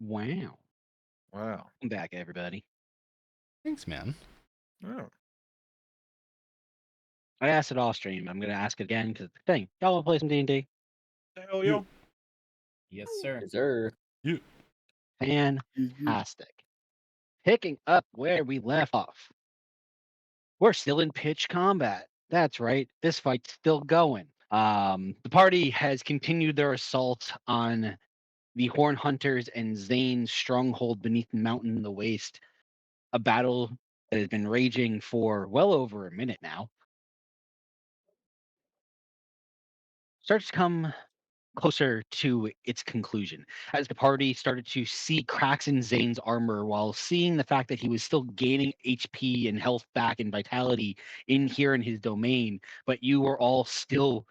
Wow. Wow. Welcome back, everybody. Thanks, man. Oh. I asked it off stream. I'm going to ask it again because it's the thing. Y'all want to play some D&D? Hell You- yeah. Yes, sir. Yes, sir. You. Fantastic. Picking up where we left off. We're still in pitch combat. That's right. This fight's still going. The party has continued their assault on the Horn Hunters and Zane's stronghold beneath the mountain in the waste. A battle that has been raging for well over a minute now. Starts to come closer to its conclusion as the party started to see cracks in Zane's armor while seeing the fact that he was still gaining HP and health back and vitality in here in his domain, but you were all still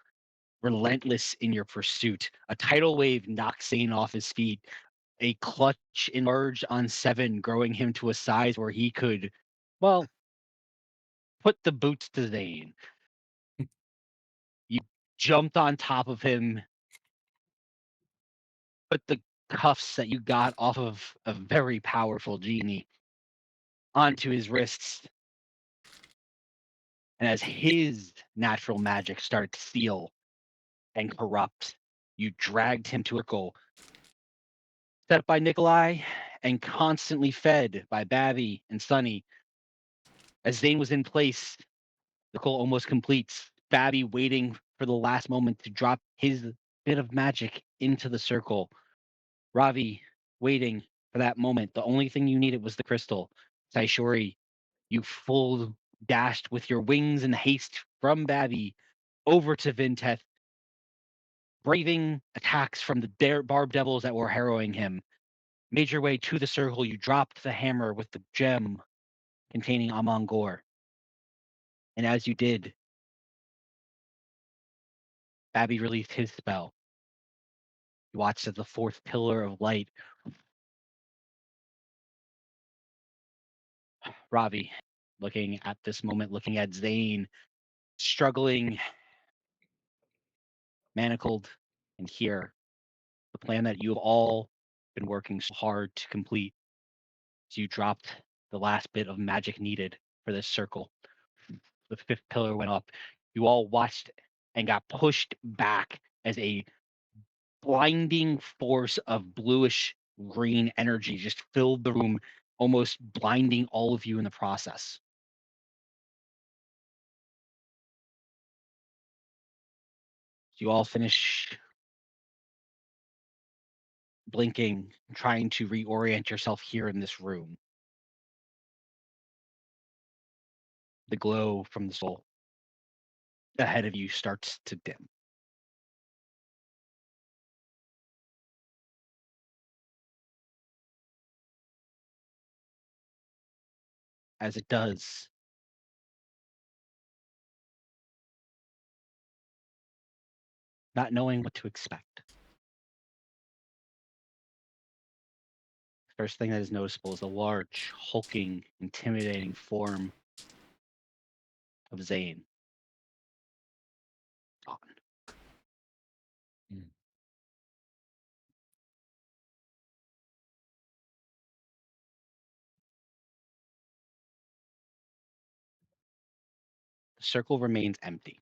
relentless in your pursuit. A tidal wave knocks Zane off his feet. A clutch emerged on Seven, growing him to a size where he could, well, put the boots to Zane. You jumped on top of him, put the cuffs that you got off of a very powerful genie onto his wrists. And as his natural magic started to seal and corrupt, you dragged him to a circle set up by Nikolai and constantly fed by Babby and Sunny. As Zane was in place, the circle almost completes. Babby waiting for the last moment to drop his bit of magic into the circle. Ravi waiting for that moment. The only thing you needed was the crystal. Saishori, you full dashed with your wings and haste from Babby over to Vinteth, braving attacks from the barb devils that were harrowing him. Made your way to the circle. You dropped the hammer with the gem containing Amangor. And as you did, Babby released his spell. You watched as the fourth pillar of light. Ravi, looking at this moment, looking at Zane, struggling, manacled, and here, the plan that you have all been working so hard to complete. So you dropped the last bit of magic needed for this circle. The fifth pillar went up. You all watched and got pushed back as a blinding force of bluish green energy just filled the room, almost blinding all of you in the process. You all finish blinking, trying to reorient yourself here in this room. The glow from the soul ahead of you starts to dim. As it does, not knowing what to expect. First thing that is noticeable is a large, hulking, intimidating form of Zane. Gone. The circle remains empty.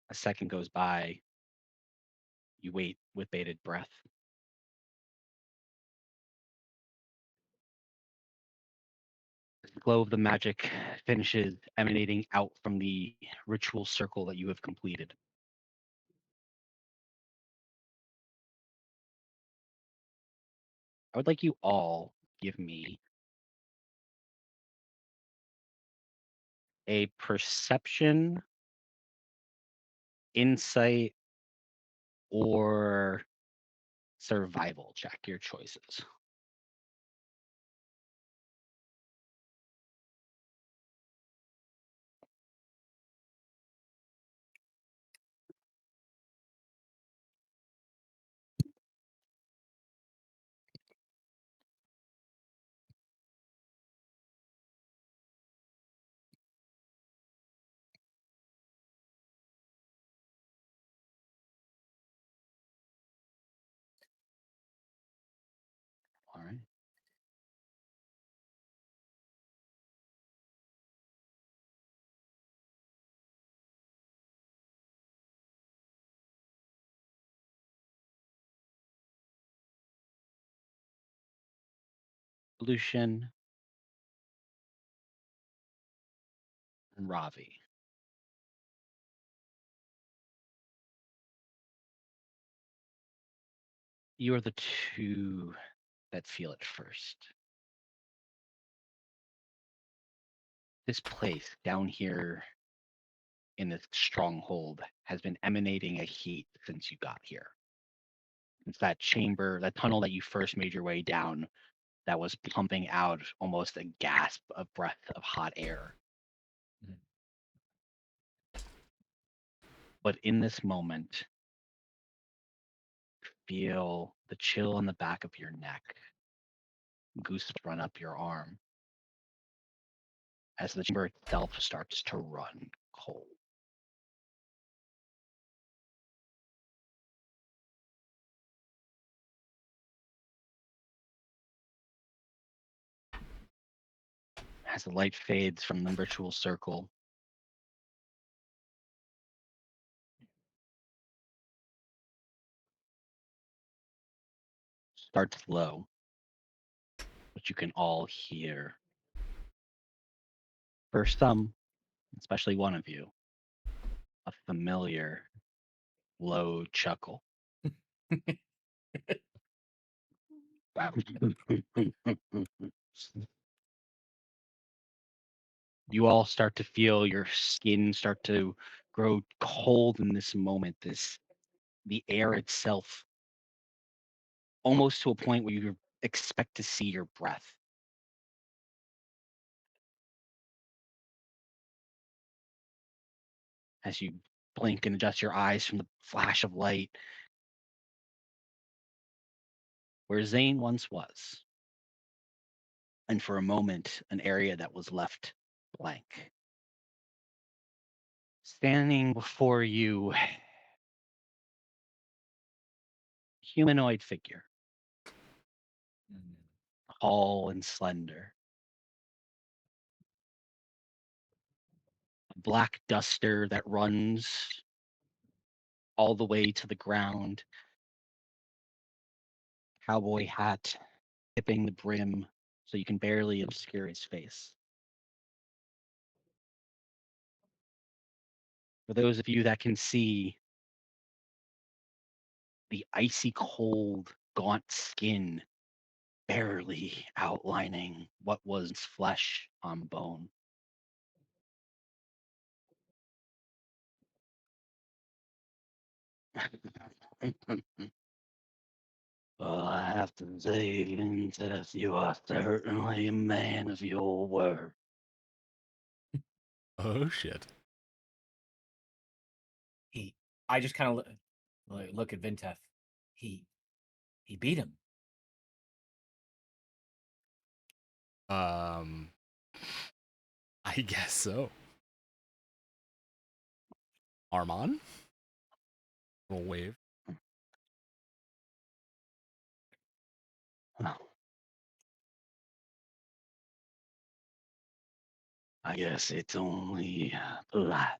A second goes by. You wait with bated breath. The glow of the magic finishes emanating out from the ritual circle that you have completed. I would like you all give me a perception, insight, or survival check, your choices. Lucian, and Ravi. You are the two that feel it first. This place down here in this stronghold has been emanating a heat since you got here. It's that chamber, that tunnel that you first made your way down that was pumping out almost a gasp of breath of hot air. Mhm. But in this moment, feel the chill on the back of your neck, goosebumps run up your arm as the chamber itself starts to run cold. As the light fades from the ritual circle, starts low, but you can all hear, for some, especially one of you, a familiar low chuckle. You all start to feel your skin start to grow cold in this moment. The air itself, almost to a point where you expect to see your breath. As you blink and adjust your eyes from the flash of light, where Zane once was, and for a moment, an area that was left blank. Standing before you, humanoid figure, tall and slender. A black duster that runs all the way to the ground. Cowboy hat, tipping the brim so you can barely obscure his face. For those of you that can see, the icy cold, gaunt skin barely outlining what was flesh on bone. Well, I have to say, Vincent, you are certainly a man of your word. Oh shit. I just kind of look at Vintef. He beat him. I guess so. Armand? Little wave. Well, I guess it's only polite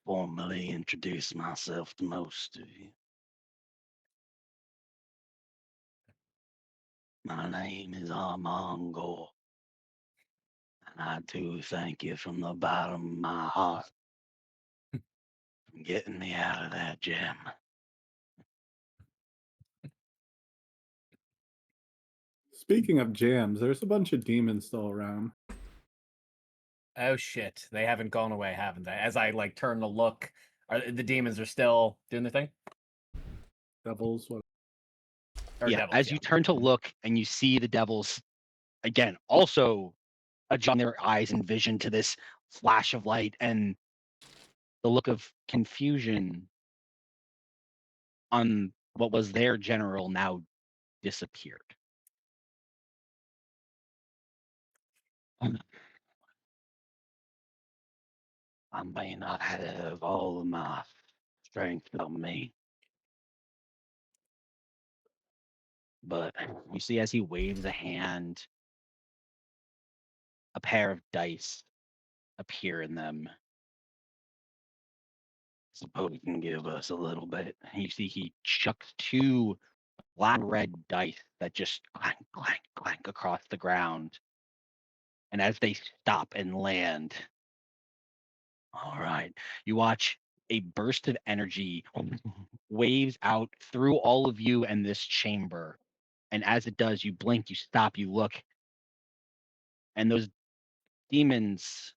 formally introduce myself to most of you. My name is Armand Gore, and I do thank you from the bottom of my heart for getting me out of that jam. Speaking of jams, there's a bunch of demons still around. Oh shit! They haven't gone away, haven't they? As I turn to look, the demons are still doing their thing? Devils, what? Or Yeah, devils, as you turn to look and you see the devils, again, also adjusting their eyes and vision to this flash of light, and the look of confusion on what was their general now disappeared. I may not have all of my strength on me, but you see as he waves a hand, a pair of dice appear in them. Suppose you can give us a little bit. And you see he chucks two black red dice that just clank, clank, clank across the ground. And as they stop and land, all right, you watch a burst of energy waves out through all of you and this chamber. And as it does, you blink, you stop, you look, and those demons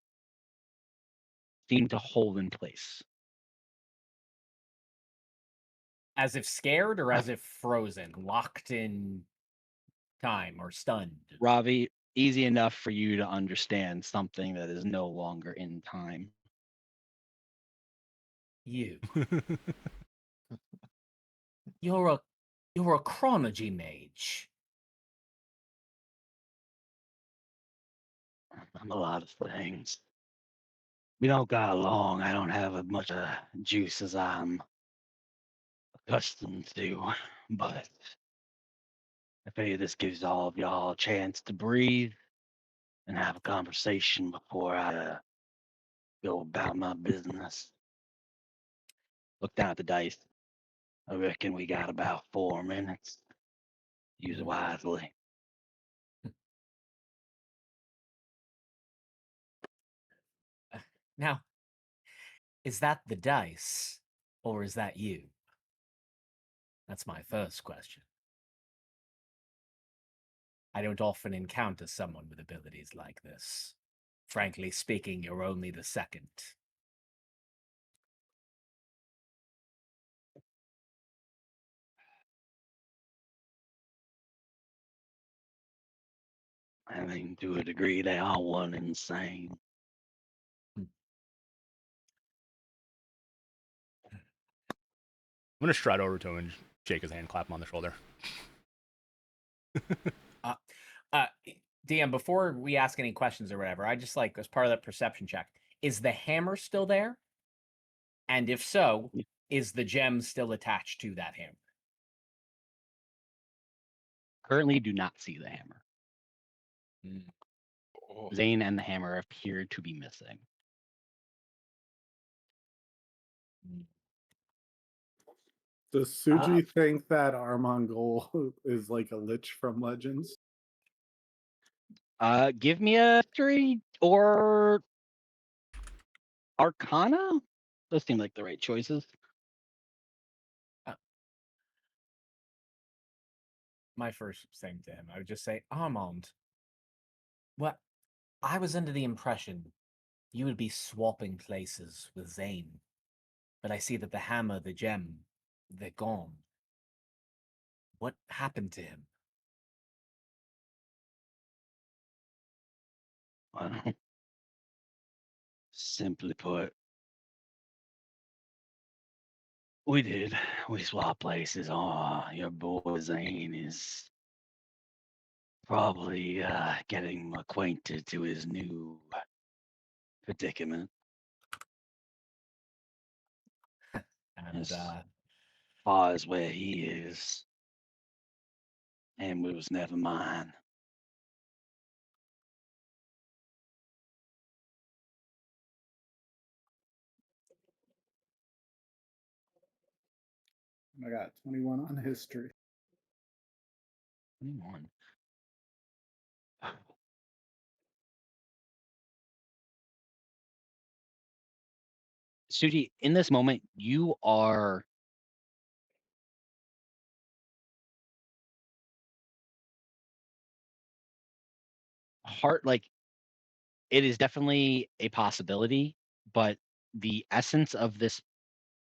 seem to hold in place. As if scared or as if frozen, locked in time or stunned. Ravi, easy enough for you to understand something that is no longer in time. You. You're a chronology mage. I'm a lot of things. We don't got along. I don't have as much juice as I'm accustomed to, but I figure this gives all of y'all a chance to breathe and have a conversation before I go about my business. Look down at the dice. I reckon we got about 4 minutes. Use it wisely. Now, is that the dice or is that you? That's my first question. I don't often encounter someone with abilities like this. Frankly speaking, you're only the second. I mean, to a degree, they are one insane. I'm gonna stride over to him and shake his hand, clap him on the shoulder. DM, before we ask any questions or whatever, I just like, as part of that perception check, is the hammer still there? And if so, is the gem still attached to that hammer? Currently, you do not see the hammer. Oh, Zane and the hammer appear to be missing. Does Suji think that Armangol is like a lich from Legends? Give me a history or Arcana. Those seem like the right choices. My first thing to him, I would just say, Armand, well, I was under the impression you would be swapping places with Zane, but I see that the hammer, the gem, they're gone. What happened to him? Well, simply put, we did. We swapped places. Oh, your boy Zane is probably getting acquainted to his new predicament. And As far as where he is, and it was never mine. I got 21 on history. 21. Suji, in this moment, you are like it is definitely a possibility, but the essence of this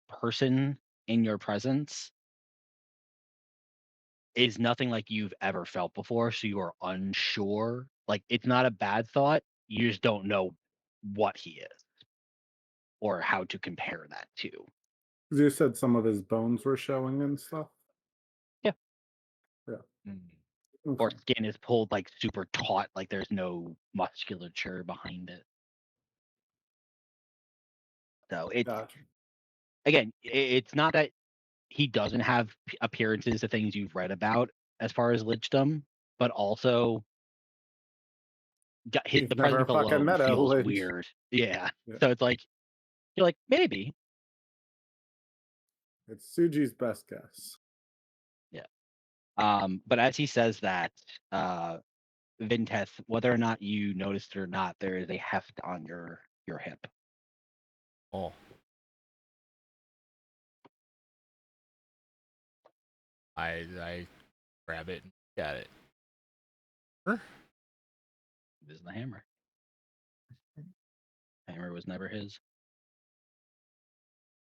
person in your presence is nothing like you've ever felt before. So you are unsure. Like it's not a bad thought. You just don't know what he is or how to compare that to. You said some of his bones were showing and stuff. Yeah. Yeah. mm, Or Okay. skin is pulled like super taut, like there's no musculature behind it. So it's Gotcha. again, it's not that he doesn't have appearances of things you've read about as far as lichdom, but also You've the never presence fucking alone met a feels lich. weird. Yeah. Yeah. So it's like you're like maybe. It's Suji's best guess. But as he says that, Vinteth, whether or not you noticed it or not, there is a heft on your hip. Oh. I grab it and look at it. It is the hammer. Hammer was never his.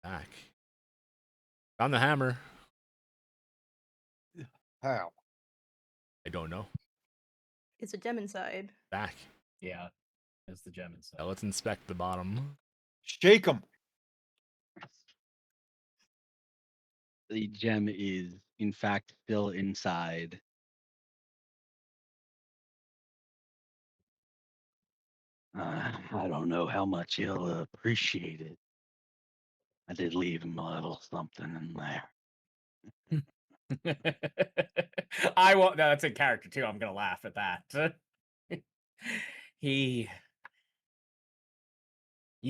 Back. Found the hammer. How? I don't know. It's a gem inside. Back. Yeah, that's the gem inside. Now let's inspect the bottom. Shake him. The gem is, in fact, still inside. I don't know how much you'll appreciate it. I did leave him a little something in there. I won't. No, that's in character too. I'm gonna laugh at that. You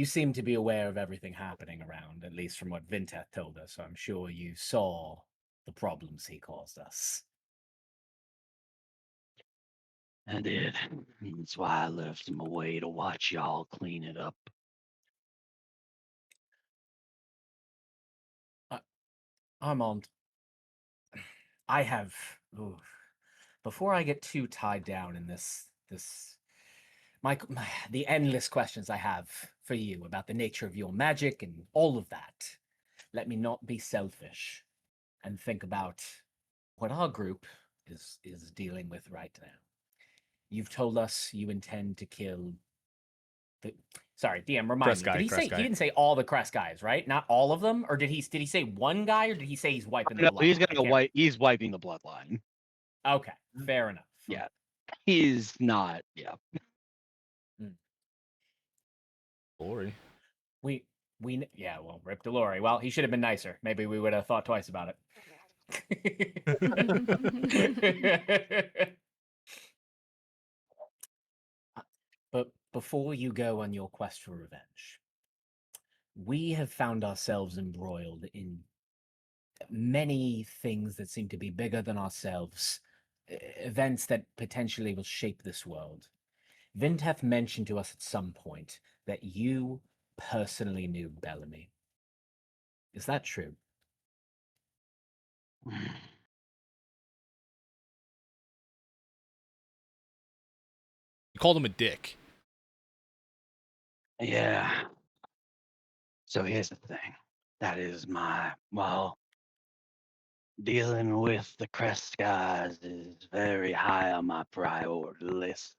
seem to be aware of everything happening around, at least from what Vinteth told us. So I'm sure you saw the problems he caused us. I did. That's why I left him away to watch y'all clean it up. Armand, I have. Ooh, before I get too tied down in the endless questions I have for you about the nature of your magic and all of that, let me not be selfish and think about what our group is dealing with right now. You've told us you intend to kill the. Sorry, DM, remind Crest me. guy, Did he Crest say guy. he didn't say all the Crest guys, right? Not all of them, or did he say one guy, or did he say he's wiping the No, blood? he's gonna wipe. He's wiping the bloodline. Okay, fair enough. Yeah, he's not. Yeah, Glory. Yeah, well, Rip Delore. Well, he should have been nicer. Maybe we would have thought twice about it. But before you go on your quest for revenge, we have found ourselves embroiled in many things that seem to be bigger than ourselves, events that potentially will shape this world. Vinteth mentioned to us at some point that you personally knew Bellamy. Is that true? You called him a dick. yeah. So here's the thing. That is dealing with the Crest guys is very high on my priority list.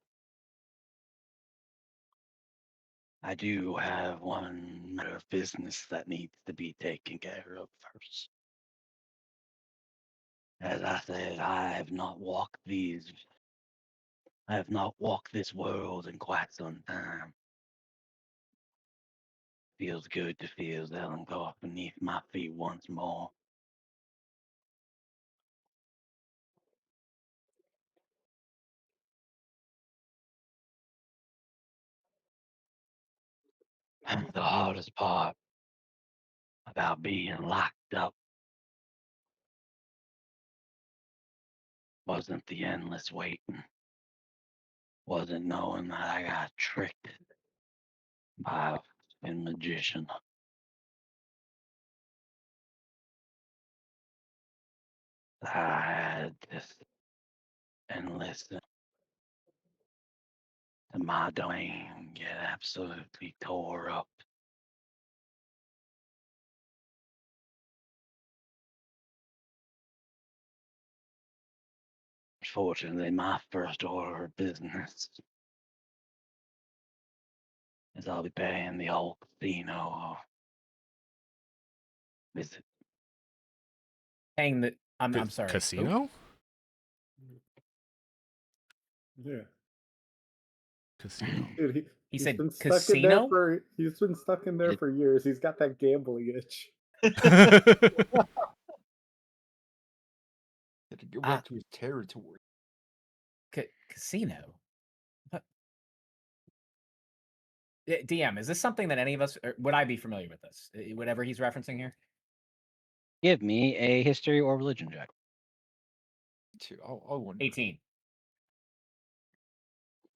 I do have one matter of business that needs to be taken care of first. As I said, I have not walked this world in quite some time. Feels good to feel Zelenkov beneath my feet once more. And the hardest part about being locked up wasn't the endless waiting, wasn't knowing that I got tricked by a magician. I had to and listen to my domain get absolutely tore up. Fortunately, my first order of business is I'll be paying the old casino a visit. Paying the. I'm sorry. who? Casino? Yeah. Casino. Dude, He he's said been stuck in there casino? he's been stuck in there for years. He's got that gambling itch. Had to get back to his territory. Casino? What? DM, is this something that any of us, or would I be familiar with this? Whatever he's referencing here? Give me a history or religion check. Two. I'll wonder. 18.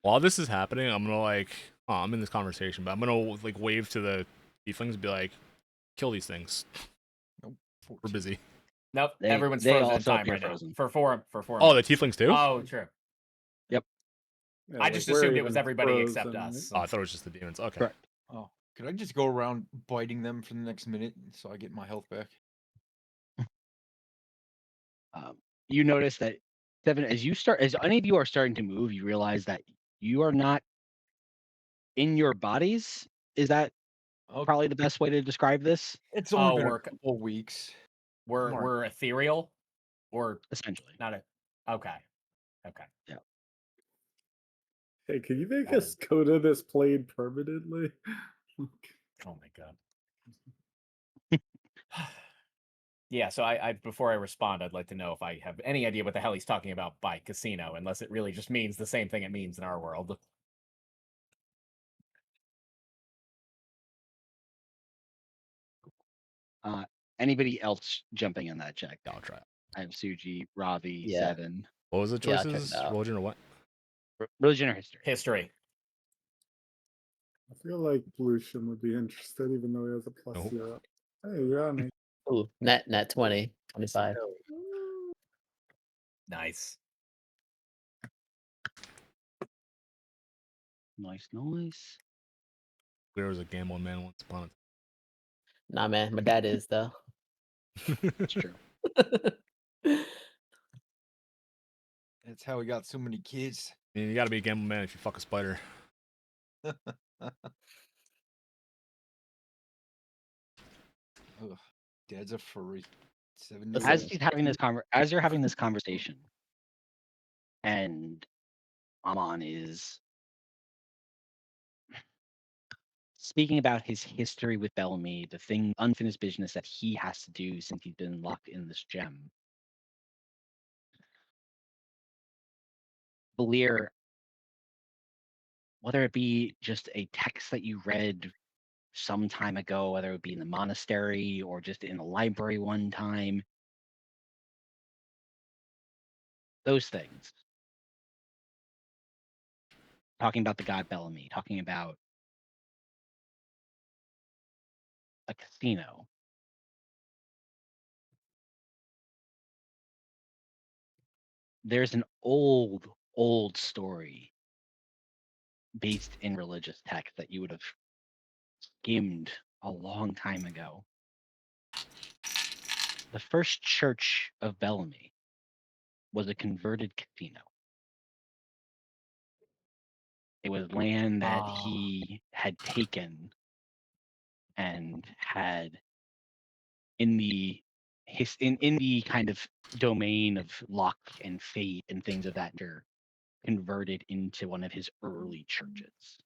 While this is happening, I'm gonna I'm in this conversation, but I'm gonna wave to the tieflings and be like, kill these things. Nope. We're 14. busy. Nope, They- everyone's they frozen in also time appear right now. frozen. For four. Oh, the tieflings too? Oh, true. Yeah, I like, just we're assumed it even was everybody except frozen, us. Oh, I thought it was just the demons. Okay. Correct. Oh, could I just go around biting them for the next minute so I get my health back? You notice that Seven, as any of you are starting to move, you realize that you are not in your bodies. Is that Okay. probably the best way to describe this? It's only Oh, been a we're- couple weeks. We're Mark. we're ethereal, or Essentially. not a. Okay. Okay. Hey, can you make Got us go to this plane permanently? Oh my god. Yeah, so I before I respond, I'd like to know if I have any idea what the hell he's talking about by casino, unless it really just means the same thing it means in our world. Anybody else jumping in that check? Yeah, I'll try it. I have Suji, Ravi, Yeah. Seven. What was the Yeah, I'll check it choices? out. Religion or what? Religion or history? History. I feel like Lucian would be interested, even though he has a plus Nope. 0. Hey, you're on it. Ooh, net 20, 25. Nice. Nice, nice. There was a gambling man once upon Nah, man, my dad is though. a time. That's true. That's how we got so many kids. I mean, you gotta be a gambling man if you fuck a spider. Ugh, Dad's a furry. 7 Listen. As he's having this as you're having this conversation, and Amon is speaking about his history with Bellamy, the unfinished business that he has to do since he's been locked in this gem. Valir, whether it be just a text that you read some time ago, whether it be in the monastery or just in the library one time, those things. Talking about the god Bellamy, talking about a casino. There's an old story based in religious text that you would have skimmed a long time ago. The first church of Bellamy was a converted casino. It was land that Ah. he had taken and had in the in the kind of domain of luck and fate and things of that nature, converted into one of his early churches.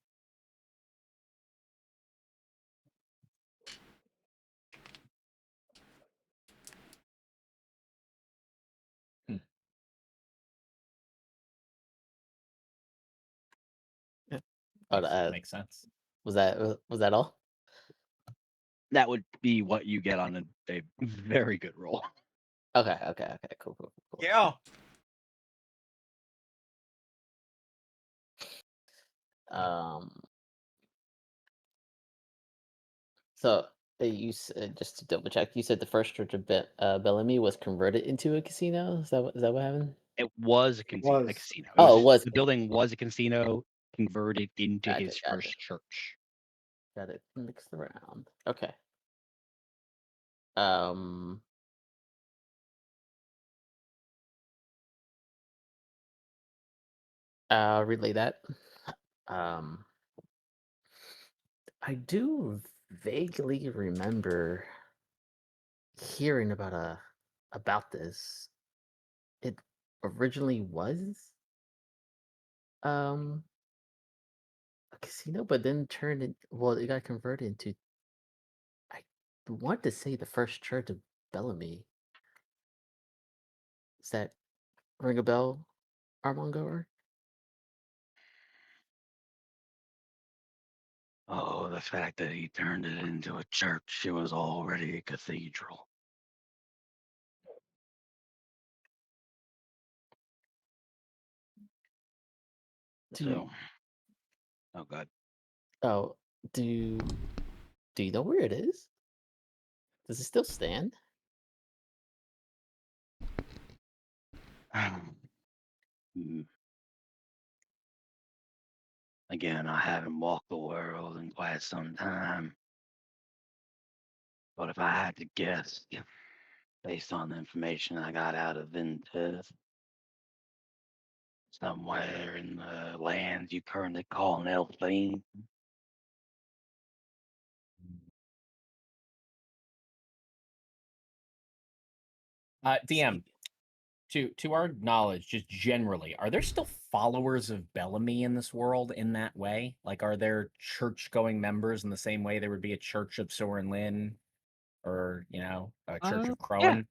Oh, Makes sense. was that all? That would be what you get on a very good roll. Okay, cool. Yeah. So you said, just to double check, you said the first church of Bellamy was converted into a casino. Is that what happened? It was a Was. casino. Oh, it was. The building was a casino converted into Gotcha, his gotcha. first church. Got it mixed around. Okay. Um. I'll relay that. I do vaguely remember hearing about this. It originally was a casino, but then turned it. Well, it got converted into. I want to say the first church of Bellamy. Does that ring a bell, Armangor? Oh, the fact that he turned it into a church, it was already a cathedral. So, oh god. Oh, do you know where it is? Does it still stand? Hmm. Again, I haven't walked the world in quite some time. But if I had to guess, based on the information I got out of Vinted, somewhere in the lands you currently call Nelthine. DM, to our knowledge, just generally, are there still followers of Bellamy in this world in that way? Like, are there church-going members in the same way there would be a Church of Soren Lin, or a Church of Yeah. Crowan?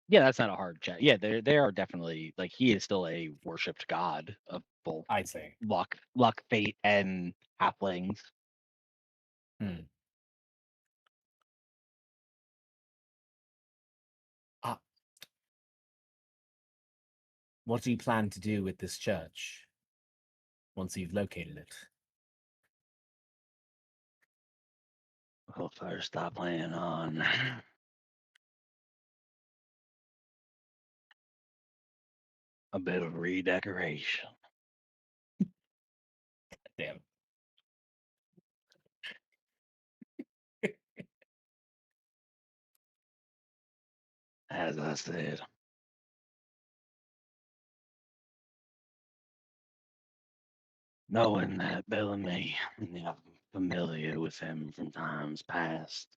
Yeah, that's not a hard check. Yeah, they are definitely like he is still a worshipped god of both I'd say. luck, fate, and halflings. Hmm. What do you plan to do with this church once you've located it? Well, first I plan on a bit of redecoration. Damn. As I said, knowing that Bellamy, I'm familiar with him from times past.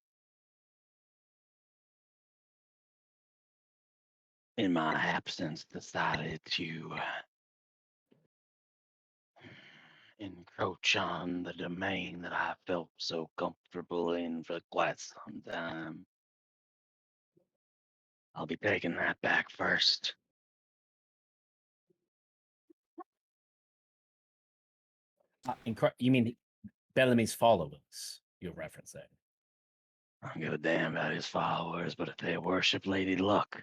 In my absence, decided to encroach on the domain that I felt so comfortable in for quite some time. I'll be taking that back first. You mean Bellamy's followers? You're referencing. I don't give a damn about his followers, but if they worship Lady Luck,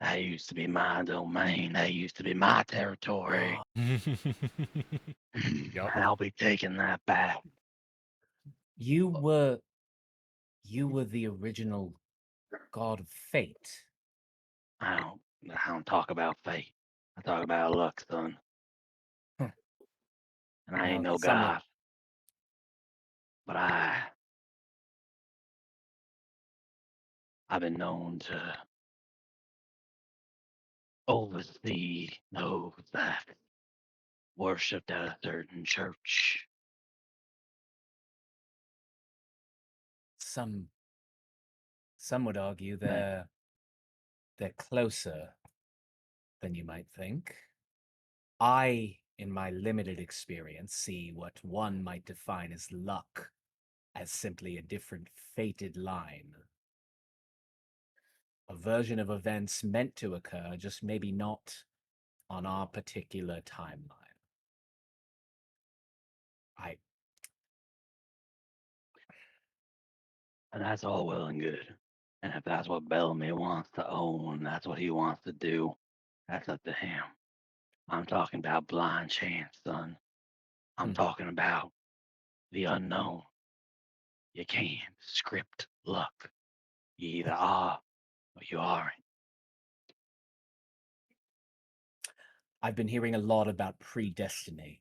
that used to be my domain. That used to be my territory. Yup. I'll be taking that back. You were the original god of fate. I don't talk about fate. I talk about luck, son. Huh. And I ain't Well, no some of- god. But I've been known to oversee those that worshipped at a certain church. Some would argue Right. they're closer than you might think. I, in my limited experience, see what one might define as luck as simply a different fated line. A version of events meant to occur, just maybe not on our particular timeline. And that's all well and good. And if that's what Bellamy wants to own, that's what he wants to do. That's up to him. I'm talking about blind chance, son. I'm Hmm. talking about the unknown. You can't script luck. You either are or you aren't. I've been hearing a lot about predestiny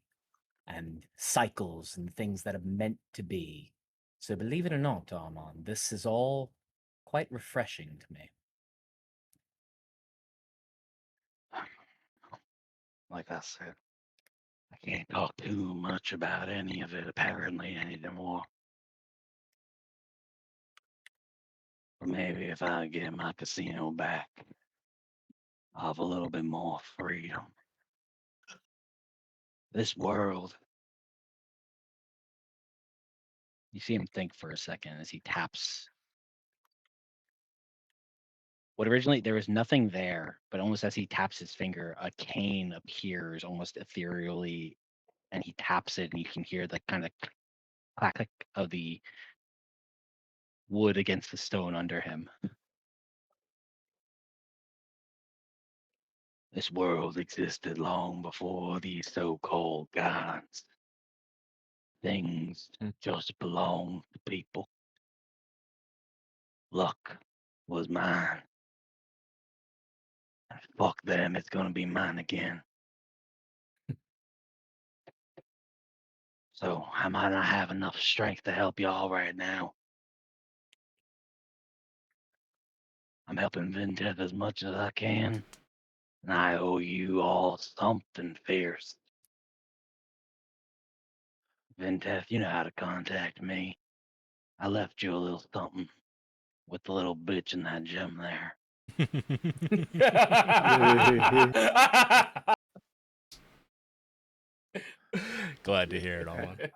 and cycles and things that are meant to be. So believe it or not, Armand, this is all quite refreshing to me. Like I said, I can't talk too much about any of it apparently anymore. Or maybe if I get my casino back, I'll have a little bit more freedom. This world. You see him think for a second as he taps. What originally there was nothing there, but almost as he taps his finger, a cane appears almost ethereally, and he taps it, and you can hear the kind of clack of the wood against the stone under him. This world existed long before these so-called gods. Things just belong to people. Luck was mine. And fuck them, it's gonna be mine again. So I might not have enough strength to help y'all right now. I'm helping Vinteth as much as I can, and I owe you all something fierce. Vinteth, you know how to contact me. I left you a little something with the little bitch in that gem there. Glad to hear it, Armand.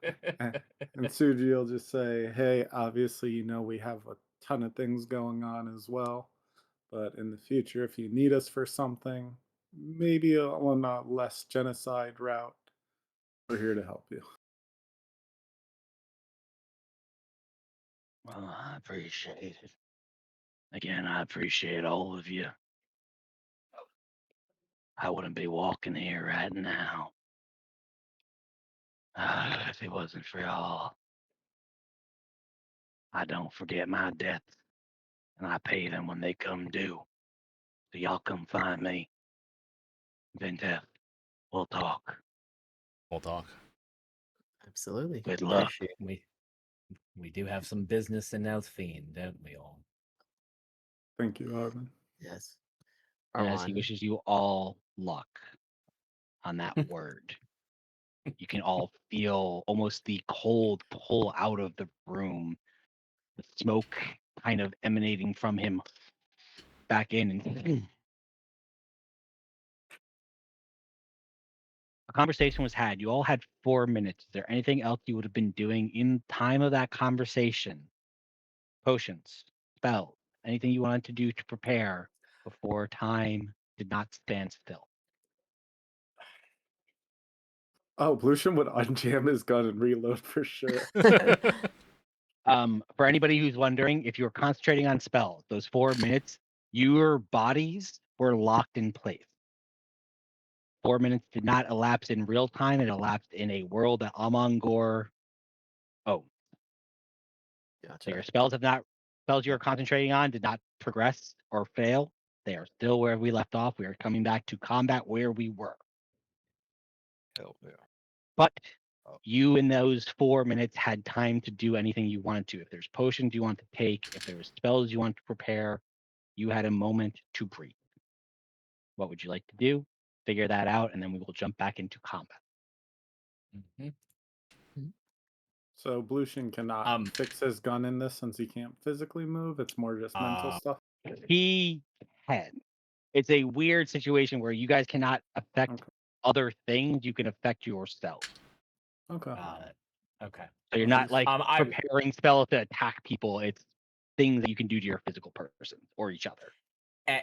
And Suji will just say, "Hey, obviously, we have a ton of things going on as well. But in the future, if you need us for something, maybe on a less genocide route, we're here to help you." Well, I appreciate it. Again, I appreciate all of you. I wouldn't be walking here right now if it wasn't for y'all. I don't forget my debts, and I pay them when they come due. So y'all come find me. Vinteth, we'll talk. We'll talk. Absolutely. Good luck. Appreciate We do have some business in Elfine, don't we all? Thank you, Arvin. Yes. And as he Armand. wishes you all luck on that word, you can all feel almost the cold pull out of the room, the smoke kind of emanating from him back in. And a conversation was had. You all had 4 minutes. Is there anything else you would have been doing in time of that conversation? Potions, spells, anything you wanted to do to prepare before time did not stand still? Oh, Blusham would unjam his gun and reload for sure. For anybody who's wondering, if you're concentrating on spells, those 4 minutes, your bodies were locked in place. 4 minutes did not elapse in real time. It elapsed in a world that Amangor. Oh, so Gotcha. your spells you were concentrating on did not progress or fail. They are still where we left off. We are coming back to combat where we were. Hell yeah. But Oh. you in those 4 minutes had time to do anything you wanted to. If there's potions you want to take, if there was spells you want to prepare, you had a moment to breathe. What would you like to do? Figure that out, and then we will jump back into combat. So Blushing cannot fix his gun in this since he can't physically move. It's more just mental stuff. He can. It's a weird situation where you guys cannot affect Okay. other things. You can affect yourself. Okay. Okay. So you're not like I preparing spells to attack people. It's things that you can do to your physical person or each other.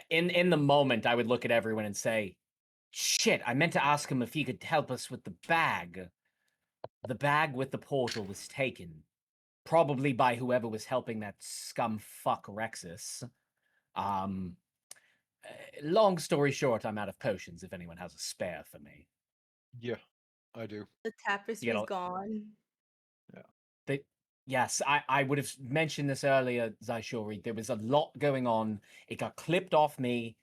in the moment, I would look at everyone and say, "Shit! I meant to ask him if he could help us with the bag. The bag with the portal was taken, probably by whoever was helping that scum fuck Rexus. Long story short, I'm out of potions. If anyone has a spare for me, Yeah, I do. The tapestry's gone. Yes, I would have mentioned this earlier, Zaishori. There was a lot going on. It got clipped off me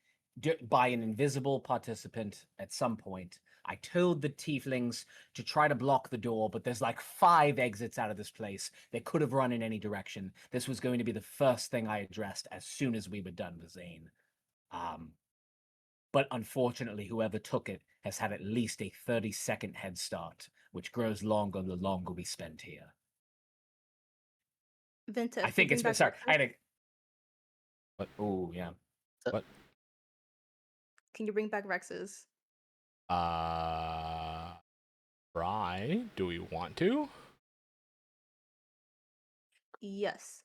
by an invisible participant at some point. I told the tieflings to try to block the door, but there's like 5 exits out of this place. They could have run in any direction. This was going to be the first thing I addressed as soon as we were done with Zane. But unfortunately, whoever took it has had at least a 30-second head start, which grows longer the longer we spend here. Vinteth, I think it's back sorry. I Rexus? had a. What? Oh yeah. What? Can you bring back Rex's? Try. Do we want to? Yes.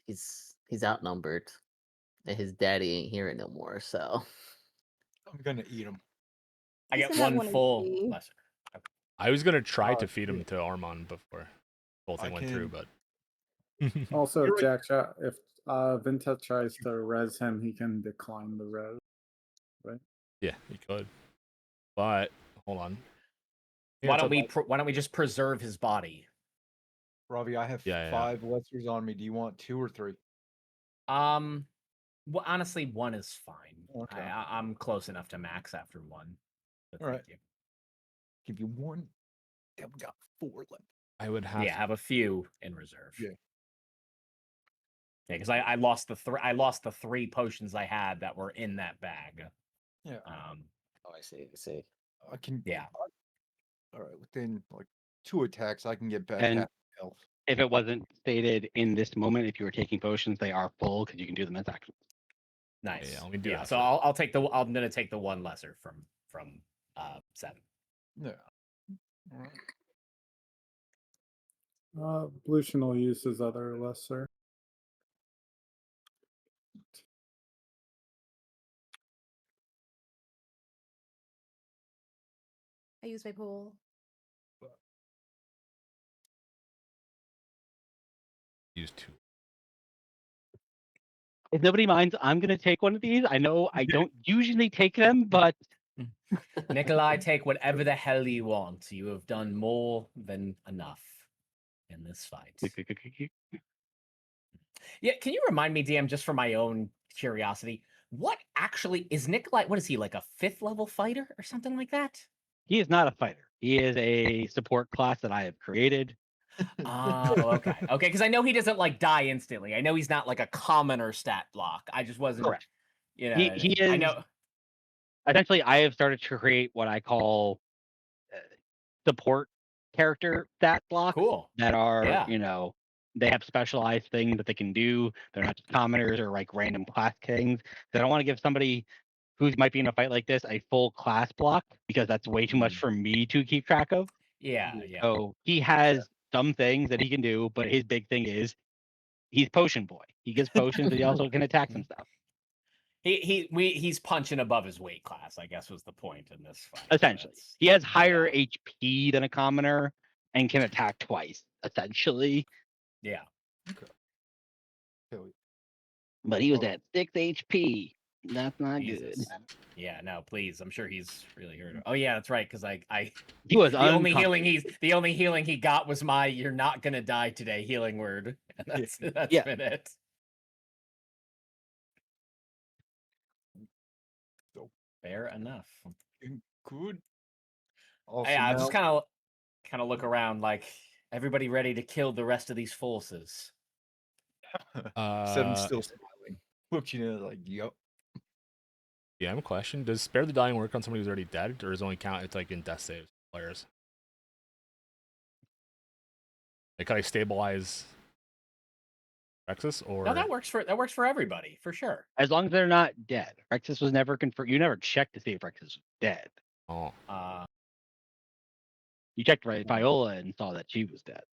He's outnumbered, and his daddy ain't here no more. So I'm gonna eat him. I He's get gonna have one one full HP. lesser. I was gonna try to Oh, feed him shit. to Armand before the whole thing I went through, can- but Also, You're right. Jack, if Vinta tries to res him, he can decline the res. Right? Yeah, you could. But hold on. Why don't we just preserve his body? Ravi, I have Yeah, yeah. 5 lessers on me. Do you want 2 or 3? Well, honestly, 1 is fine. Okay. I'm close enough to max after 1. But All right. thank you. Give you 1. Then we got 4 left. I would have. Yeah, have a few in reserve. Yeah. Yeah, because I lost the 3 potions I had that were in that bag. Yeah. Oh, I see. I see. I can. Yeah. All right. Within like 2 attacks, I can get back And- half health. If it wasn't stated in this moment, if you were taking potions, they are full because you can do them as actions. Nice. Yeah, let me do that So first. I'm gonna take the 1 lesser from 7. Yeah. All right. Pollution will use his other lesser. I use my pole. Use 2. If nobody minds, I'm gonna take one of these. I know I don't usually take them, but Nikolai, take whatever the hell you want. You have done more than enough in this fight. Yeah, can you remind me, DM, just for my own curiosity, what actually is Nikolai? What is he, like a 5th level fighter or something like that? he is not a fighter. He is a support class that I have created. Oh, okay. Okay, because I know he doesn't like die instantly. I know he's not like a commoner stat block. I just wasn't. Correct. You know, He I is- know. Essentially, I have started to create what I call support character stat blocks Cool. that are, Yeah. they have specialized things that they can do. They're not just commoners or like random class things. So I don't want to give somebody who might be in a fight like this a full class block because that's way too much for me to keep track of. Yeah. So he has some things that he can do, but his big thing is he's potion boy. He gives potions, but he also can attack some stuff. He's punching above his weight class, I guess was the point in this fight. Essentially, he has higher HP than a commoner and can attack twice. Essentially, Yeah. but he was at 6 HP. That's not Jesus. good. Yeah, no, please. I'm sure he's really hurt. Oh yeah, that's right. Because I He was the only healing he got was my "you're not gonna die today" healing word. And that's Yeah. been it. Fair enough. Good. Also, Yeah, I now, just kind of look around, like everybody ready to kill the rest of these forces. 7's still smiling. Looking like, yup. Yeah, I have a question. Does Spare the Dying work on somebody who's already dead, or is it only count? It's like in death saves players. Like, can I stabilize Rexus, or No, that works for everybody for sure. As long as they're not dead. Rexus was never confirmed. You never checked to see if Rexus was dead. oh, You checked Viola and saw that she was dead.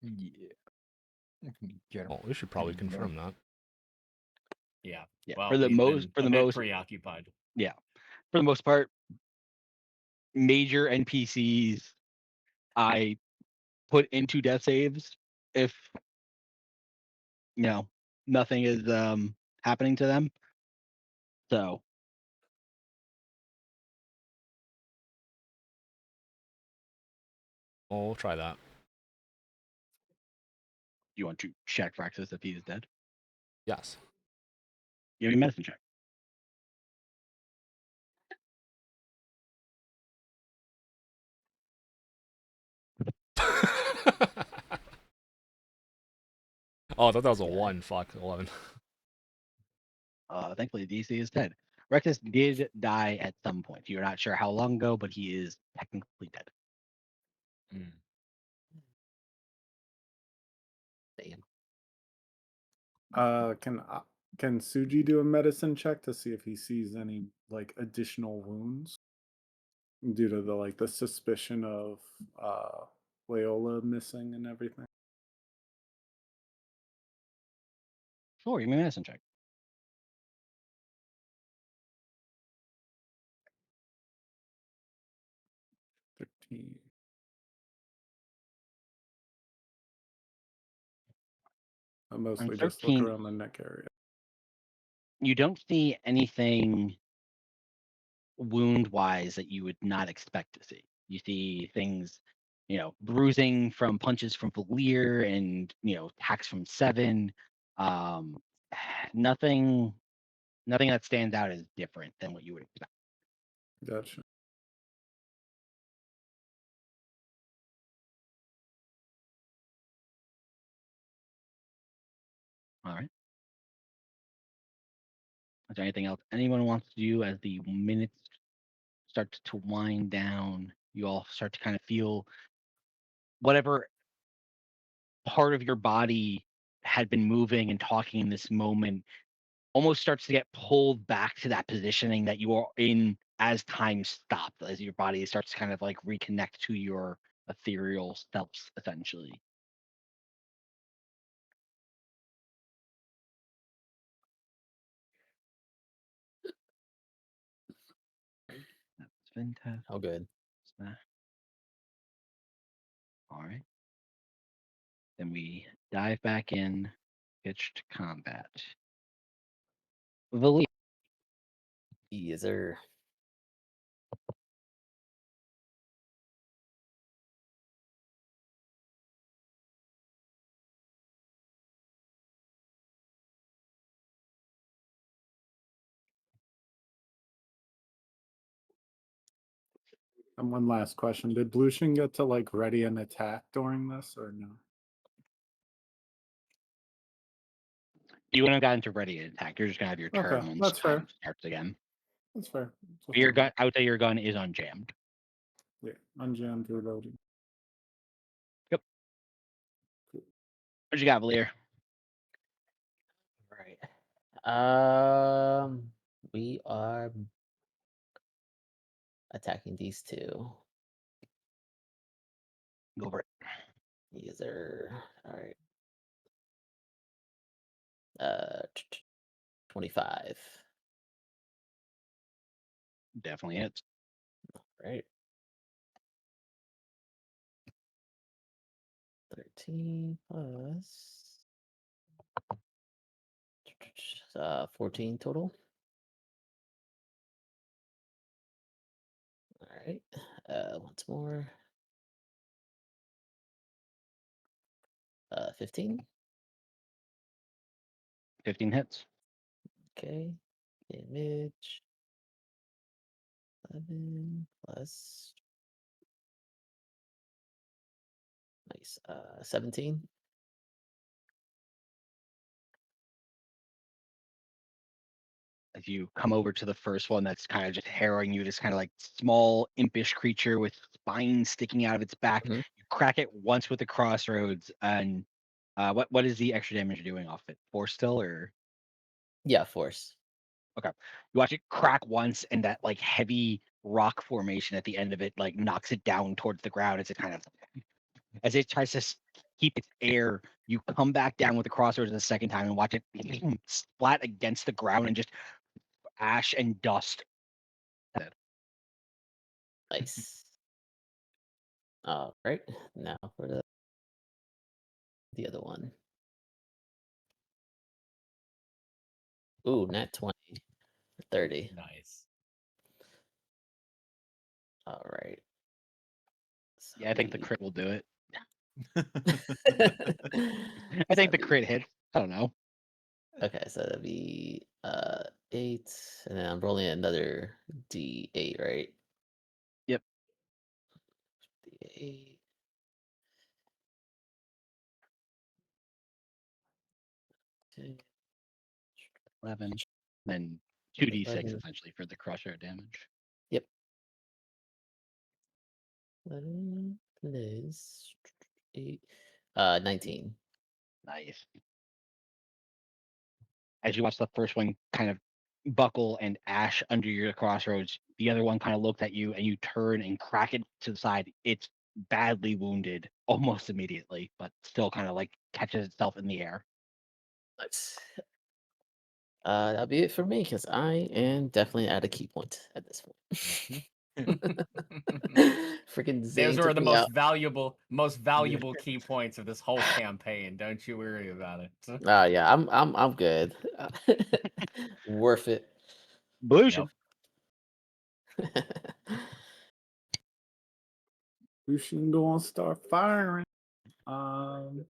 Yeah. Get him. well, we should probably confirm that. Yeah. Yeah. Well, for the we've most been preoccupied. for the most part, major NPCs I put into death saves if nothing is happening to them. So Oh, we'll try that. you want to check Rexus if he is dead. Yes. Give me a medicine check. Oh, I thought that was a 1. Fuck, 11. Thankfully, DC is dead. Rexus did die at some point. You're not sure how long ago, but he is technically dead. Damn. Can Suji do a medicine check to see if he sees any like additional wounds due to the suspicion of Leola missing and everything? Sure, give me a medicine check. I mostly On just look 13, around the neck area. you don't see anything wound-wise that you would not expect to see. You see things, bruising from punches from Valir and attacks from Seven. Um, nothing that stands out as different than what you would expect. Gotcha. All right. Is there anything else anyone wants to do as the minutes start to wind down? You all start to kind of feel whatever part of your body had been moving and talking in this moment almost starts to get pulled back to that positioning that you are in as time stopped, as your body starts to kind of like reconnect to your ethereal selves, essentially. That's fantastic. Oh, good. All right. Then we dive back in, pitched combat. Valia. Yes, sir. And one last question: did Blueshin get to like ready an attack during this or no? You wouldn't have gotten to ready an attack. You're just gonna have your turn Okay, once that's fair. time starts again. That's fair. Just Your wondering. gun, I would say your gun is unjammed. Yeah, unjammed reloading. Yep. Cool. What you got, Valir? Right. We are attacking these two. Go for it. These are all right. 25. Definitely hits. Right. 13 plus 14 total. All right. Once more. 15. 15 hits. Okay. Damage. 11 plus. Nice. 17. As you come over to the first one that's kind of just harrowing you, this kind of like small impish creature with spines sticking out of its back. Mhm. You crack it once with the crossroads, and what is the extra damage you're doing off it? Force still, or Yeah, force. okay? You watch it crack once, and that like heavy rock formation at the end of it like knocks it down towards the ground as it tries to keep its air. You come back down with the crossroads the second time and watch it splat against the ground and just ash and dust. Nice. All right. Now for the other one. Ooh, nat 20. 30. Nice. All right. So Yeah, I think the crit will do it. I so think the that'd crit hit. I don't know. Okay, so that'd be 8, and then I'm rolling another D8, right? Yep. D8. 10, 11. Then 2d6 11. essentially for the crossroad damage. Yep. 11 plus 8. 19. Nice. As you watch the first one kind of buckle and ash under your crossroads, the other one kind of looks at you and you turn and crack it to the side. It's badly wounded almost immediately, but still kind of like catches itself in the air. Nice. That'll be it for me because I am definitely at a key point at this point. Freaking Zane Those were took the me most out. valuable key points of this whole campaign. Don't you worry about it. Yeah, I'm good. Worth it. Blution. Yep. Lucian gonna start firing. And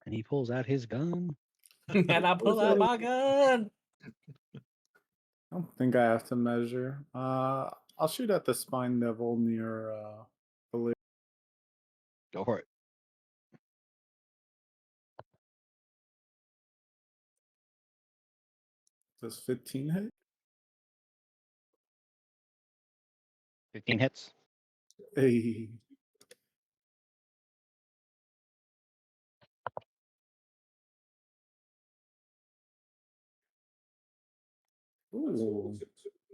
he pulls out his gun. And I pull out my gun. I don't think I have to measure. I'll shoot at the spine devil near the lid. Go for it. Does 15 hit? 15 hits. Hey. Ooh,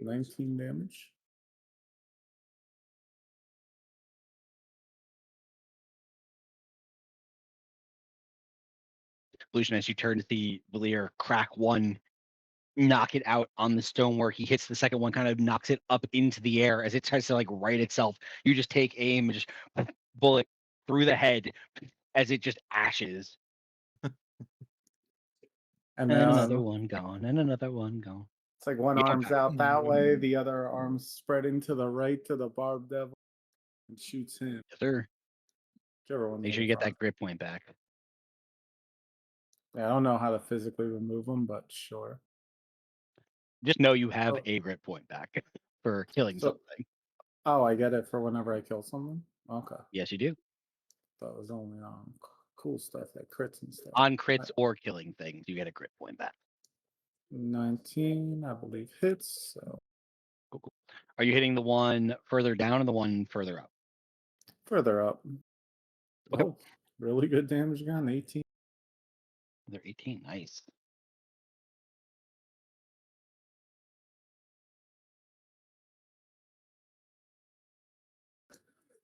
19 damage. Lucian, as you turn to see Valir crack one, knock it out on the stonework. He hits the second one, kind of knocks it up into the air as it tries to like right itself. You just take aim and just bullet through the head as it just ashes. And And then another one gone, and another one gone. it's like one Yeah. arm's out that way, the other arm's spreading to the right to the barb devil and shoots him. Yes, sir. Whichever one's Make in sure you get front. that grip point back. Yeah, I don't know how to physically remove them, but sure. Just know you have Oh. a grip point back for killing So- something. Oh, I get it for whenever I kill someone? Okay. Yes, you do. That was only on cool stuff like crits and stuff. On crits or killing things, you get a grip point back. 19, I believe, hits. So Cool, cool. Are you hitting the one further down or the one further up? further up. Okay. Oh, really good damage gun, 18. They're 18. Nice.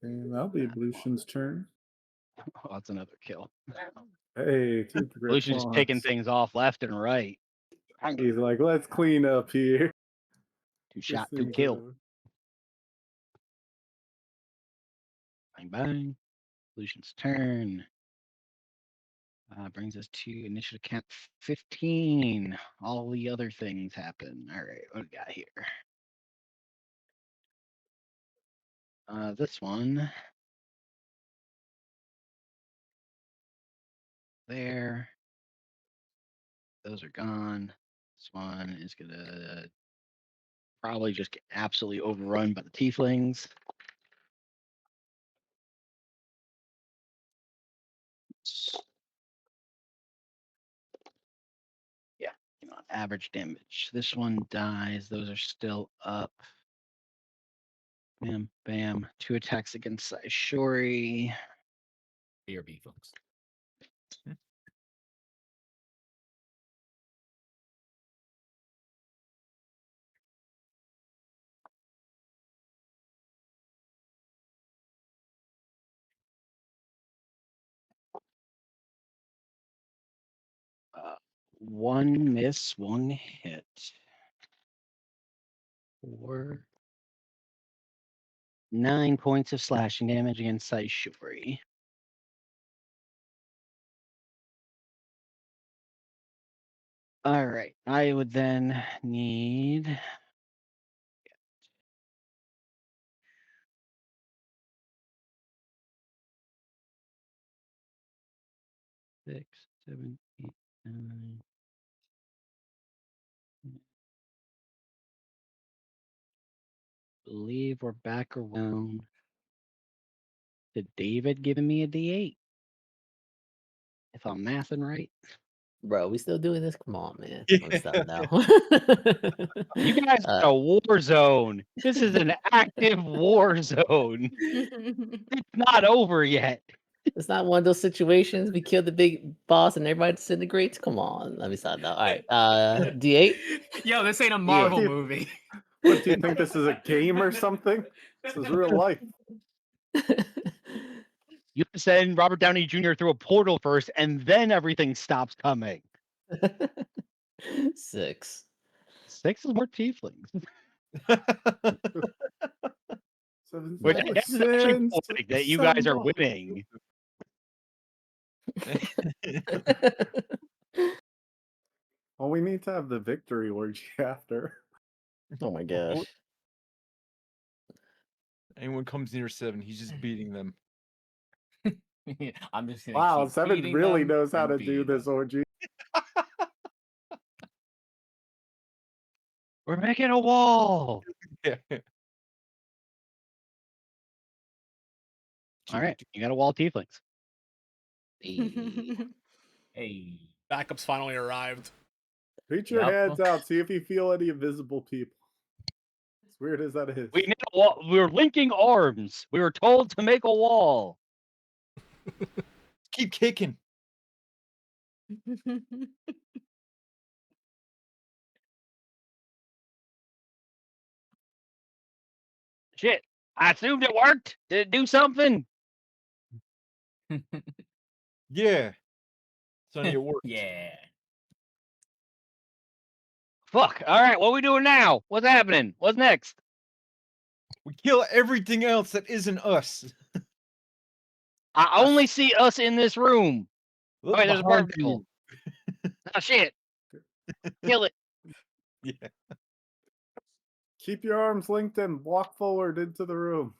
And that'll be Lucian's turn. Oh, that's another kill. Hey, 2 grip Lucian's just picking points. things off left and right. He's like, let's clean up here. 2 shot, This 2 thing's, kill. Bang, bang. Lucian's turn. Brings us to initiative count 15. All the other things happen. All right, what do we got here? This one. There. Those are gone. This one is gonna probably just get absolutely overrun by the tieflings. Yeah, average damage. This one dies. Those are still up. Bam, bam. 2 attacks against Shori. BRB, folks. One miss, 1 hit. 4. 9 points of slashing damage against Shori. All right, I would then need 6, 7, 8, 9. Believe we're back around to David giving me a D8. If I'm mathing right. Bro, we still doing this? Come on, man. Yeah. Let me stop now. You guys are in a war zone. This is an active war zone. It's not over yet. It's not one of those situations we kill the big boss and everybody disintegrates. Come on, let me stop now. All right, D8. Yo, this ain't a Marvel Dude. movie. What do you think this is, a game or something? This is real life. You have to send Robert Downey Jr. through a portal first, and then everything stops coming. 6. 6 is more tieflings. Seven, Which Nice. is actually six, poetic that you guys are seven. winning. Well, we need to have the victory orgy after. Oh my gosh. Anyone comes near 7, he's just beating them. I'm just gonna Wow, keep Seven beating really them knows how and to do beating this them. orgy. We're making a wall. Yeah. All right, you got a wall of tieflings. Hey. Backups finally arrived. Reach your Yep. hands out. See if you feel any invisible people. As weird as that is. We need a wall. We're linking arms. We were told to make a wall. Keep kicking. Shit. I assumed it worked. Did it do something? Yeah. Sonny, it worked. Yeah. Fuck. All right, what are we doing now? What's happening? What's next? We kill everything else that isn't us. I only see us in this room. Look Wait, there's a behind barb devil. you. Oh shit. Kill it. Yeah. Keep your arms linked and walk forward into the room.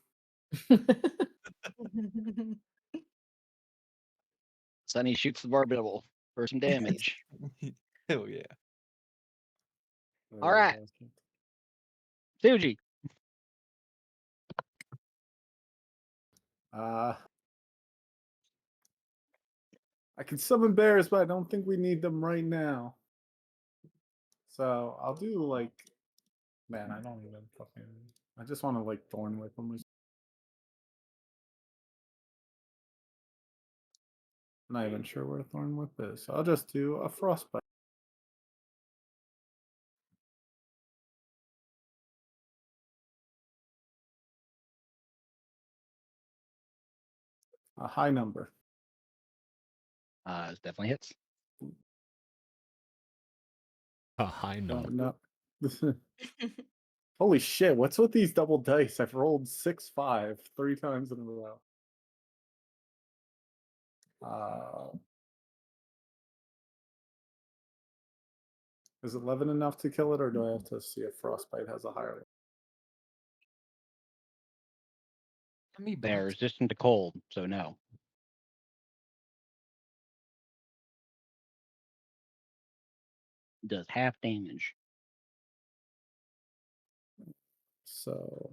Sonny shoots the barb devil for some damage. Hell yeah. All right. Suji. I can summon bears, but I don't think we need them right now. So I'll do like, man, I don't even fucking. I just want to like thorn whip them. I'm not even sure where thorn whip is. So I'll just do a frostbite. A high number. It definitely hits. A high number. No. Holy shit! What's with these double dice? I've rolled 6-5 3 times in a row. Is 11 enough to kill it, or do I have to see if frostbite has a higher? They're resistant to cold, so no. Does half damage. So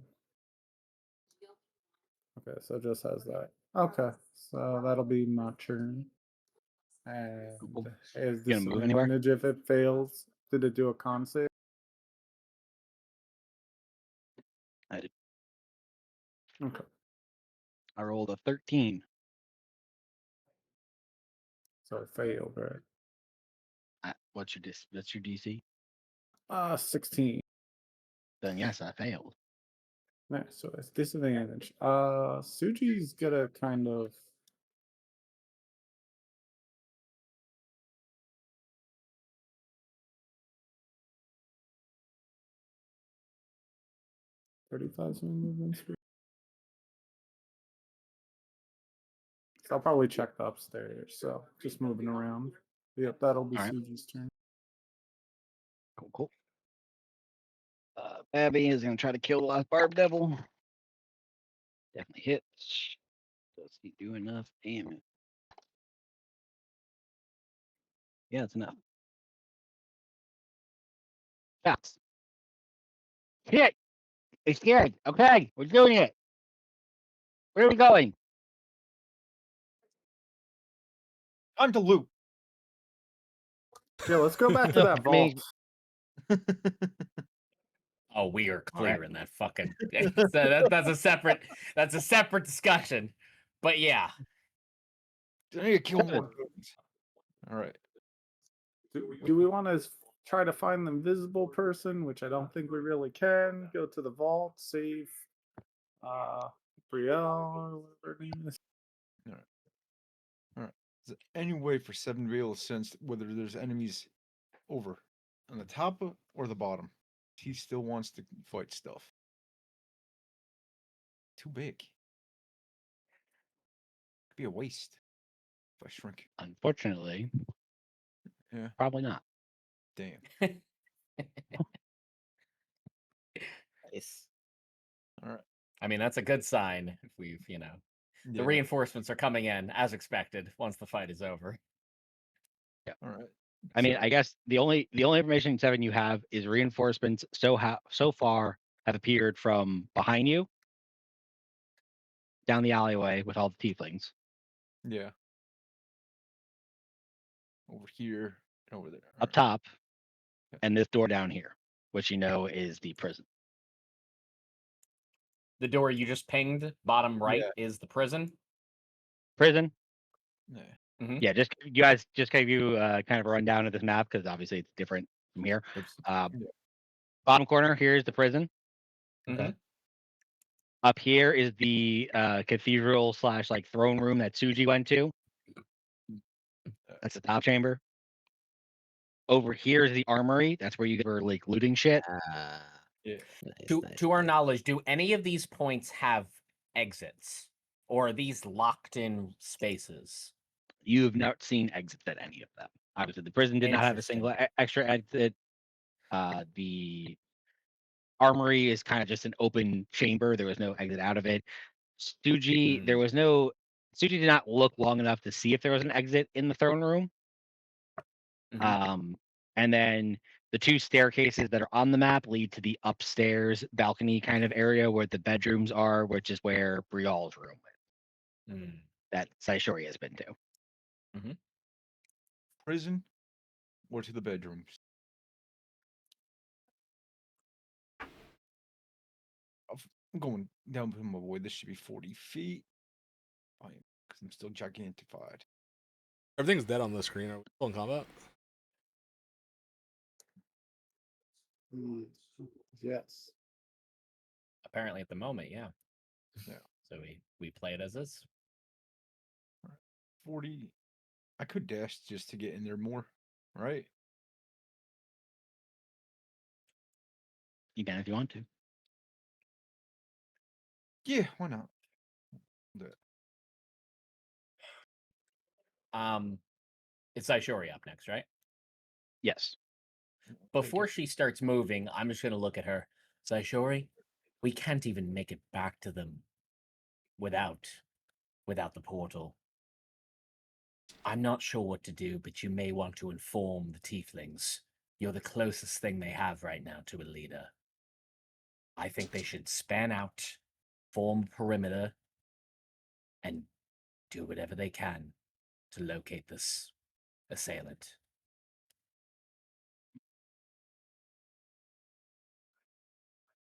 okay, so it just has that. Okay, so that'll be my turn. And Cool. is You gonna move anywhere? disadvantage if it fails. Did it do a con save? I did. Okay, I rolled a 13. so it failed, right? What's your That's your DC? 16. Then yes, I failed. Nice, so it's disadvantage. Suji's gonna kind of. $35 movement speed. So I'll probably check the upstairs. So just moving around. Yep, that'll be All right. Suji's turn. Cool. Babby is gonna try to kill the last barb devil. Definitely hits. Does he do enough damage? Yeah, it's enough. Shots. Hit. It's scared. Okay, we're doing it. Where are we going? Time to loot. Yeah, let's go back to that I mean- vault. Oh, we are All right. clearing that fucking. So that's a separate discussion. But yeah, I need to kill more goons. All right. Do we want to try to find the invisible person, which I don't think we really can? Go to the vault, save Brielle, or whatever her name is. All right. Is there any way for 7 to be able to sense whether there's enemies over on the top or the bottom? He still wants to fight stuff. Too big. Could be a waste if I shrink. Unfortunately, Yeah. probably not. Damn. nice. All right. I mean, that's a good sign if we've, the Yeah. reinforcements are coming in as expected once the fight is over. All right. I mean, So- I guess the only information, Seven, you have is reinforcements so far have appeared from behind you, down the alleyway with all the tieflings, Yeah. Over here and over there. up Alright. top, Yeah. and this door down here, which you know is the prison. The door you just pinged, bottom right, is the prison. Prison. Yeah. Yeah, you guys just gave you kind of a rundown of this map because obviously it's different from here. Oops. Bottom corner here is the prison. Okay. Mhm. Up here is the cathedral / like throne room that Suji went to. That's the top chamber. Over here is the armory. That's where you were like looting shit. Yeah. Nice, To our nice. knowledge, do any of these points have exits, or are these locked in spaces? You have not seen exits at any of them. Obviously, the prison did not have a single extra exit. The armory is kind of just an open chamber. There was no exit out of it. Suji, there was no. Suji did not look long enough to see if there was an exit in the throne room. Mhm. And then the two staircases that are on the map lead to the upstairs balcony kind of area where the bedrooms are, which is where Brial's room is, Mm. that Saishori has been to. Prison or to the bedrooms? I'm going down with my boy. This should be 40 feet. Fine, because I'm still gigantified. Everything's dead on the screen. Are we still in combat? Yes. Apparently, at the moment, yeah. Yeah. So we play it as is. 40. I could dash just to get in there more, right? You can if you want to. Yeah, why not? Do it. It's Saishori up next, right? Yes. Before she starts moving, I'm just gonna look at her. Saishori, we can't even make it back to them without the portal. I'm not sure what to do, but you may want to inform the tieflings. You're the closest thing they have right now to a leader. I think they should span out, form a perimeter, and do whatever they can to locate this assailant.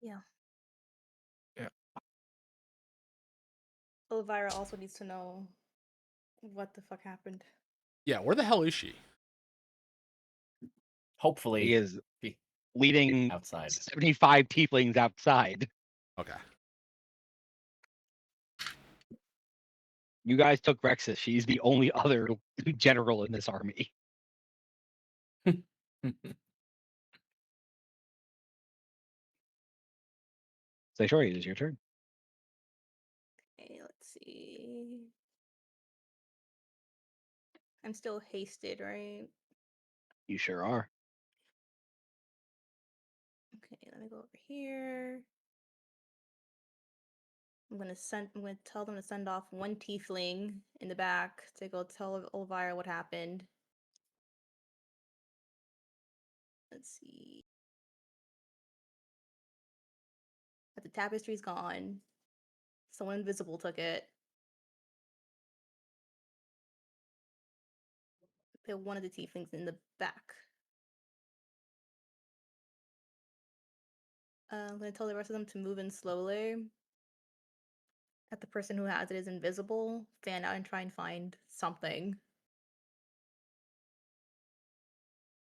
Yeah. Yeah. Elvira also needs to know what the fuck happened. Yeah, where the hell is she? Hopefully, He is be leading outside. 75 tieflings outside. Okay. You guys took Rexus. She's the only other general in this army. Saishori, it is your turn. Okay, let's see. I'm still hasted, right? You sure are. Okay, let me go over here. I'm gonna tell them to send off one tiefling in the back to go tell Elvira what happened. Let's see. But the tapestry's gone. Someone invisible took it. Put one of the tieflings in the back. I'm gonna tell the rest of them to move in slowly. That the person who has it is invisible. Fan out and try and find something.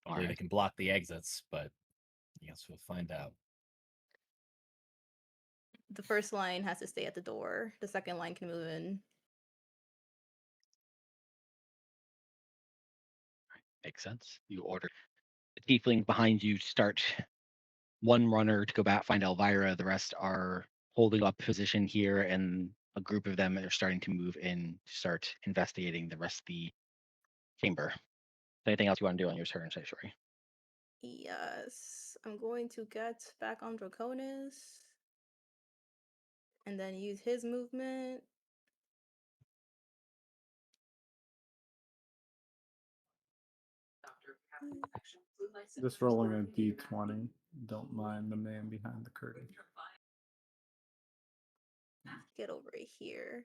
Hopefully they can block the exits, but I guess we'll find out. The first line has to stay at the door. The second line can move in. Makes sense. You order the tiefling behind you to start one runner to go back find Elvira. The rest are holding up position here, and a group of them are starting to move in to start investigating the rest of the chamber. Anything else you want to do on your turn, Saishori? Yes. I'm going to get back on Draconis. and then use his movement. Just rolling a d20. Don't mind the man behind the curtain. Get over here.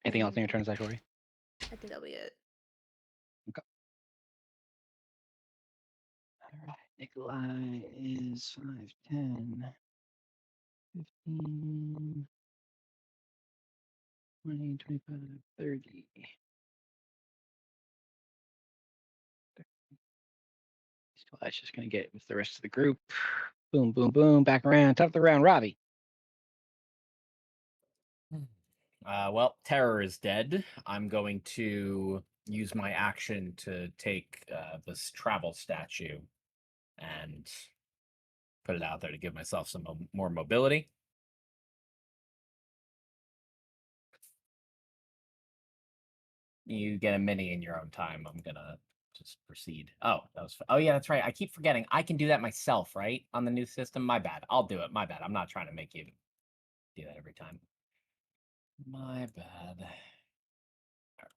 Anything else in your turn, Zachary? I think that'll be it. All right. Nikolai is 5, 10, 15, 20, 25, 30. So that's just going to get with the rest of the group. Boom, boom, boom. Back around. Top of the round, Robbie. Well, Terror is dead. I'm going to use my action to take this travel statue and put it out there to give myself some more mobility. You get a mini in your own time. I'm gonna just proceed. Oh, that was. Oh yeah, that's right. I keep forgetting. I can do that myself, right? On the new system. My bad. I'll do it. My bad. I'm not trying to make you do that every time. My bad.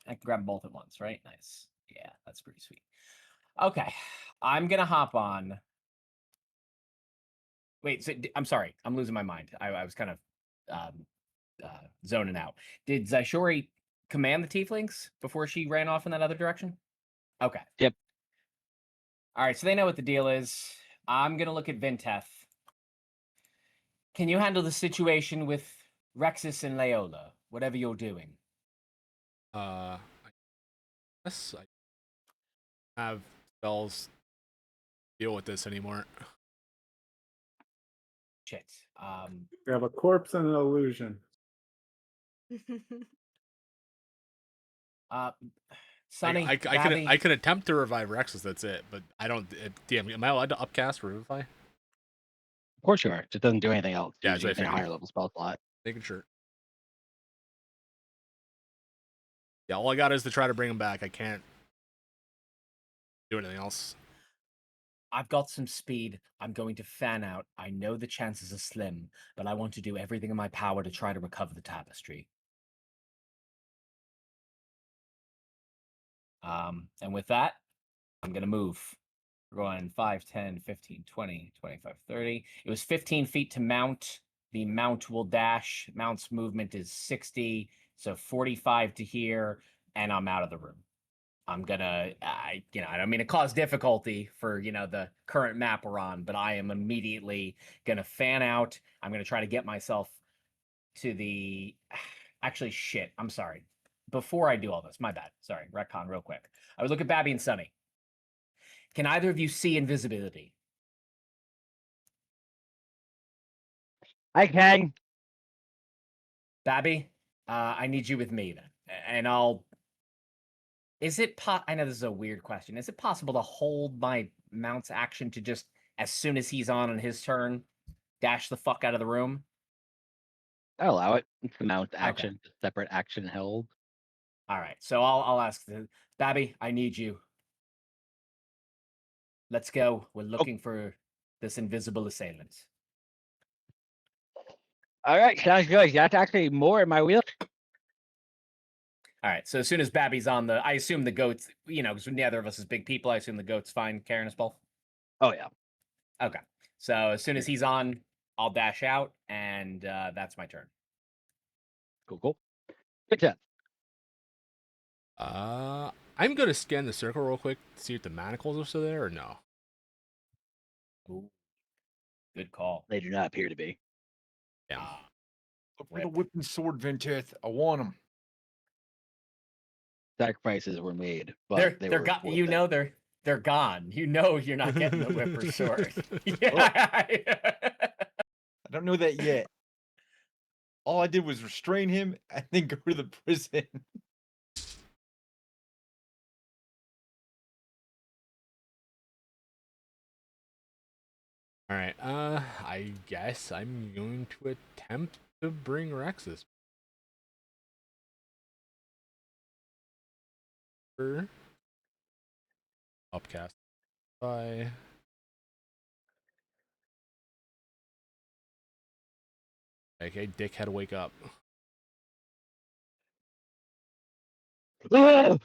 I can grab both at once, right? Nice. Yeah, that's pretty sweet. Okay, I'm gonna hop on. Wait, so, I'm sorry. I'm losing my mind. I was kind of zoning out. Did Zaishori command the tieflings before she ran off in that other direction? Okay. Yep. All right, so they know what the deal is. I'm gonna look at Vinteth. Can you handle the situation with Rexus and Leola? Whatever you're doing. I guess I have spells deal with this anymore. Shit. We have a corpse and an illusion. Sunny, I Gabby, can attempt to revive Rexus. That's it. But I don't. DM, am I allowed to upcast Revivify? Of course you are. It doesn't do anything else. Yeah, You're so I using a figured. higher level spell slot. Making sure. Yeah, all I got is to try to bring him back. I can't do anything else. I've got some speed. I'm going to fan out. I know the chances are slim, but I want to do everything in my power to try to recover the tapestry. And with that, I'm going to move. We're going 5, 10, 15, 20, 25, 30. It was 15 feet to mount. The mount will dash. Mount's movement is 60, so 45 to here, and I'm out of the room. I'm gonna, I don't mean to cause difficulty for, the current map we're on, but I am immediately gonna fan out. I'm gonna try to get myself to the, actually, shit, I'm sorry. Before I do all this, my bad. Sorry, retcon real quick. I would look at Babby and Sunny. Can either of you see invisibility? I can. Babby, I need you with me then, and I'll. Is it I know this is a weird question. Is it possible to hold my mount's action to just as soon as he's on his turn, dash the fuck out of the room? I'll allow it. It's the mount action, separate action held. All right, so I'll ask Babby. I need you. Let's go. We're looking for this invisible assailant. All right, sounds good. That's actually more in my wheel. All right, so as soon as Babby's on I assume the goat's, because neither of us is big people, I assume the goat's fine carrying us both. Oh yeah. Okay, so as soon as he's on, I'll dash out, and that's my turn. Cool. Good job. I'm gonna scan the circle real quick to see if the manacles are still there or no. Ooh, good call. They do not appear to be. Damn. Look for the whipping sword, Vinteth. I want him. Sacrifices were made, but they're gone. They're gone. You're not getting the whipper sword. I don't know that yet. All I did was restrain him and then go to the prison. All right. I guess I'm going to attempt to bring Rexus. Upcast by. Okay, dickhead, wake up. What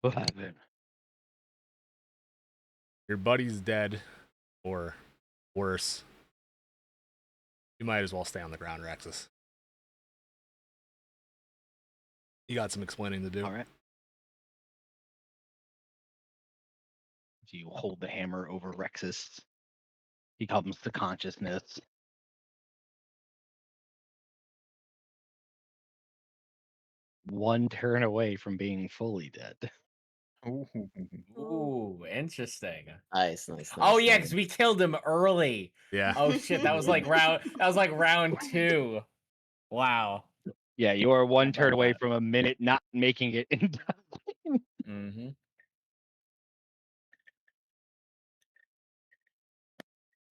happened? Your buddy's dead, or worse. You might as well stay on the ground, Rexus. You got some explaining to do. All right. So you hold the hammer over Rexus. He comes to consciousness. One turn away from being fully dead. Ooh. Ooh, interesting. Nice, nice, Oh nice, yeah, nice. because we killed him early. Yeah. Oh shit, that was like round 2. Wow. Yeah, you are one about turn away that? from a minute not making it in time. Mm-hmm.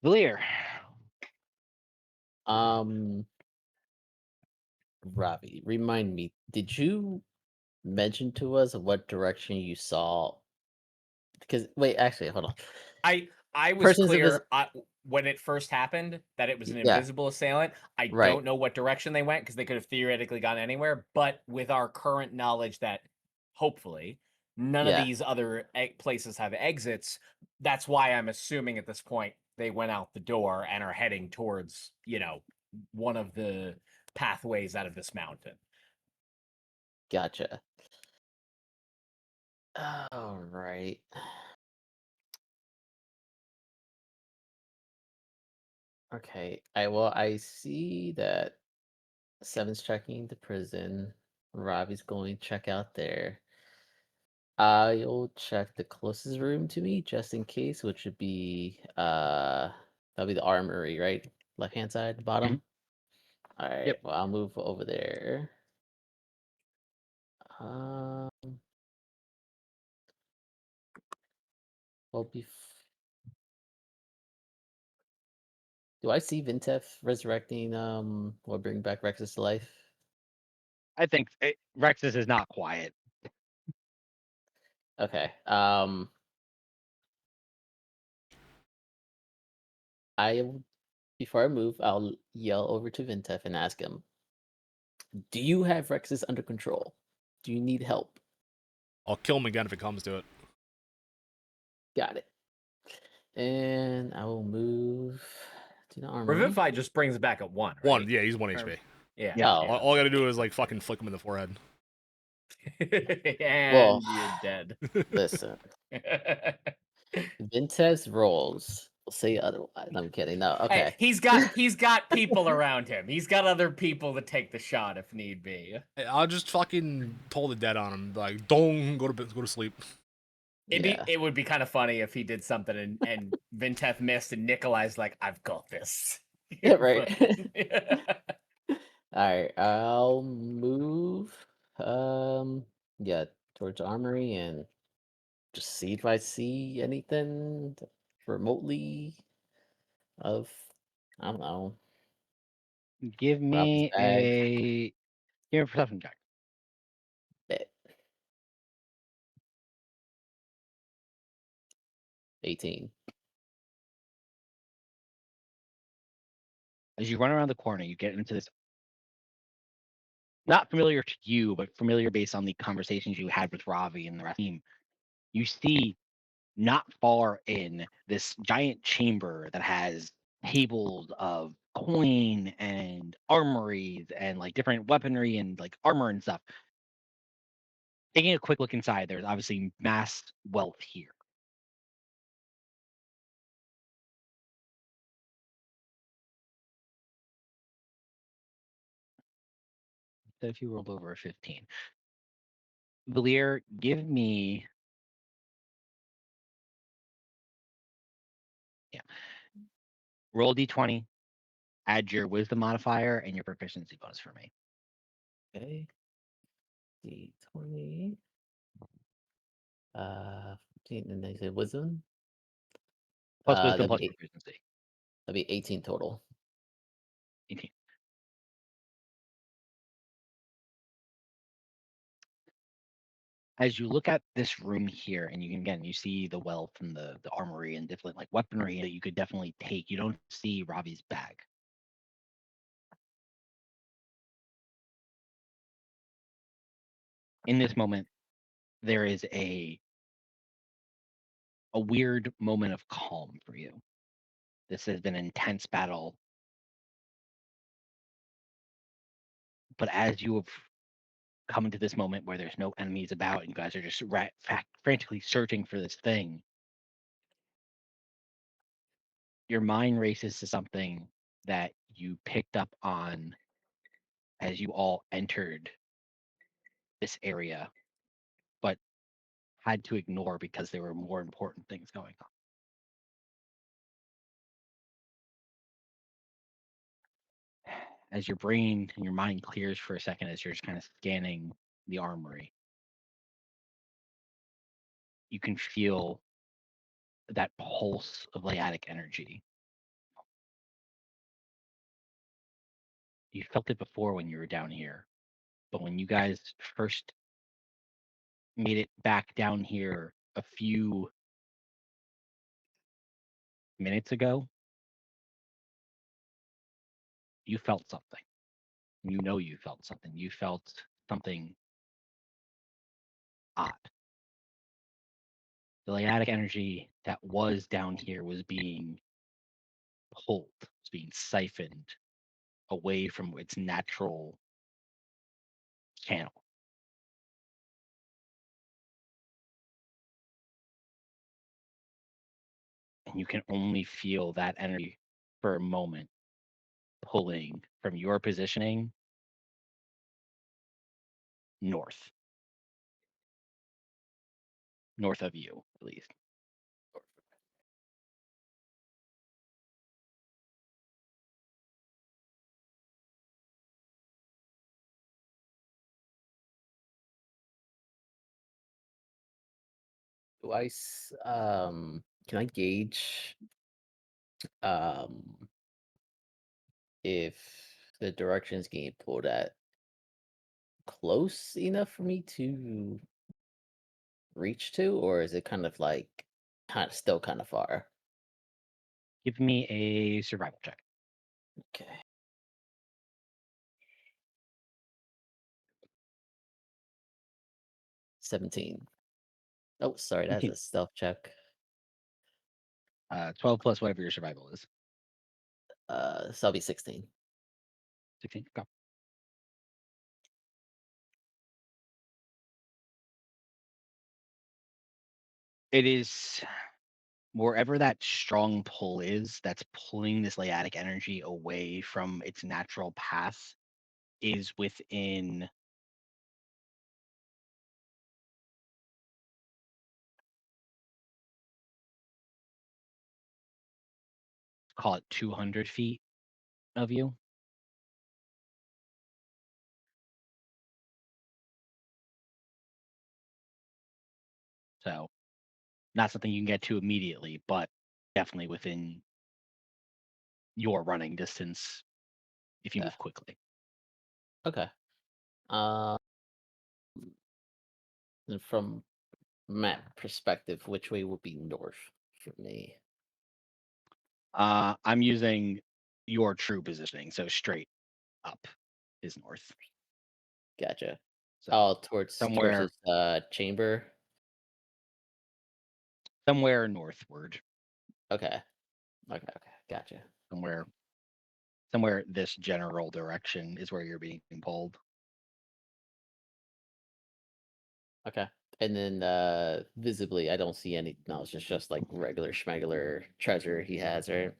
Clear. Ravi, remind me, did you mention to us what direction you saw? Because wait, actually, hold on. I was Person's clear when it first happened that it was an Yeah. invisible assailant. I Right. don't know what direction they went because they could have theoretically gone anywhere. But with our current knowledge that hopefully none of Yeah. these other places have exits, that's why I'm assuming at this point they went out the door and are heading towards, one of the pathways out of this mountain. Gotcha. All right. Okay. I see that Seven's checking the prison. Ravi's going to check out there. I'll check the closest room to me just in case, which would be that'll be the armory, right? Left hand side, the bottom. All right. Yep. Well, I'll move over there. Well, do I see Vintef resurrecting or bring back Rexus to life? I think Rexus is not quiet. Okay. Before I move, I'll yell over to Vintef and ask him, "Do you have Rexus under control? Do you need help?" I'll kill him again if it comes to it. Got it. And I will move to the armory. Revivify just brings it back at 1, right? 1, yeah, he's 1 HP. Yeah. Yeah. Oh, All I gotta do is like fucking flick him in the forehead. And you're dead. listen. Vintef's rolls will say otherwise. I'm kidding. No, okay. Hey, he's got people around him. He's got other people to take the shot if need be. I'll just fucking toll the dead on him. Like, don't go to sleep. It would be kind of funny if he did something and Vintef missed and Nikolai's like, I've got this. Yeah, right. Alright, I'll move yeah, towards armory and just see if I see anything remotely of I don't know. Give me a perception check. Bet. 18. As you run around the corner, you get into this not familiar to you, but familiar based on the conversations you had with Ravi and the rest of the team. You see not far in this giant chamber that has tables of coin and armories and like different weaponry and like armor and stuff. Taking a quick look inside, there's obviously mass wealth here. So if you rolled over a 15. Valier, give me roll d20, add your wisdom modifier and your proficiency bonus for me. Okay. D20. 15, and they said wisdom. Plus wisdom, That'd plus be proficiency. that'd be 18 total. 18. As you look at this room here, and you see the wealth and the armory and different like weaponry that you could definitely take. You don't see Ravi's bag. In this moment, there is a weird moment of calm for you. This has been an intense battle, but as you have come into this moment where there's no enemies about, and you guys are just frantically searching for this thing, your mind races to something that you picked up on as you all entered this area, but had to ignore because there were more important things going on. As your brain and your mind clears for a second, as you're just kind of scanning the armory, you can feel that pulse of Leiatic energy. You felt it before when you were down here, but when you guys first made it back down here a few minutes ago, you felt something. You know you felt something. You felt something odd. The Leiatic energy that was down here was being pulled, was being siphoned away from its natural channel. And you can only feel that energy for a moment pulling from your positioning north of you, at least. Can I gauge um if the direction is getting pulled at close enough for me to reach to, or is it kind of like still kind of far? Give me a survival check. Okay. 17. Oh, sorry, that's 18. a stealth check. 12 plus whatever your survival is. So that'll be 16. 16. Go. It is wherever that strong pull is that's pulling this Leiatic energy away from its natural path is within call it 200 feet of you. So not something you can get to immediately, but definitely within your running distance if you Okay. move quickly. Okay. And from map perspective, which way would be north for me? I'm using your true positioning, so straight up is north. Gotcha. So Oh, towards somewhere this chamber. northward, Okay. Okay. Gotcha. somewhere this general direction is where you're being pulled. Okay. And then visibly I don't see any, no, it's just like regular schmegular treasure he has, right?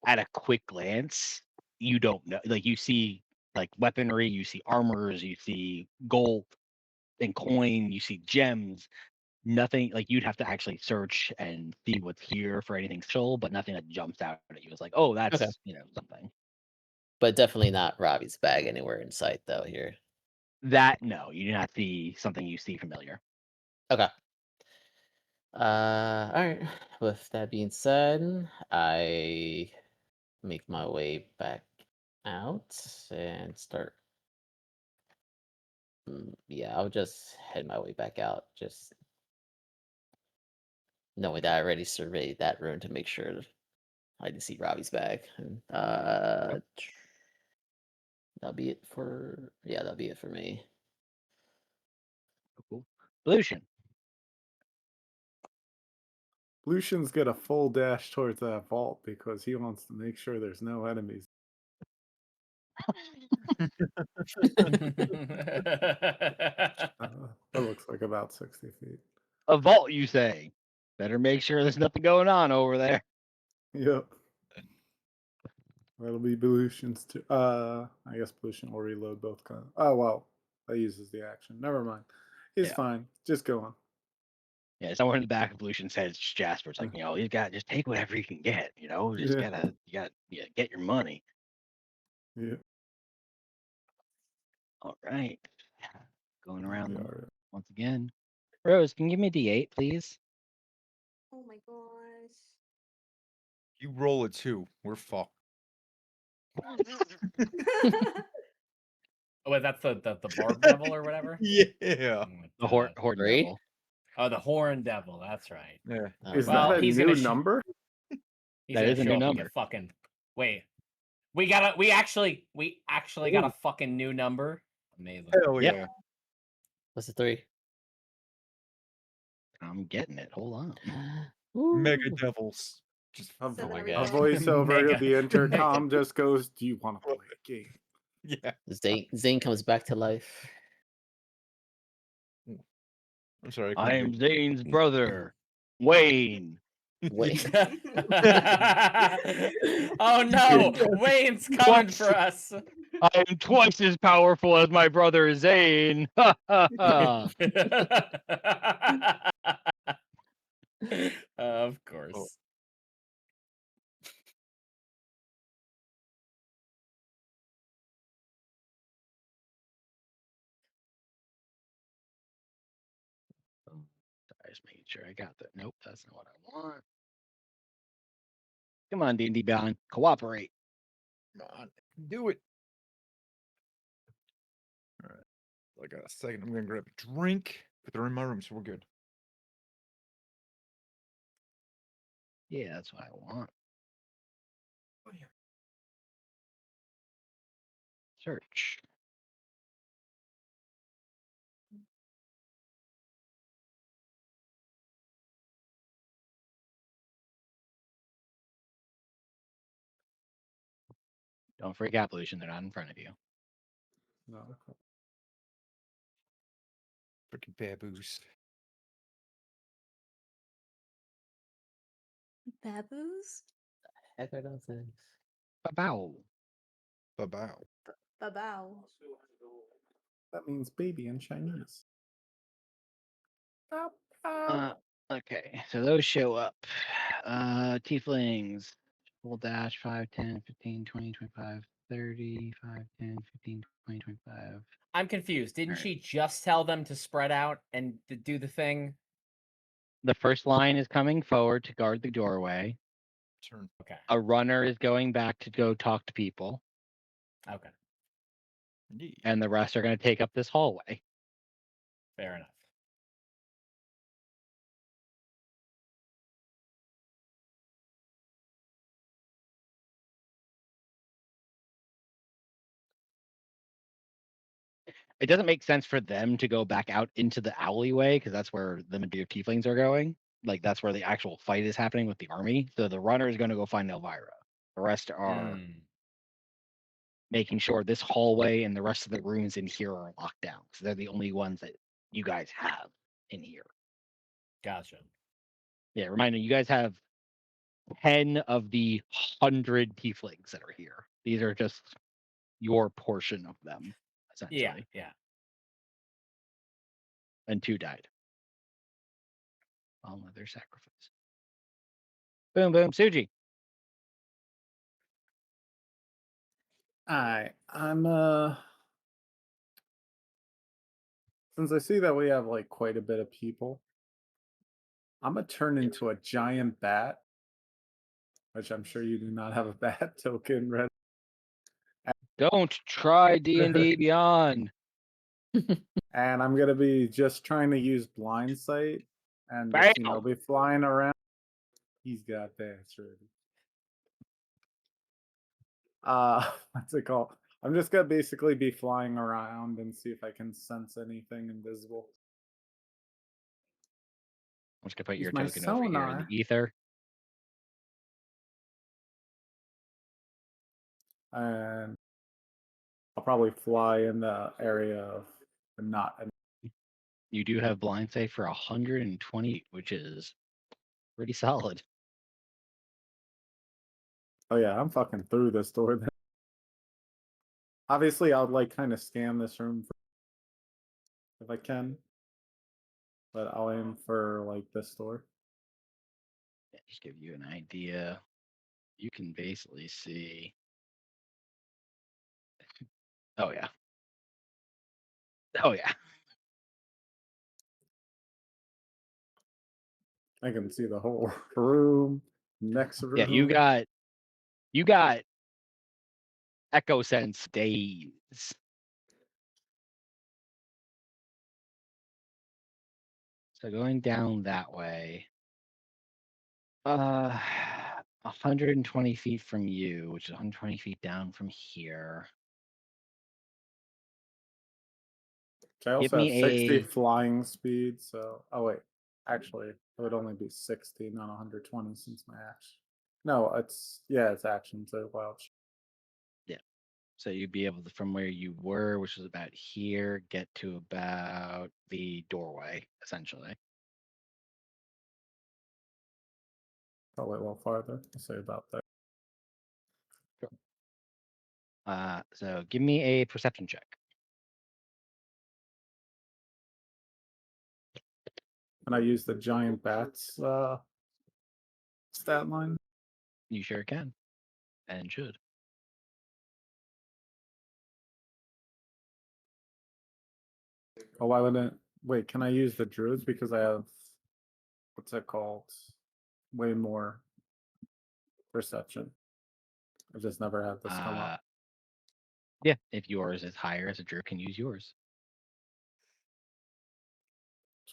At a quick glance, you don't know. Like you see like weaponry, you see armors, you see gold and coin, you see gems. Nothing like you'd have to actually search and see what's here for anything special, but nothing that jumps out at you. It's like, oh, Okay. that's something. But definitely not Robbie's bag anywhere in sight though here. That no, you do not see something you see familiar. Okay. All right. With that being said, I make my way back out and start. Yeah, I'll just head my way back out, just knowing that I already surveyed that room to make sure I didn't see Robbie's bag. And that'll be it for that'll be it for me. Cool. Pollution. Lucian's got a full dash towards that vault because he wants to make sure there's no enemies. That looks like about 60 feet. A vault, you say? Better make sure there's nothing going on over there. Yep. That'll be Lucian's too. I guess Lucian will reload both guns. Oh well, that uses the action. Never mind. He's Yeah. fine. Just go on. Yeah, somewhere in the back of Pollution's head, it's Jasper. It's like, you got just take whatever you can get. Just Yeah. get your money. Yeah. All right. Going around Yeah, them all right. once again. Rose, can you give me a D8, please? Oh my gosh. You roll a 2. We're fucked. Oh, that's the barb devil or whatever. Yeah. Oh my The God. Horn Three? Devil. Oh, the horn devil. That's right. Yeah. Is Well, that a he's new gonna number? He's That gonna is a show new up and number. get fucking. Wait, we actually got a fucking new number. Amazing. Hell Yep. yeah. What's the 3? I'm getting it. Hold on. Mega Ooh. Devils. Just A, So my there we a God. go. voice over Mega- the intercom just goes, "Do you want to play a game?" yeah. Zane comes back to life. I'm sorry. I am Zane's brother, Wayne. Wait. Oh no, Wayne's coming for us. I am twice as powerful as my brother Zane. Ha ha ha. Of course. Sorry, just making sure I got that. Nope, that's not what I want. Come on, D&D Beyond, cooperate. Come on. Do it. All right. I got a second. I'm going to grab a drink, but they're in my room, so we're good. Yeah, that's what I want. Oh, yeah. Search. Don't freak out, Pollution. They're not in front of you. No, okay. Freaking baboos. Baboos? Heck are those things? Bow. Ba-bow. Babao. That means baby in Chinese. Okay, so those show up. Tieflings. Full dash 5, 10, 15, 20, 25, 30, 5, 10, 15, 20, 25. I'm confused. Didn't Alright. she just tell them to spread out and do the thing? The first line is coming forward to guard the doorway. Turn. Okay. A runner is going back to go talk to people, Okay. Yeah. and the rest are going to take up this hallway. Fair enough. It doesn't make sense for them to go back out into the alleyway because that's where the majority of tieflings are going. Like that's where the actual fight is happening with the army. So the runner is going to go find Elvira. The rest are making sure this hallway and the rest of the rooms in here are locked down. So they're the only ones that you guys have in here. Gotcha. Yeah, reminder, you guys have 10 of the 100 tieflings that are here. These are just your portion of them, essentially. Yeah. Yeah. And 2 died. All of their sacrifice. Boom, boom, Suji. I'm Since I see that we have like quite a bit of people, I'm gonna turn into a giant bat, which I'm sure you do not have a bat token ready. Don't try D&D Beyond. And I'm gonna be just trying to use blind sight and just Bam! be flying around. He's got bats ready. What's it called? I'm just gonna basically be flying around and see if I can sense anything invisible. I'm just gonna put Use your my token over here in sonar. the ether. And I'll probably fly in the area of not. You do have blind sight for 120, which is pretty solid. Oh yeah, I'm fucking through this door then. Obviously, I'll like kind of scan this room if I can, but I'll aim for like this door. Yeah, just give you an idea. You can basically see. Oh yeah. Oh yeah. I can see the whole room, next room. Yeah, you got Echo Sense days. So going down that way. 120 feet from you, which is 120 feet down from here. I also Give have me 60 a flying speed, so oh wait, actually it would only be 60, not 120 since my action. No, it's action, so wild. so you'd be able to, from where you were, which was about here, get to about the doorway, essentially. Probably a little farther. I'll say about that. So give me a perception check. And I use the giant bats stat line. You sure can, and should. Oh, why wouldn't wait? Can I use the druids because I have what's it called? Way more perception. I've just never had this come up. Yeah, if yours is higher as a druid, can use yours.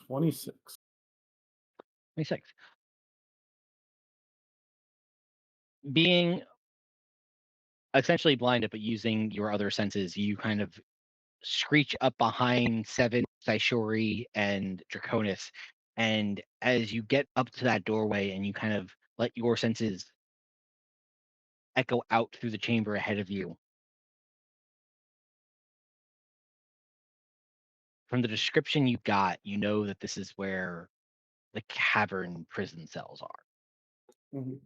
26. 26. Being essentially blinded, but using your other senses, you kind of screech up behind Seven, Saishori, and Draconis. And as you get up to that doorway and you kind of let your senses echo out through the chamber ahead of you, from the description you got, you know that this is where the cavern prison cells are. Mhm.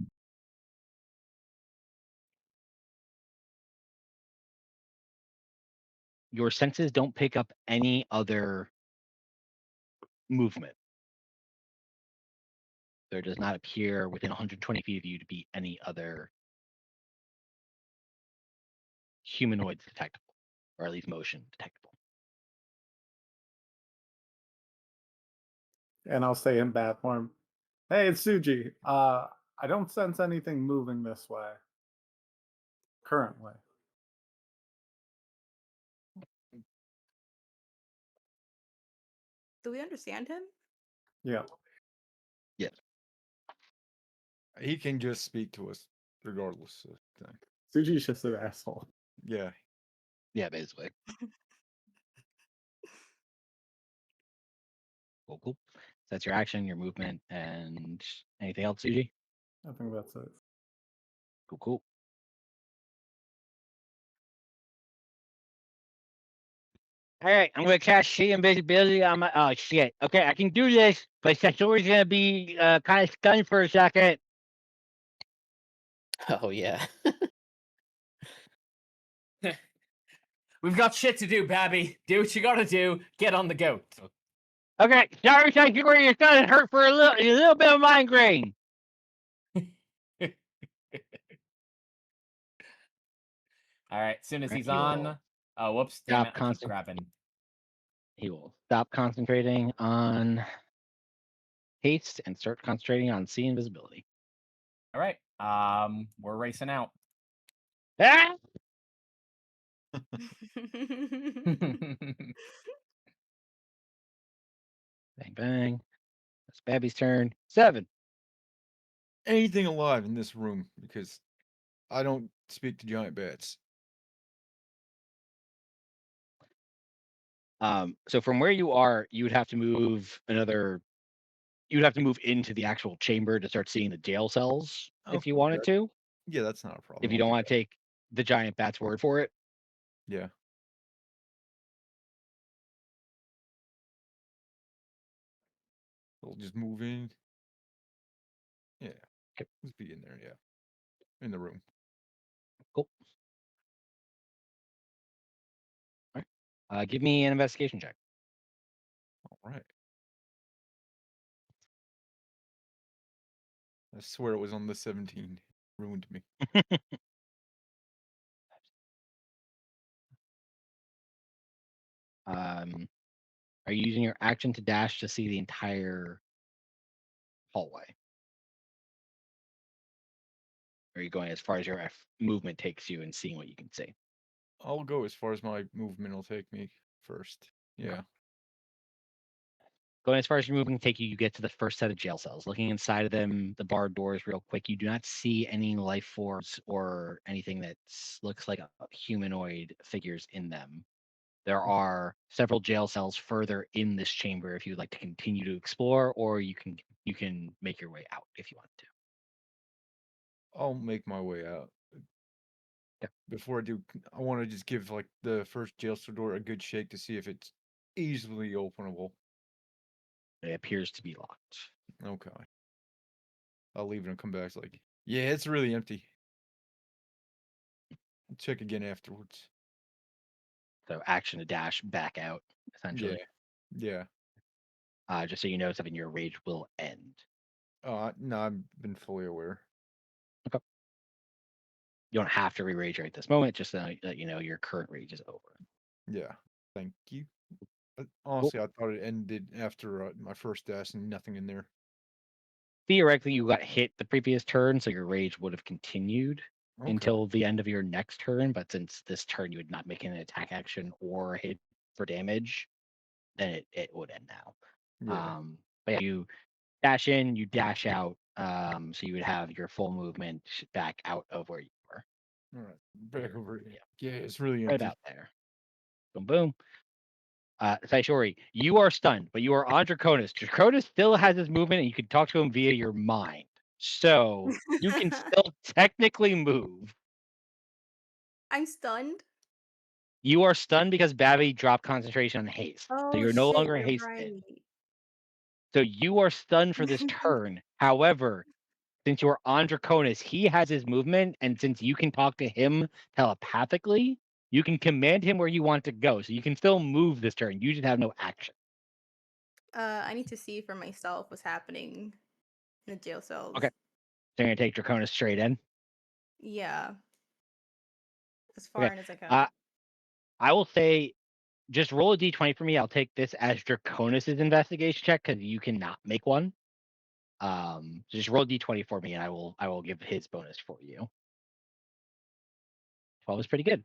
Your senses don't pick up any other movement. There does not appear within 120 feet of you to be any other humanoids detectable, or at least motion detectable. And I'll say in bat form, hey, it's Suji. I don't sense anything moving this way currently. Do we understand him? Yeah. Yes. He can just speak to us regardless of thing. Suji's just an asshole. Yeah. Yeah, basically. Cool. So that's your action, your movement, and anything else, Suji? I think that's it. Cool. All right, I'm gonna cast Sheet Invisibility on my. Oh shit. Okay, I can do this, but Satori's gonna be kind of stunned for a second. Oh yeah. We've got shit to do, Babby. Do what you gotta do. Get on the goat. Okay, sorry, Satori, you're gonna hurt for a little bit of migraine. All right, as soon as he's You'll on. Oh, whoops! Damn stop it! I keep constant. grabbing. He will stop concentrating on haste and start concentrating on see invisibility. All right. We're racing out. Ah! Bang bang. It's Babby's turn. 7. Anything alive in this room, because I don't speak to giant bats. So from where you are, you would have to move you'd have to move into the actual chamber to start seeing the jail cells if you Okay, wanted to. Yeah, that's not a problem. If you I'll don't do want to take the giant bat's word for it. that. Yeah. We'll just move in. Yeah. Okay. Just be in there, yeah. In the room. Cool. All right. Give me an investigation check. All right. I swear it was on the 17. Ruined me. Are you using your action to dash to see the entire hallway? Or are you going as far as your movement takes you and seeing what you can see? I'll go as far as my movement will take me first. Yeah. Going as far as your movement can take you, you get to the first set of jail cells. Looking inside of them, the barred doors real quick, you do not see any life forms or anything that looks like humanoid figures in them. There are several jail cells further in this chamber if you'd like to continue to explore, or you can make your way out if you want to. I'll make my way out. Yeah. Before I do, I want to just give like the first jail cell door a good shake to see if it's easily openable. It appears to be locked. Okay. I'll leave it and come back. It's like, yeah, it's really empty. I'll check again afterwards. So action to dash back out, essentially. Yeah. Just so you know, something your rage will end. No, I've been fully aware. You don't have to re-rage right this moment, just so that you know your current rage is over. Yeah. Thank you. Honestly, I thought it ended after my first dash and nothing in there. Theoretically, you got hit the previous turn, so your rage would have continued Okay. until the end of your next turn. But since this turn you would not make an attack action or hit for damage, then it would end now. Yeah. But yeah, you dash in, you dash out, so you would have your full movement back out of where you were. All right. Back over here. Yeah, it's really Right empty. about there. Boom, boom. Saishori, you are stunned, but you are on Draconis. Draconis still has his movement, and you can talk to him via your mind. So you can still technically move. I'm stunned. You are stunned because Babby dropped concentration on haste. Oh, So you're no shit, longer you're hasted. right. So you are stunned for this turn. However, since you're on Draconis, he has his movement, and since you can talk to him telepathically, you can command him where you want to go. So you can still move this turn. You just have no action. I need to see for myself what's happening in the jail cells. Okay. So you're gonna take Draconis straight in. Yeah. As far in as I can. I will say, just roll a d20 for me. I'll take this as Draconis' investigation check because you cannot make one. So just roll a d20 for me, and I will give his bonus for you. 12 is pretty good.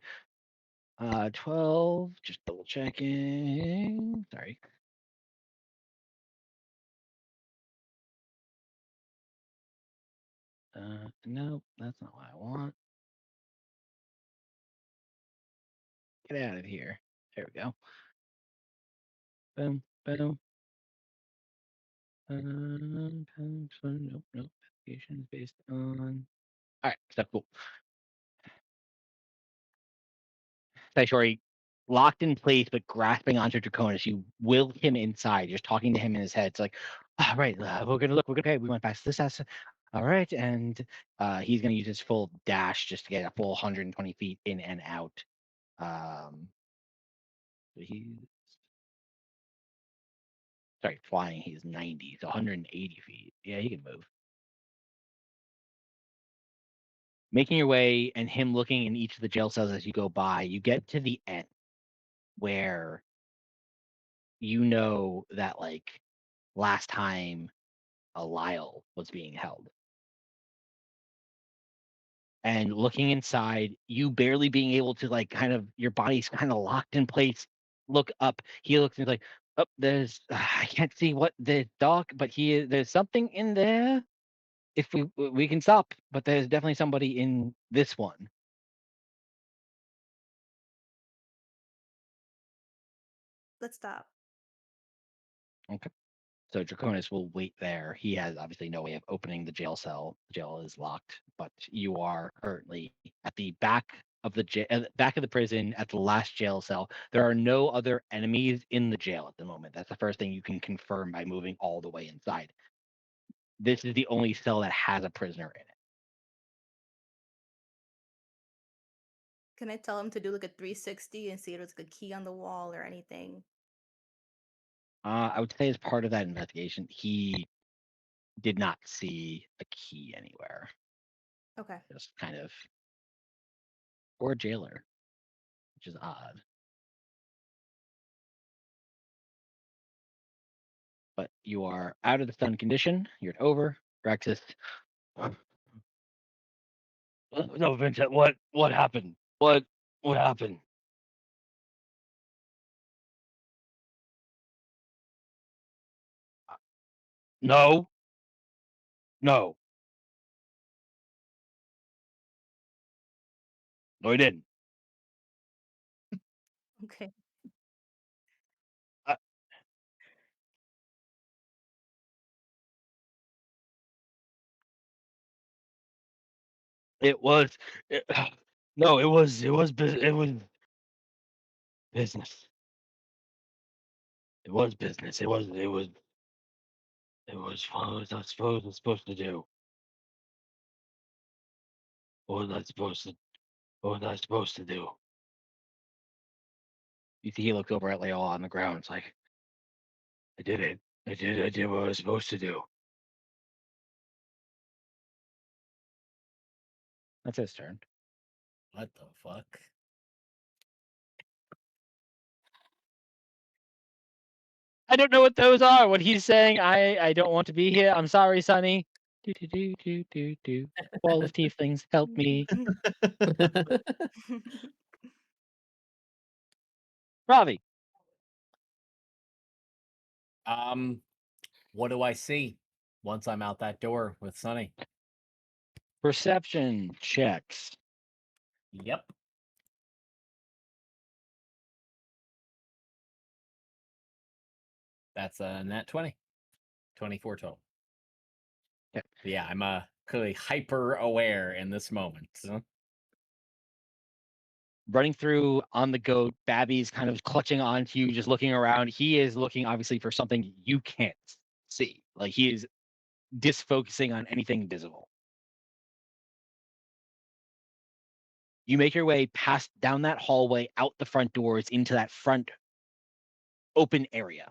12. Just double checking. Sorry. No, that's not what I want. Get out of here. There we go. Boom, boom. Nope. Investigation is based on. All right, stuff cool. Saishori, locked in place but grasping onto Draconis, you will him inside. You're just talking to him in his head. It's like, all right, we're gonna look. We're gonna. Okay, we went past this house. All right, and he's gonna use his full dash just to get a full 120 feet in and out. So he's flying. He's 90, so 180 feet. Yeah, he can move. Making your way and him looking in each of the jail cells as you go by, you get to the end where you know that like last time a Lyle was being held. And looking inside, you barely being able to like kind of your body's kind of locked in place. Look up. He looks and he's like, "Oh, there's I can't see what the dog, but there's something in there. If we can stop, but there's definitely somebody in this one." Let's stop. Okay. So Draconis will wait there. He has obviously no way of opening the jail cell. The jail is locked, but you are currently at the back of the back of the prison at the last jail cell. There are no other enemies in the jail at the moment. That's the first thing you can confirm by moving all the way inside. This is the only cell that has a prisoner in it. Can I tell him to do like a 360 and see if there's like a key on the wall or anything? I would say as part of that investigation, he did not see a key anywhere. Okay. Just kind of, or a jailer, which is odd. But you are out of the stun condition. You're over. Praxis. No, Vincent. What happened? What happened? No. No. No, he didn't. Okay. Uh, it was. It, no, it was. It was. It was business. It was business. It was. It was. It was. What was I supposed to do? What was I supposed to? What was I supposed to do? You see, he looked over at Leola on the ground. It's like, I did it. I did what I was supposed to do. That's his turn. What the fuck? I don't know what those are. What he's saying, I don't want to be here. I'm sorry, Sonny. Do do do do do do. Wall of tieflings, help me. Ravi, What do I see once I'm out that door with Sunny? perception checks. Yep. That's a nat 20. 24 total. Okay. Yeah, I'm clearly hyper aware in this moment. Running through on the goat, Babby's kind of clutching onto you, just looking around. He is looking obviously for something you can't see. Like he is disfocusing on anything visible. You make your way past down that hallway, out the front doors, into that front open area.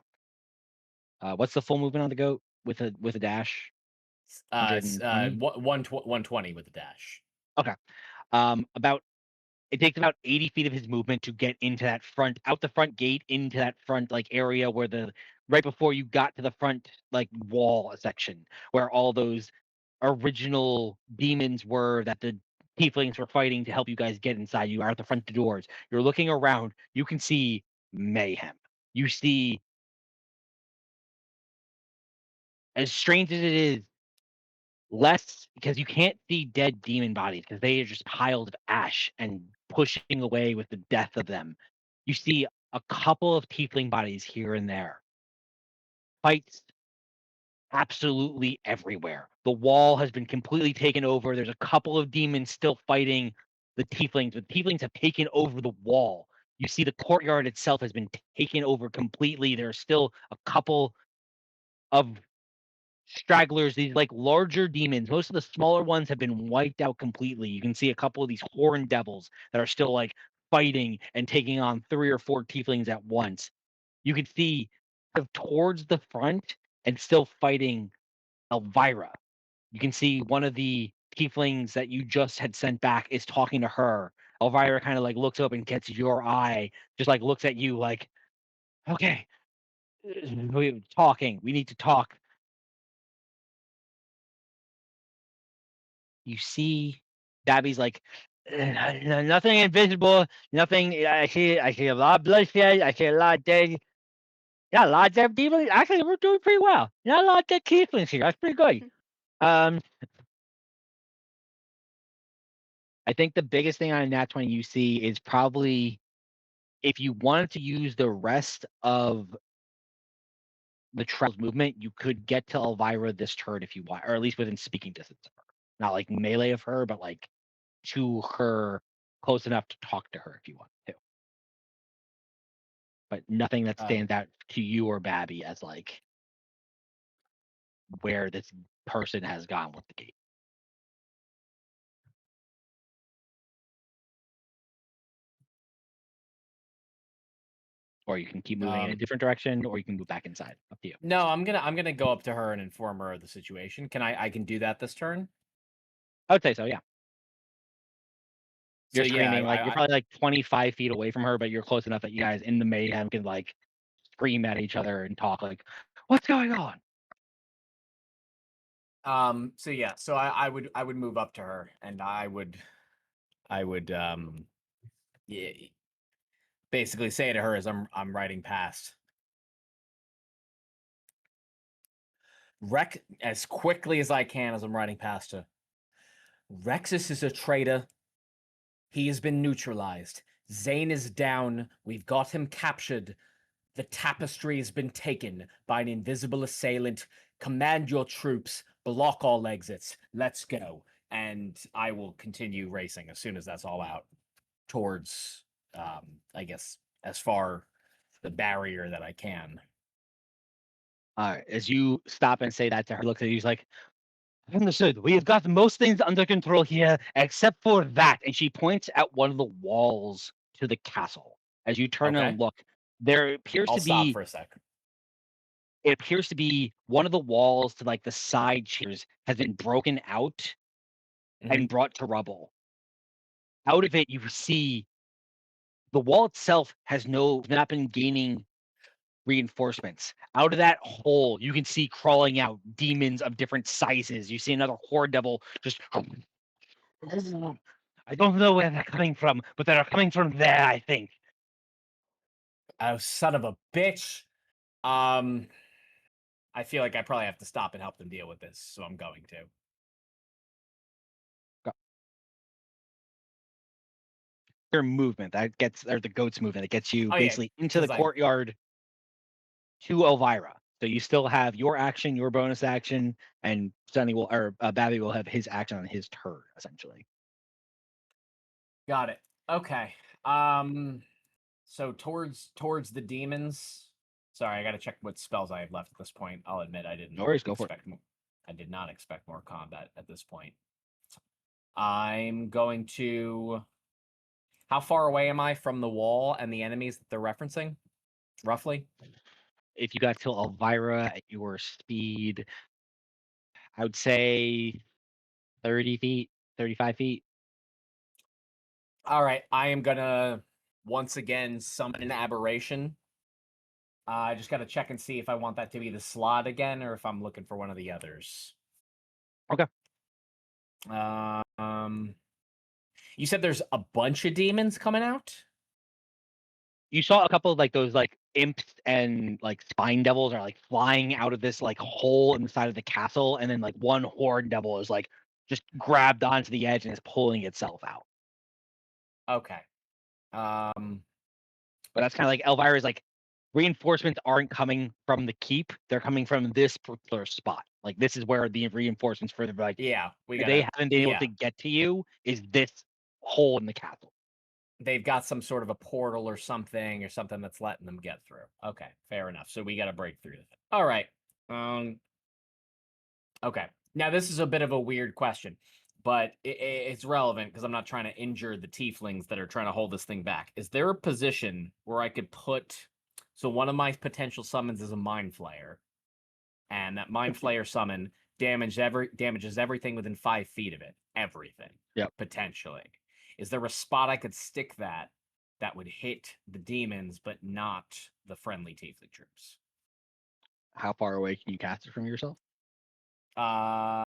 What's the full movement on the goat with a dash? It's 120? 120 with a dash. Okay. It takes about 80 feet of his movement to get into that out the front gate, into that front like area where right before you got to the front like wall section where all those original demons were that the tieflings were fighting to help you guys get inside. You are at the front doors. You're looking around. You can see mayhem. You see, as strange as it is, less because you can't see dead demon bodies because they are just piles of ash and pushing away with the death of them. You see a couple of tiefling bodies here and there. Fights absolutely everywhere. The wall has been completely taken over. There's a couple of demons still fighting the tieflings, but the tieflings have taken over the wall. You see the courtyard itself has been taken over completely. There are still a couple of stragglers, these like larger demons. Most of the smaller ones have been wiped out completely. You can see a couple of these horned devils that are still like fighting and taking on 3 or 4 tieflings at once. You can see towards the front and still fighting Elvira. You can see one of the tieflings that you just had sent back is talking to her. Elvira kind of like looks up and gets your eye, just like looks at you like, okay, We're talking. We need to talk. You see, Dabby's like, nothing invisible, nothing. I see a lot of bloodshed. I see a lot of dead. Yeah, a lot of dead people. Actually, we're doing pretty well. Not a lot of dead tieflings here. That's pretty good. I think the biggest thing on a Nat 20 you see is probably if you wanted to use the rest of the Trail's movement, you could get to Elvira this turn if you want, or at least within speaking distance of her. Not like melee of her, but like to her, close enough to talk to her if you want to. But nothing that stands out to you or Babby as like where this person has gone with the gate. Or you can keep moving in a different direction, or you can move back inside. Up to you. No, I'm gonna go up to her and inform her of the situation. I can do that this turn? I would say so, yeah. So You're yeah, screaming like you're probably like 25 feet away from her, but you're close enough that you guys in the mayhem can like scream at each other and talk like, "What's going on?" So yeah, so I would move up to her and I would yeah, basically say to her as I'm riding past. As quickly as I can as I'm riding past her. Rexus is a traitor. He has been neutralized. Zane is down. We've got him captured. The tapestry has been taken by an invisible assailant. Command your troops. Block all exits. Let's go. And I will continue racing as soon as that's all out towards, I guess, as far the barrier that I can. As you stop and say that to her, looks at you, he's like, "Understood. We have got most things under control here, except for that." And she points at one of the walls to the castle. As you turn Okay. and look, there appears I'll to stop be for a sec. it appears to be one of the walls to like the side chairs has been broken out and brought to rubble. Out of it, you see the wall itself has not been gaining reinforcements. Out of that hole, you can see crawling out demons of different sizes. You see another horde devil just. I don't know where they're coming from, but they're coming from there, I think. Oh, son of a bitch. I feel like I probably have to stop and help them deal with this, so I'm going to. Your movement that gets, or the goat's movement, it gets you Oh, yeah, basically into the 'cause I- courtyard to Elvira. So you still have your action, your bonus action, and Sunny will, or Babby will have his action on his turn, essentially. Got it. Okay. So towards the demons. Sorry, I got to check what spells I have left at this point. I'll admit I didn't No worries, go for it. I did not expect more combat at this point. I'm going to. How far away am I from the wall and the enemies that they're referencing? Roughly. If you got to Elvira at your speed, I would say 30 feet, 35 feet. All right, I am gonna once again summon an aberration. I just gotta check and see if I want that to be the slot again or if I'm looking for one of the others. Okay. You said there's a bunch of demons coming out? You saw a couple of like those like imps and like spine devils are like flying out of this like hole in the side of the castle, and then like one horde devil is like just grabbed onto the edge and is pulling itself out. Okay. But that's kind of like Elvira's like reinforcements aren't coming from the keep; they're coming from this particular spot. Like this is where the reinforcements for the like Yeah, they haven't been able to get to you is this hole in the castle. They've got some sort of a portal or something that's letting them get through. Okay, fair enough. So we got to break through that. All right. Okay. Now this is a bit of a weird question, but it's relevant because I'm not trying to injure the tieflings that are trying to hold this thing back. Is there a position where I could put? So one of my potential summons is a mind flayer, and that mind flayer summon damages everything within 5 feet of it. Everything. Yep. Potentially. Is there a spot I could stick that would hit the demons but not the friendly tiefling troops? How far away can you cast it from yourself? Hold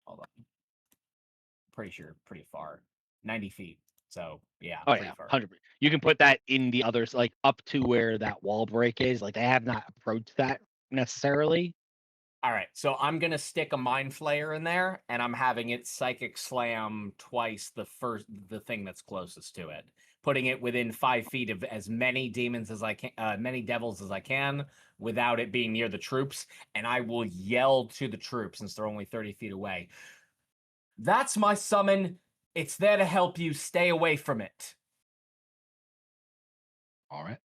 on. Pretty sure, pretty far. 90 feet. So yeah, Oh pretty yeah, far. 100%. You can put that in the others, like up to where that wall break is. Like they have not approached that necessarily. All right, so I'm gonna stick a mind flayer in there, and I'm having it psychic slam twice the thing that's closest to it, putting it within 5 feet of as many demons as I can, many devils as I can, without it being near the troops. And I will yell to the troops since they're only 30 feet away. That's my summon. It's there to help you. Stay away from it. All right.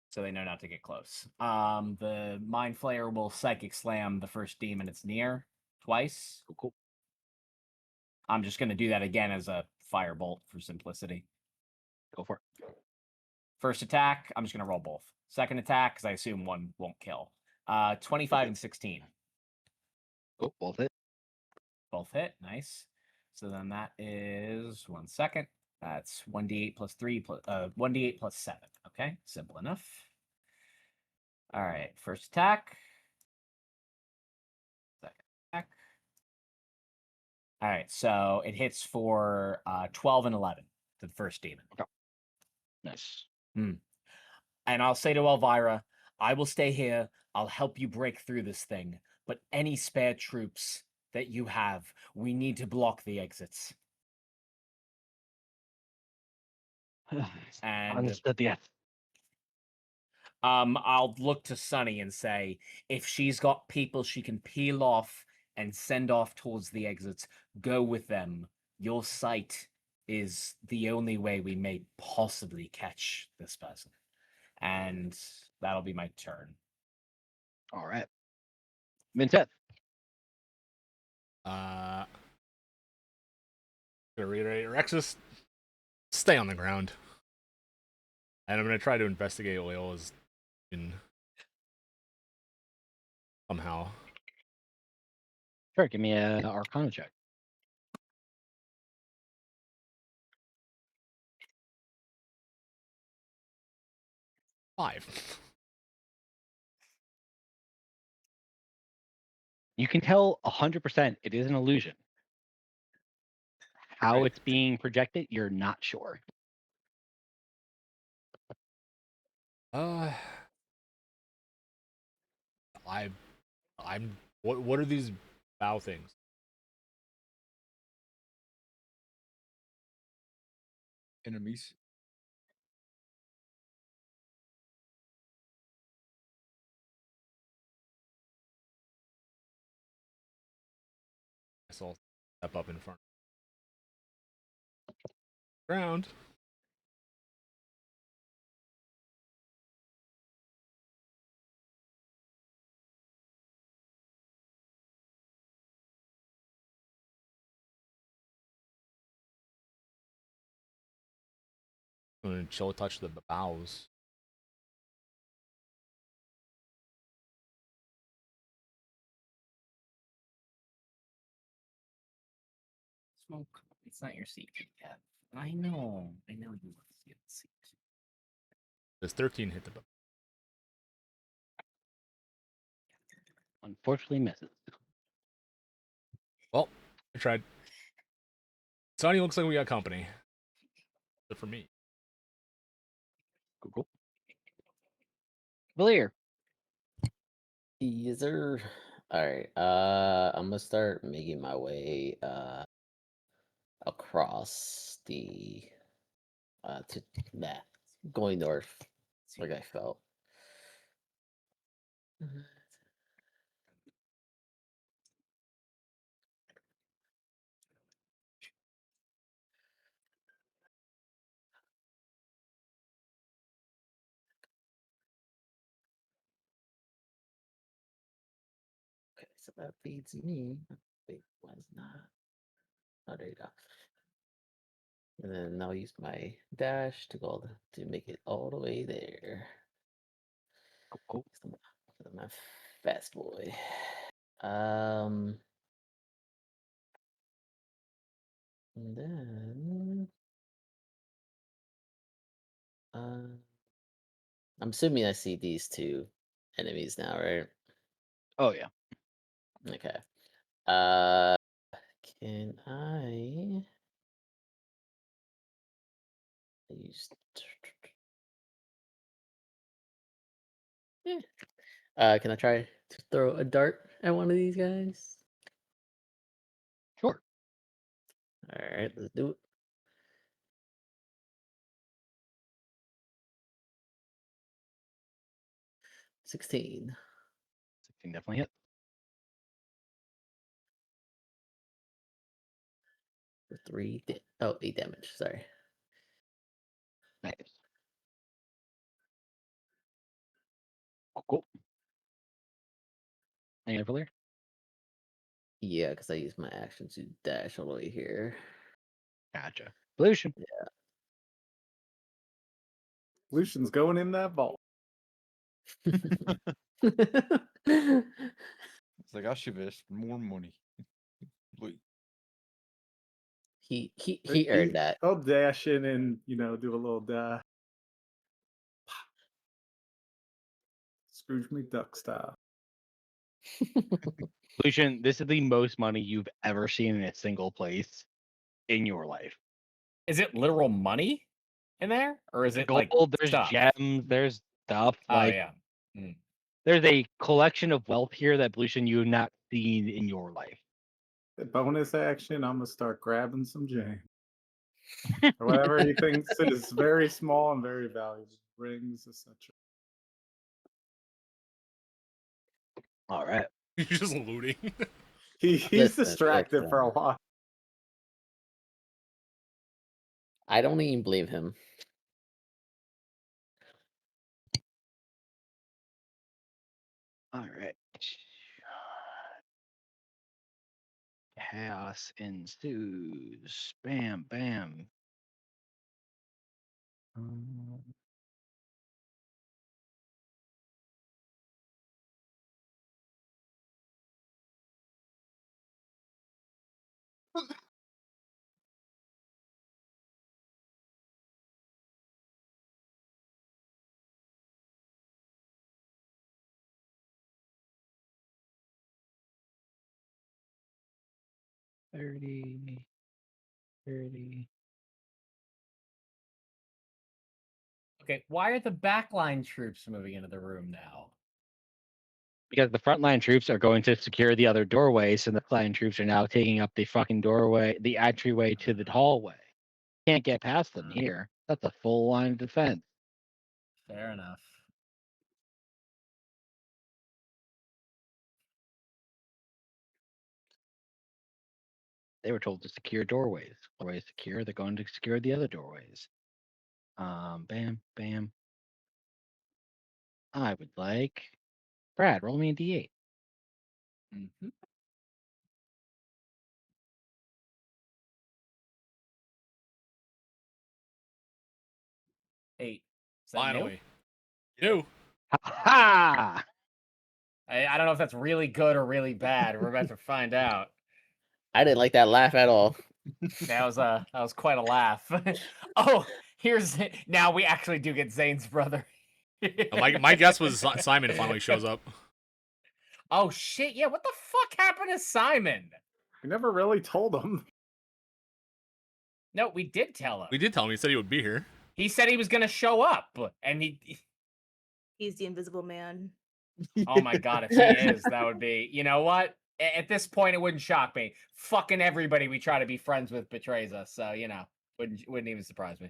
So they know not to get close. The mind flayer will psychic slam the first demon it's near twice. Cool. I'm just going to do that again as a firebolt for simplicity. Go for it. First attack, I'm just going to roll both. Second attack, because I assume one won't kill. 25 and 16. Oh, both hit. Both hit. Nice. So then that is 1 second. That's 1d8 plus 3 plus 1d8 plus 7. Okay, simple enough. All right, first attack. Second attack. All right, so it hits for 12 and 11 to the first demon. Nice. And I'll say to Elvira, I will stay here. I'll help you break through this thing. But any spare troops that you have, we need to block the exits. And Understood. Yes. I'll look to Sunny and say, if she's got people she can peel off and send off towards the exits, go with them. Your sight is the only way we may possibly catch this person. And that'll be my turn. All right. Mintet. Gonna reiterate, Rexus, stay on the ground. And I'm gonna try to investigate Oil's in somehow. Sure. Give me a Arcana check. Five. You can tell 100% it is an illusion. How Right. it's being projected, you're not sure. I'm. What are these bow things? Enemies. So I'll step up in front. Ground. I'm gonna chill touch the bows. Smoke, it's not your seat, Kev. I know you want to see the seat. Does 13 hit the bow? Unfortunately, misses. Well, I tried. Sonny looks like we got company. Good for me. Cool. Valir. Yes, sir. All right. I'm gonna start making my way across the to that going north, like I felt. Okay, so that feeds me. Wait, why is not? Oh, there you go. And then I'll use my dash to go to make it all the way there. Cool. 'Cause I'm a fast boy. And then I'm assuming I see these two enemies now, right? Oh yeah. Okay. Can I use? Yeah. Can I try to throw a dart at one of these guys? Sure. All right, let's do it. 16 16 definitely hit. for 8 damage. Sorry. Nice. Cool. Any over there? Yeah, because I used my action to dash all the way here. Gotcha. Pollution. Lucian's going in that vault. It's like I should have asked for more money. Wait, he earned that. I'll dash in and do a little dash. Scrooge McDuck style. Pollution, this is the most money you've ever seen in a single place in your life. Is it literal money in there, or is it like Gold, there's stuff? gems, there's stuff. Oh Like yeah. Mm. there's a collection of wealth here that Pollution you have not seen in your life. The bonus action, I'm gonna start grabbing some jam. Or whatever he thinks is very small and very valuable. Rings, etc. All right. You're just looting. He's Listen, distracted for a listen. while. I don't even blame him. All right. Chaos ensues. Bam, bam. $30. Okay, why are the backline troops moving into the room now? Because the frontline troops are going to secure the other doorways, and the frontline troops are now taking up the fucking doorway, the entryway to the hallway. Can't get past them here. That's a full line of defense. Fair enough. They were told to secure doorways. Doorways secure, they're going to secure the other doorways. Bam, bam. I would like Brad, roll me a D8. Mm-hmm. Eight. Is that new? Finally. New. Ha! I don't know if that's really good or really bad. We're about to find out. I didn't like that laugh at all. That was quite a laugh. Oh, here's now we actually do get Zane's brother. My guess was Simon finally shows up. Oh shit! Yeah, what the fuck happened to Simon? We never really told him. No, we did tell him. We did tell him. He said he would be here. He said he was gonna show up, and He's the invisible man. oh my god, if he is, that would be. You know what? At this point, it wouldn't shock me. Fucking everybody we try to be friends with betrays us, so wouldn't even surprise me.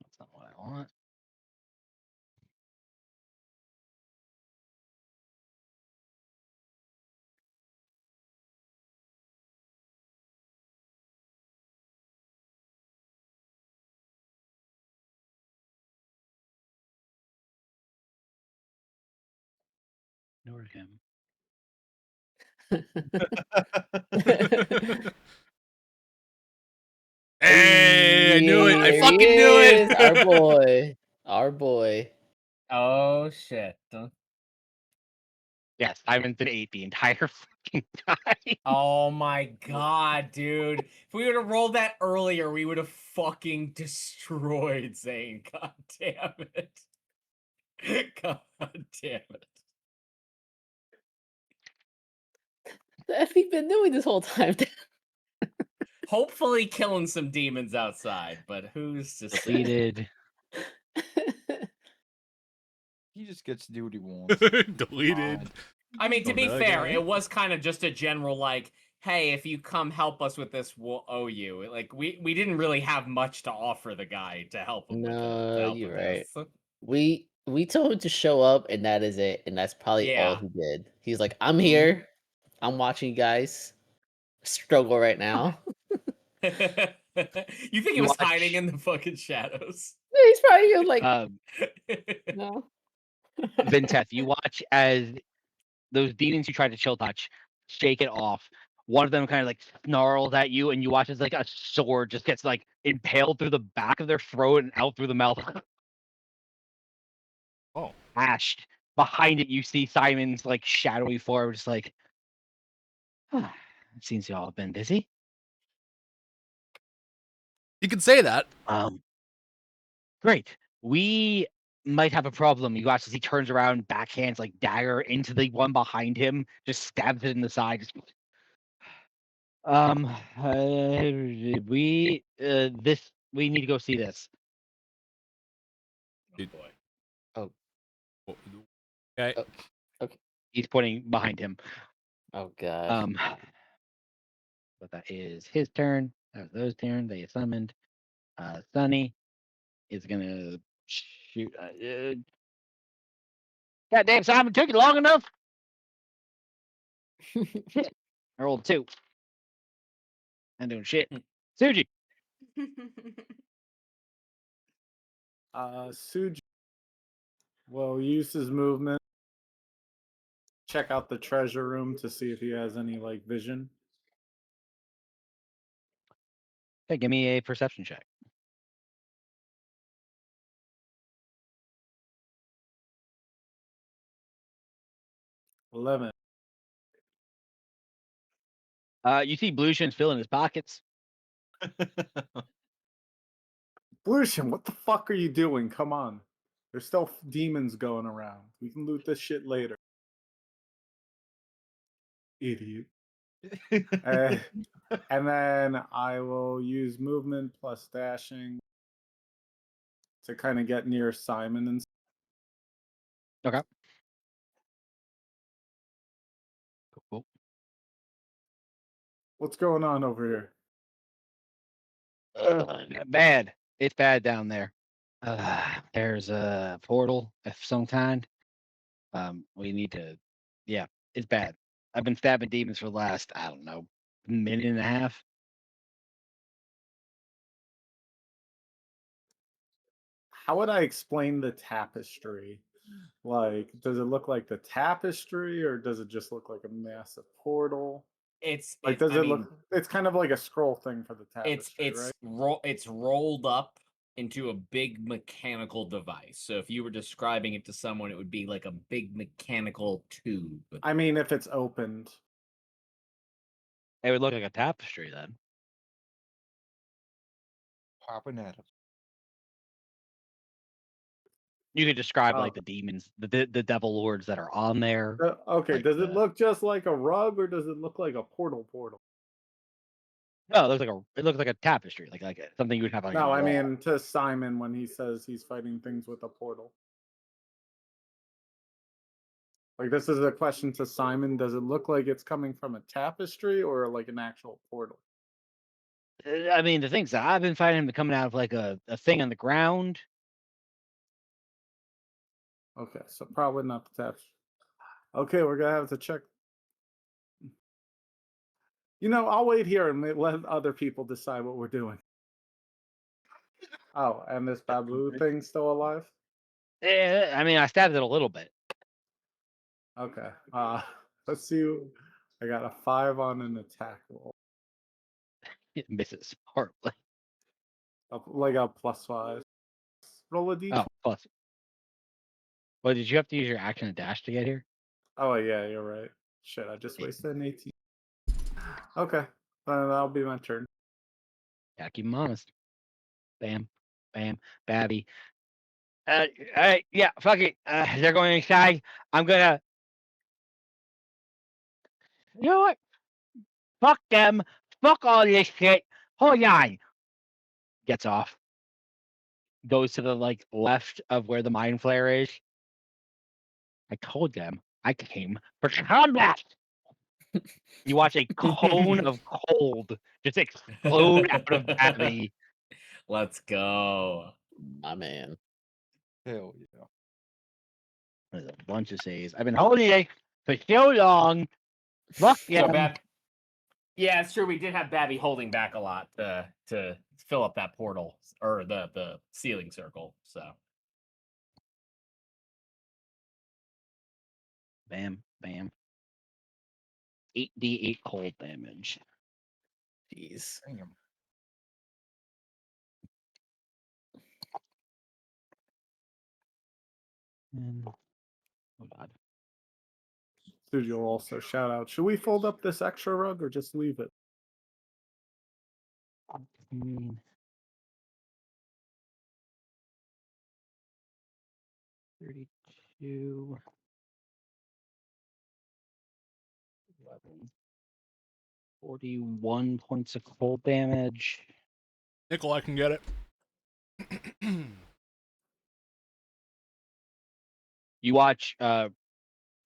That's not what I want. Ignore him. Hey, I knew it. I There fucking he knew is, it. our boy. Oh, our boy. Oh shit. Yes, Simon's an 8 the entire fucking time. Oh my god, dude. If we would have rolled that earlier, we would have fucking destroyed Zane. God damn it. God damn it. What have we been doing this whole time? Hopefully killing some demons outside, but who's to say? Deleted. He just gets to do what he wants. Deleted. I mean, to Don't be know that fair, guy. it was kind of just a general like, hey, if you come help us with this, we'll owe you. Like we didn't really have much to offer the guy to help him with it. No, help you're with right. this. We told him to show up, and that is it. And that's probably all Yeah. he did. He's like, I'm here. I'm watching you guys struggle right now. You think he You was watch- hiding in the fucking shadows? He's probably like, no. Vinteth, you watch as those demons you tried to chill touch shake it off. One of them kind of like snarls at you, and you watch as like a sword just gets like impaled through the back of their throat and out through the mouth. Oh. Ashed. Behind it, you see Simon's like shadowy form, just like, it seems y'all have been busy. You can say that. Great. We might have a problem. You watch as he turns around, backhands like dagger into the one behind him, just stabs it in the side. We need to go see this. Dude. boy. Oh, Okay. He's pointing behind him. oh god. But that is his turn. That was those turn. They summoned. Sunny is gonna shoot. Goddamn, Simon, took you long enough. I rolled 2. I'm doing shit. Suji. Suji will use his movement. Check out the treasure room to see if he has any like vision. Okay, give me a perception check. $11. You see Blueshin's filling his pockets. Lucian, what the fuck are you doing? Come on. There's still demons going around. We can loot this shit later. Idiot. And then I will use movement plus dashing to kind of get near Simon and Okay. Cool. what's going on over here? Bad. It's bad down there. There's a portal of some kind. We need to. Yeah, it's bad. I've been stabbing demons for the last, I don't know, minute and a half. How would I explain the tapestry? Like, does it look like the tapestry or does it just look like a massive portal? Like, does I it mean, look? It's kind of like a scroll thing for the tapestry, right? it's rolled up into a big mechanical device. So if you were describing it to someone, it would be like a big mechanical tube. I mean, if it's opened. It would look like a tapestry then. Popping at him. You could describe Oh. like the demons, the devil lords that are on there. Okay, Like does it the- look just like a rug or does it look like a portal? No, it looks like a tapestry, like something you would have on. No, a I wall. mean to Simon when he says he's fighting things with a portal. Like this is a question to Simon. Does it look like it's coming from a tapestry or like an actual portal? I mean, the things that I've been finding them coming out of like a thing on the ground. Okay, so probably not the tapestry. Okay, we're gonna have to check. You know, I'll wait here and let other people decide what we're doing. Oh, and this babu thing's still alive? I mean, I stabbed it a little bit. Okay. Let's see. I got a 5 on an attack roll. It misses horribly. Like a +5. Roll a d20. Oh, plus. Well, did you have to use your action and dash to get here? Oh yeah, you're right. Shit, I just Yeah. wasted an 18. Okay, that'll be my turn. Yeah, keep 'em honest. Bam, bam, Babby. Alright, yeah, fuck it. They're going inside. I'm gonna. You know what? Fuck them. Fuck all this shit. Hold on. Gets off. Goes to the left of where the mind flare is. I told them I came for combat. You watch a cone of cold just explode out of Babby. Let's go. My man. Hell yeah. There's a bunch of saves. I've been holding it for so long. Fuck So yeah. Bab. Yeah, it's true. We did have Babby holding back a lot to fill up that portal or the ceiling circle. So Bam, bam. 8d8 cold damage. Jeez. Damn. And, oh god. Studio also shout out. Should we fold up this extra rug or just leave it? 15, 32, 11, 41 points of cold damage. Nickel, I can get it. You watch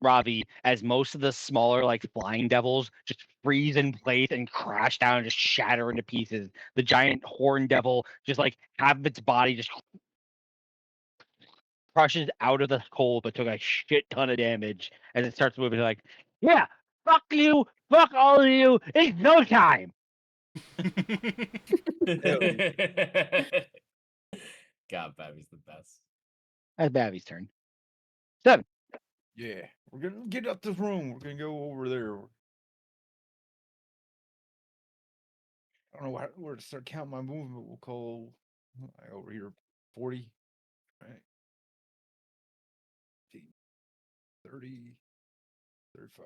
Ravi as most of the smaller flying devils just freeze in place and crash down and just shatter into pieces. The giant horn devil just half of its body just crushes out of the cold but took a shit ton of damage as it starts moving yeah, fuck you, fuck all of you, it's no time. God, Babby's the best. That's Babby's turn. 7. Yeah. We're gonna get out this room. We're gonna go over there. I don't know where to start counting my movement. We'll call over here 40. Right. 30, 35.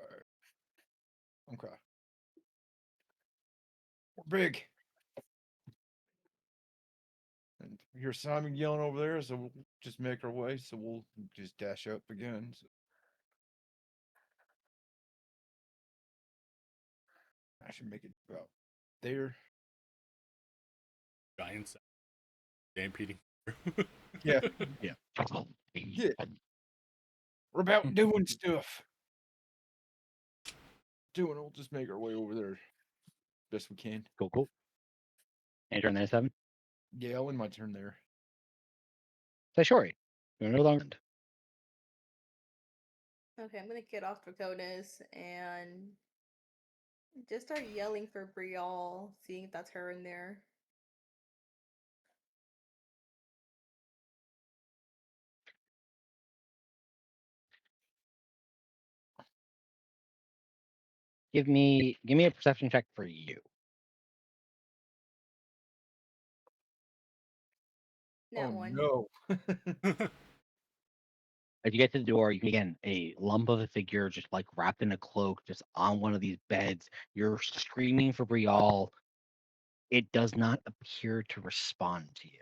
Okay. We're big. And we hear Simon yelling over there, so we'll just make our way. So we'll just dash up again. So I should make it about there. Giants. Stampeding. Yeah. Yeah. Yeah. We're about doing stuff. We'll just make our way over there best we can. Cool. And turn there 7. Yeah, I'll end my turn there. Say Shori. You're no longer. Okay, I'm gonna get off Draconis and just start yelling for Brielle, seeing if that's her in there. Give me a perception check for you. That Oh one. no. As you get to the door, you can again a lump of a figure just wrapped in a cloak, just on one of these beds. You're screaming for Brielle. It does not appear to respond to you.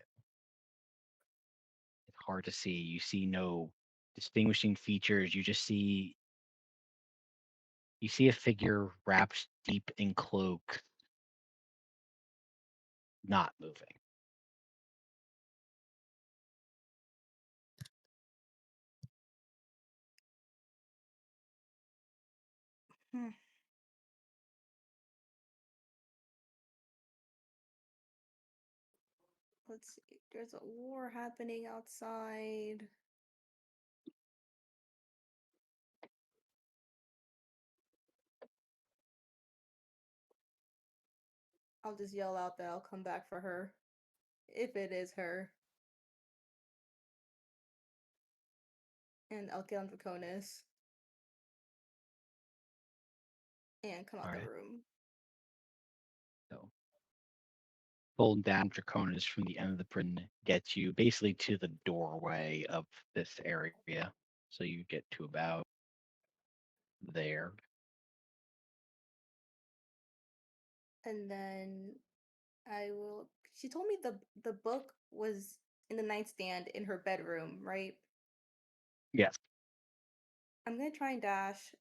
It's hard to see. You see no distinguishing features. You see a figure wrapped deep in cloak, not moving. Hmm. Let's see. There's a war happening outside. I'll just yell out that I'll come back for her. If it is her. And I'll get on Draconis. And come out the Alright. room. So pull down Draconis from the end of the prison gets you basically to the doorway of this area. So you get to about there. And then I will. She told me the book was in the nightstand in her bedroom, right? Yes. I'm gonna try and dash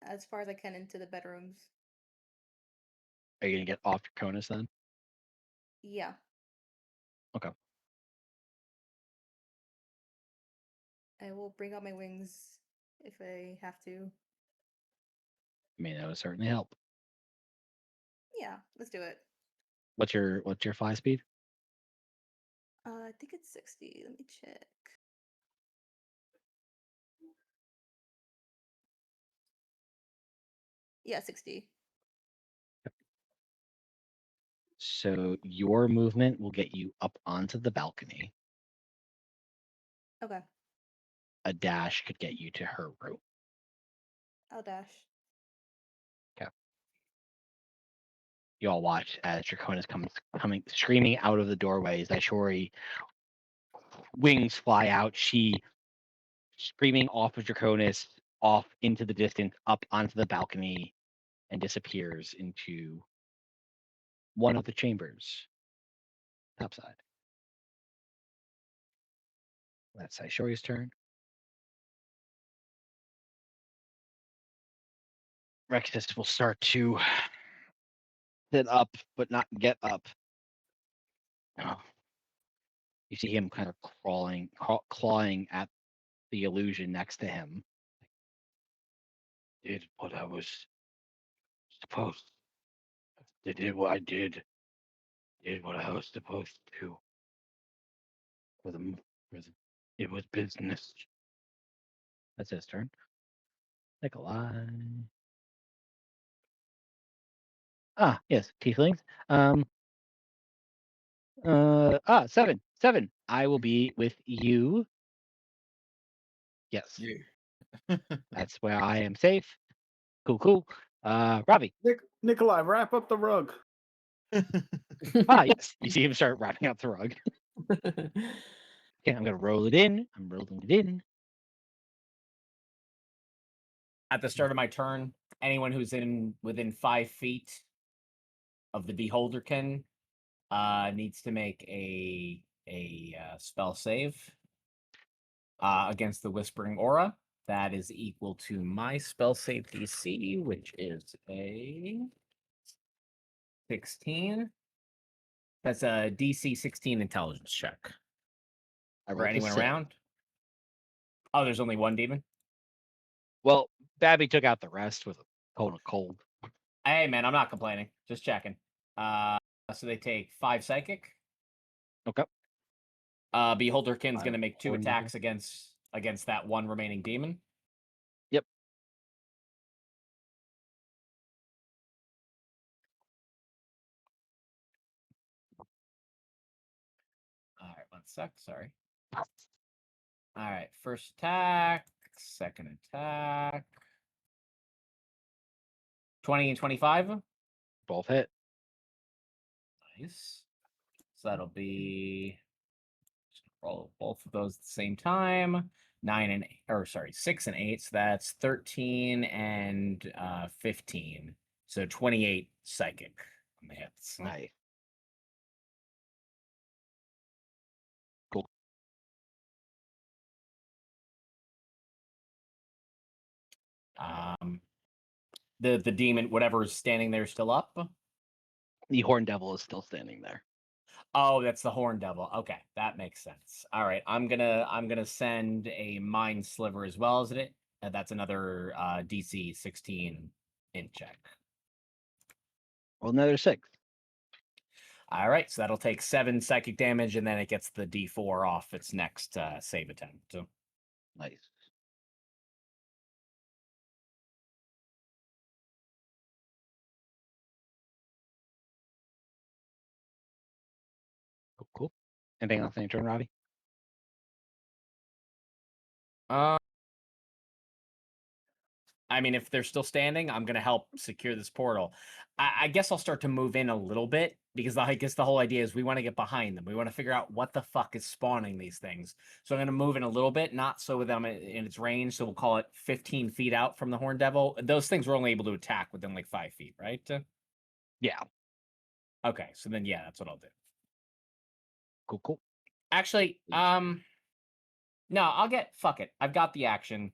as far as I can into the bedrooms. Are you gonna get off Draconis then? Yeah. Okay. I will bring out my wings if I have to. I mean, that would certainly help. Yeah, let's do it. What's your fly speed? I think it's 60. Let me check. Yeah, 60. So your movement will get you up onto the balcony. Okay, A dash could get you to her room. I'll dash. You all watch as Draconis coming screaming out of the doorways. Shori wings fly out. She screaming off of Draconis, off into the distance, up onto the balcony, and disappears into one of the chambers topside. That's Shori's turn. Rexus will start to sit up, but not get up. You see him kind of clawing at the illusion next to him. Did what I was supposed. Did what I did. Did what I was supposed to. For the, it was business. That's his turn. Nikolai. Ah, yes, tieflings. 7. I will be with you. Yes, Yeah. that's where I am safe. Cool. Robbie. Nikolai, wrap up the rug. Yes. You see him start wrapping up the rug. Okay, I'm gonna roll it in. I'm rolling it in. At the start of my turn, anyone who's within 5 feet of the beholderkin needs to make a spell save against the whispering aura. That is equal to my spell save DC, which is a 16. That's a DC 16 intelligence check. I For rolled a anyone 6. around? Oh, there's only one demon? Well, Babby took out the rest with a cold. Hey, man, I'm not complaining. Just checking. So they take 5 psychic. Okay. Beholderkin's going to 5 make 2 horn attacks against that one remaining demon. Yep. All right, 1 sec. Sorry. All right, first attack, second attack. 20 and 25. Both hit. Nice. So that'll be roll both of those at the same time. 6 and 8. So that's 13 and 15. So 28 psychic on the hits. Nice. Cool. The demon, whatever is standing there, still up. The Horn Devil is still standing there. Oh, that's the Horn Devil. Okay, that makes sense. All right, I'm gonna send a Mind Sliver as well as it. That's another DC 16 int check. Well, another 6. All right, so that'll take 7 psychic damage, and then it gets the D4 off its next save attempt. So Nice. Cool. Anything else on your turn, Robbie? I mean, if they're still standing, I'm gonna help secure this portal. I guess I'll start to move in a little bit because I guess the whole idea is we want to get behind them. We want to figure out what the fuck is spawning these things. So I'm gonna move in a little bit, not so with them in its range. So we'll call it 15 feet out from the Horn Devil. Those things were only able to attack within like 5 feet, right? Yeah. Okay, so then yeah, that's what I'll do. Cool. Actually, no, I'll get fuck it. I've got the action.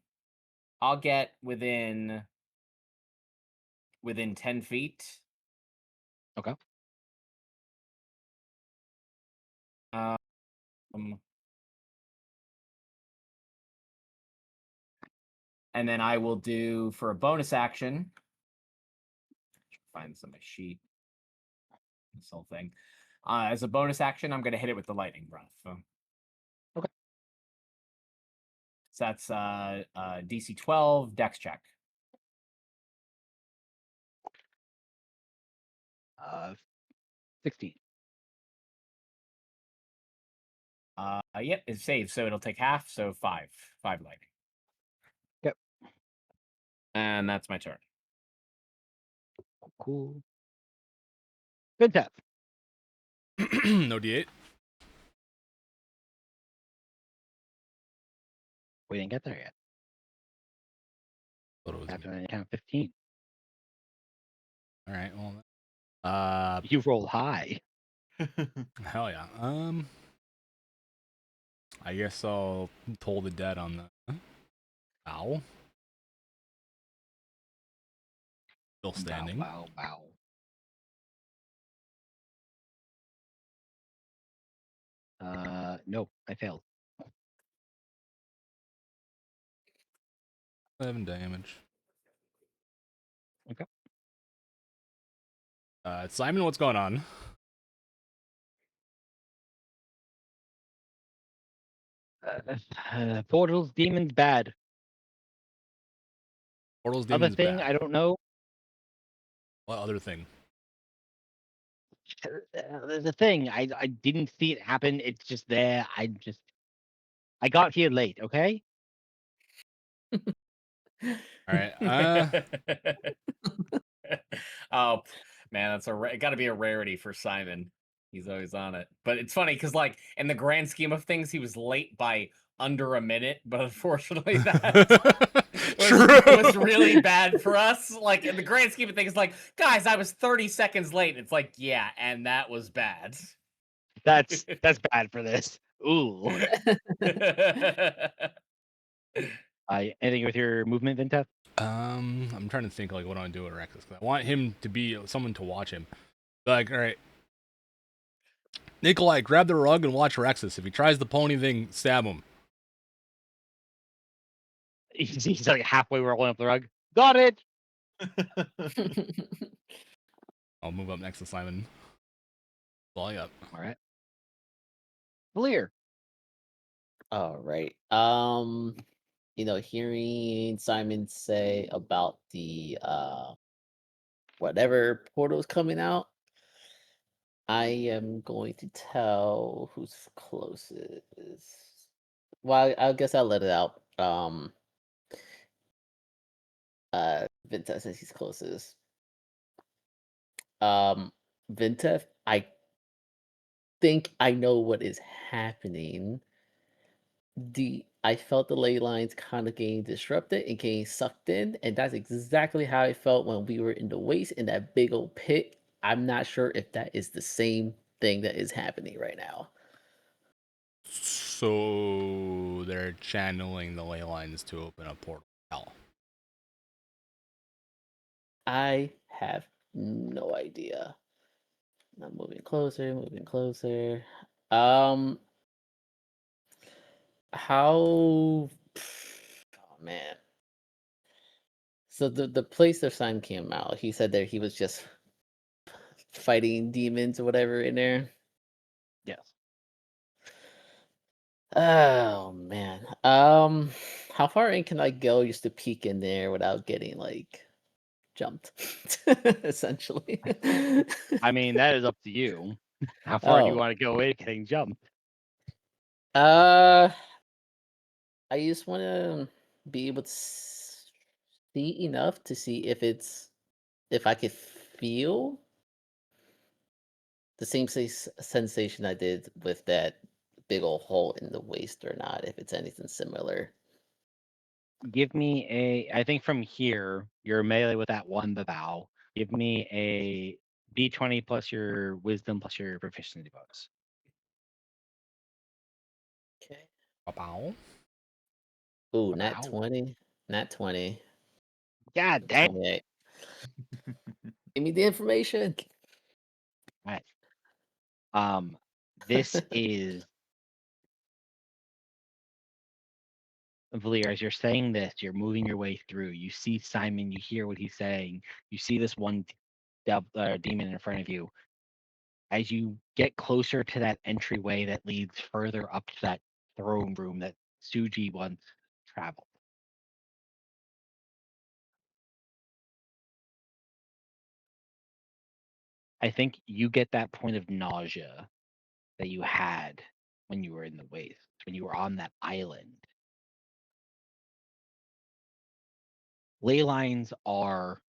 I'll get within 10 feet. Okay. Um, and then I will do for a bonus action. Find this on my sheet. This whole thing. As a bonus action, I'm going to hit it with the lightning breath. Okay. So that's DC 12 Dex check. 16. Yep, it's saved, so it'll take half, so 5 lightning. Yep. And that's my turn. Cool. Good tap. No D8. We didn't get there yet. Thought it was After I count 15. all right. Well, You roll high. hell yeah. I guess I'll toll the dead on the owl. Still standing. Wow. No, I failed. 7 damage. Okay. Simon, what's going on? Portals, demons, bad. Portals, Other demons, thing, bad. I don't know. What other thing? There's a thing. I didn't see it happen. It's just there. I got here late. Okay. All right. Oh man, that's it got to be a rarity for Simon. He's always on it. But it's funny because, like, in the grand scheme of things, he was late by under a minute. But unfortunately, that was really bad for us. Like, in the grand scheme of things, like, guys, I was 30 seconds late. It's like, yeah, and that was bad. That's bad for this. Ooh. Anything with your movement, Vintef? I'm trying to think like what I want to do with Rexus. I want him to be someone to watch him. Like, all right, Nikolai, grab the rug and watch Rexus. If he tries the pony thing, stab him. He's like halfway rolling up the rug. Got it. I'll move up next to Simon. Fly up. All right. Clear. All right. Hearing Simon say about the whatever portal's coming out, I am going to tell who's closest. Well, I guess I'll let it out. Vintef says he's closest. Vintef, I think I know what is happening. I felt the ley lines kind of getting disrupted and getting sucked in, and that's exactly how I felt when we were in the waste in that big old pit. I'm not sure if that is the same thing that is happening right now. So they're channeling the ley lines to open a portal. Hell. I have no idea. I'm moving closer. How? Oh man. So the place their son came out, he said that he was just fighting demons or whatever in there. Yes. Oh man. How far in can I go just to peek in there without getting like jumped? Essentially. I mean, that is up to you. How far do you want to go in getting jumped? I just want to be able to see enough to see if I could feel the same sensation I did with that big old hole in the waist or not, if it's anything similar. Give me I think from here, you're melee with that one bow. Give me a d20 plus your wisdom plus your proficiency bonus. Okay. Bow. Ooh, nat Wow. 20. Nat 20. God damn. 28. Give me the information. Right. This is Valir, as you're saying this, you're moving your way through. You see Simon, you hear what he's saying. You see this one demon in front of you. As you get closer to that entryway that leads further up to that throne room that Suji once traveled. I think you get that point of nausea that you had when you were in the waste, when you were on that island. Ley lines are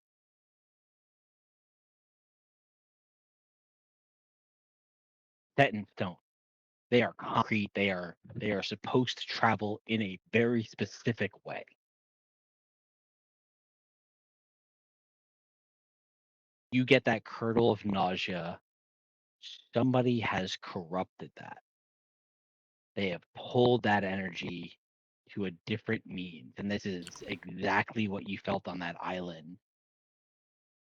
set in stone. They are concrete. They are supposed to travel in a very specific way. You get that curdle of nausea. Somebody has corrupted that. They have pulled that energy to a different means. And this is exactly what you felt on that island,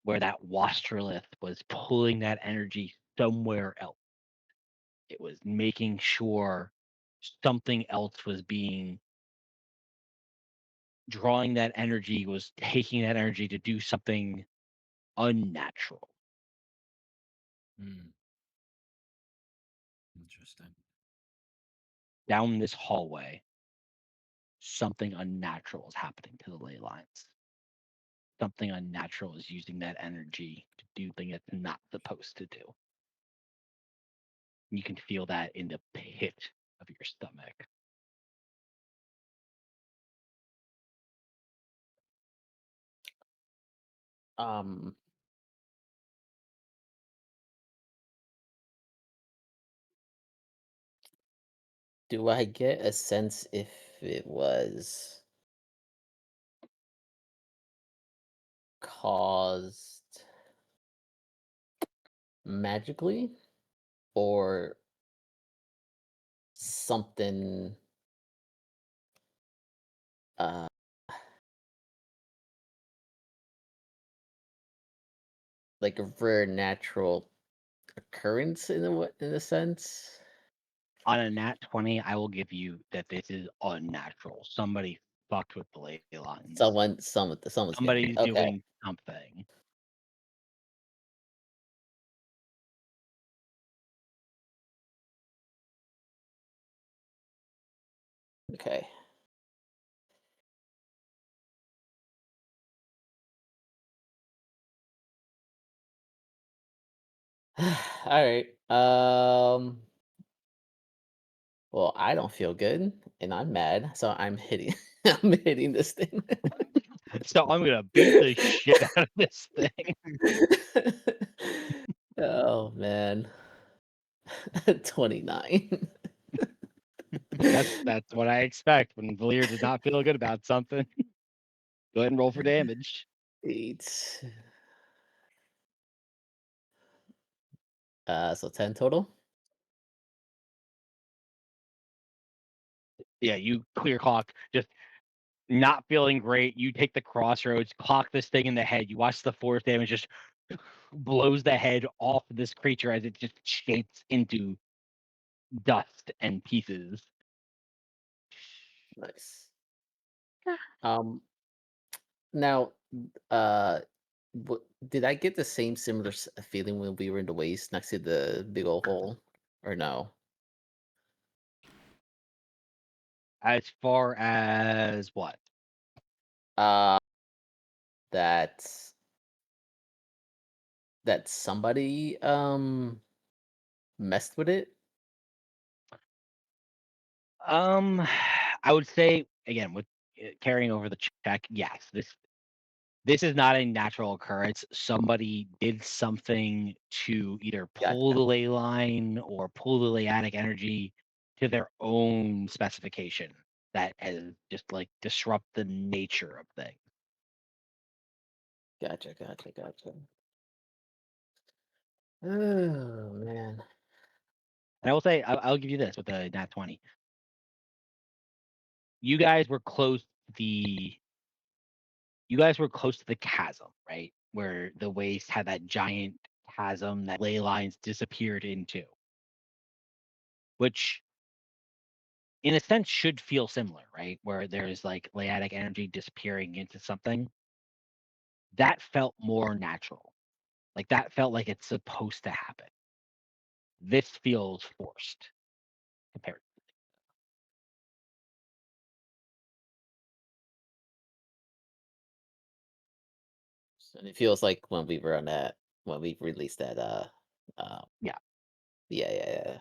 where that Wastrolith was pulling that energy somewhere else. It was making sure something else was drawing that energy, was taking that energy to do something unnatural. Interesting. Down this hallway, something unnatural is happening to the ley lines. Something unnatural is using that energy to do things it's not supposed to do. You can feel that in the pit of your stomach. Um, do I get a sense if it was caused magically or something uh like a rare natural occurrence in a sense? On a nat 20, I will give you that this is unnatural. Somebody fucked with the ley lines. Someone's Somebody's okay. doing something. Okay. All right. Well, I don't feel good and I'm mad, so I'm hitting I'm hitting this thing. So I'm gonna beat the shit out of this thing. Oh man. 29. That's what I expect when Valir does not feel good about something. Go ahead and roll for damage. 8. So 10 total. Yeah, you clear clock, just not feeling great. You take the crossroads, clock this thing in the head. You watch the force damage just blows the head off of this creature as it just shapes into dust and pieces. Nice. Now, uh, did I get the same similar feeling when we were in the waist next to the big old hole, or no? As far as what? Uh, that that somebody messed with it. I would say again with carrying over the check. Yes, This is not a natural occurrence. Somebody did something to either pull the ley line or pull the leiatic energy to their own specification that has just like disrupt the nature of things. Gotcha. Oh man. And I will say, I'll give you this with the nat 20. You guys were close to the chasm, right? Where the waste had that giant chasm that ley lines disappeared into. Which in a sense should feel similar, right? Where there's like leiatic energy disappearing into something. That felt more natural. Like that felt like it's supposed to happen. This feels forced compared. And it feels like when we released that Yeah. Yeah.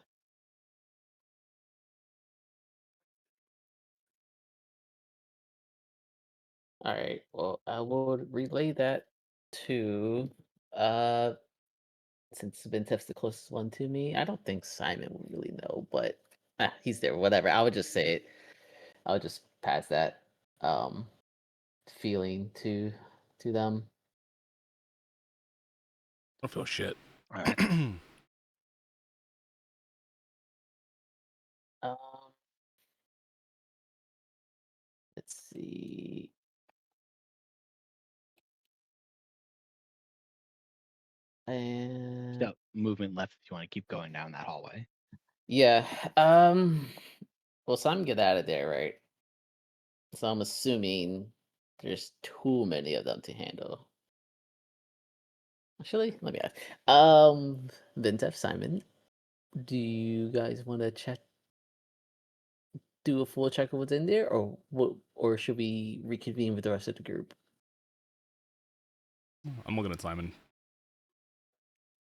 All right. Well, I will relay that to since Vintef's the closest one to me. I don't think Simon will really know, but he's there. Whatever. I would just say it. I would just pass that feeling to them. I don't feel shit. All right. Um, let's see. And So movement left if you want to keep going down that hallway. yeah. Well, Simon get out of there, right? So I'm assuming there's too many of them to handle. Actually, let me ask. Vintef, Simon, do you guys want to do a full check of what's in there, or what, or should we reconvene with the rest of the group? I'm looking at Simon.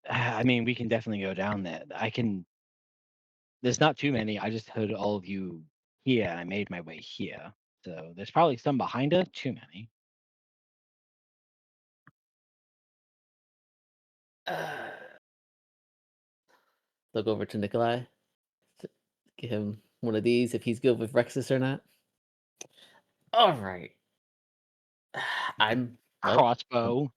I mean, we can definitely go down there. There's not too many. I just heard all of you here. And I made my way here. So there's probably some behind us. Too many. Look over to Nikolai. Give him one of these if he's good with Rexus or not. All right. I'm Crossbow.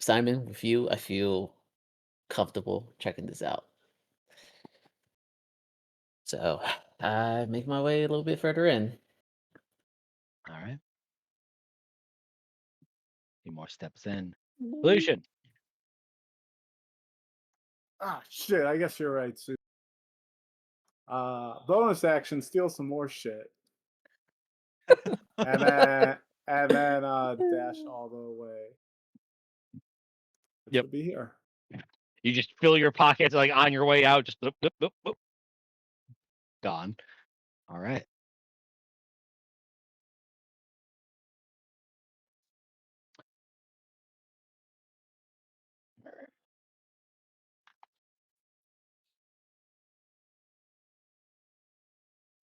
Simon, with you, I feel comfortable checking this out. So I make my way a little bit further in. All right. Few more steps in. Pollution. Ah, shit. I guess you're right, Sue. Bonus action, steal some more shit. and then dash all the way. It Yep. should be here. You just fill your pockets like on your way out. Just boop, boop, boop, boop. Gone. All right.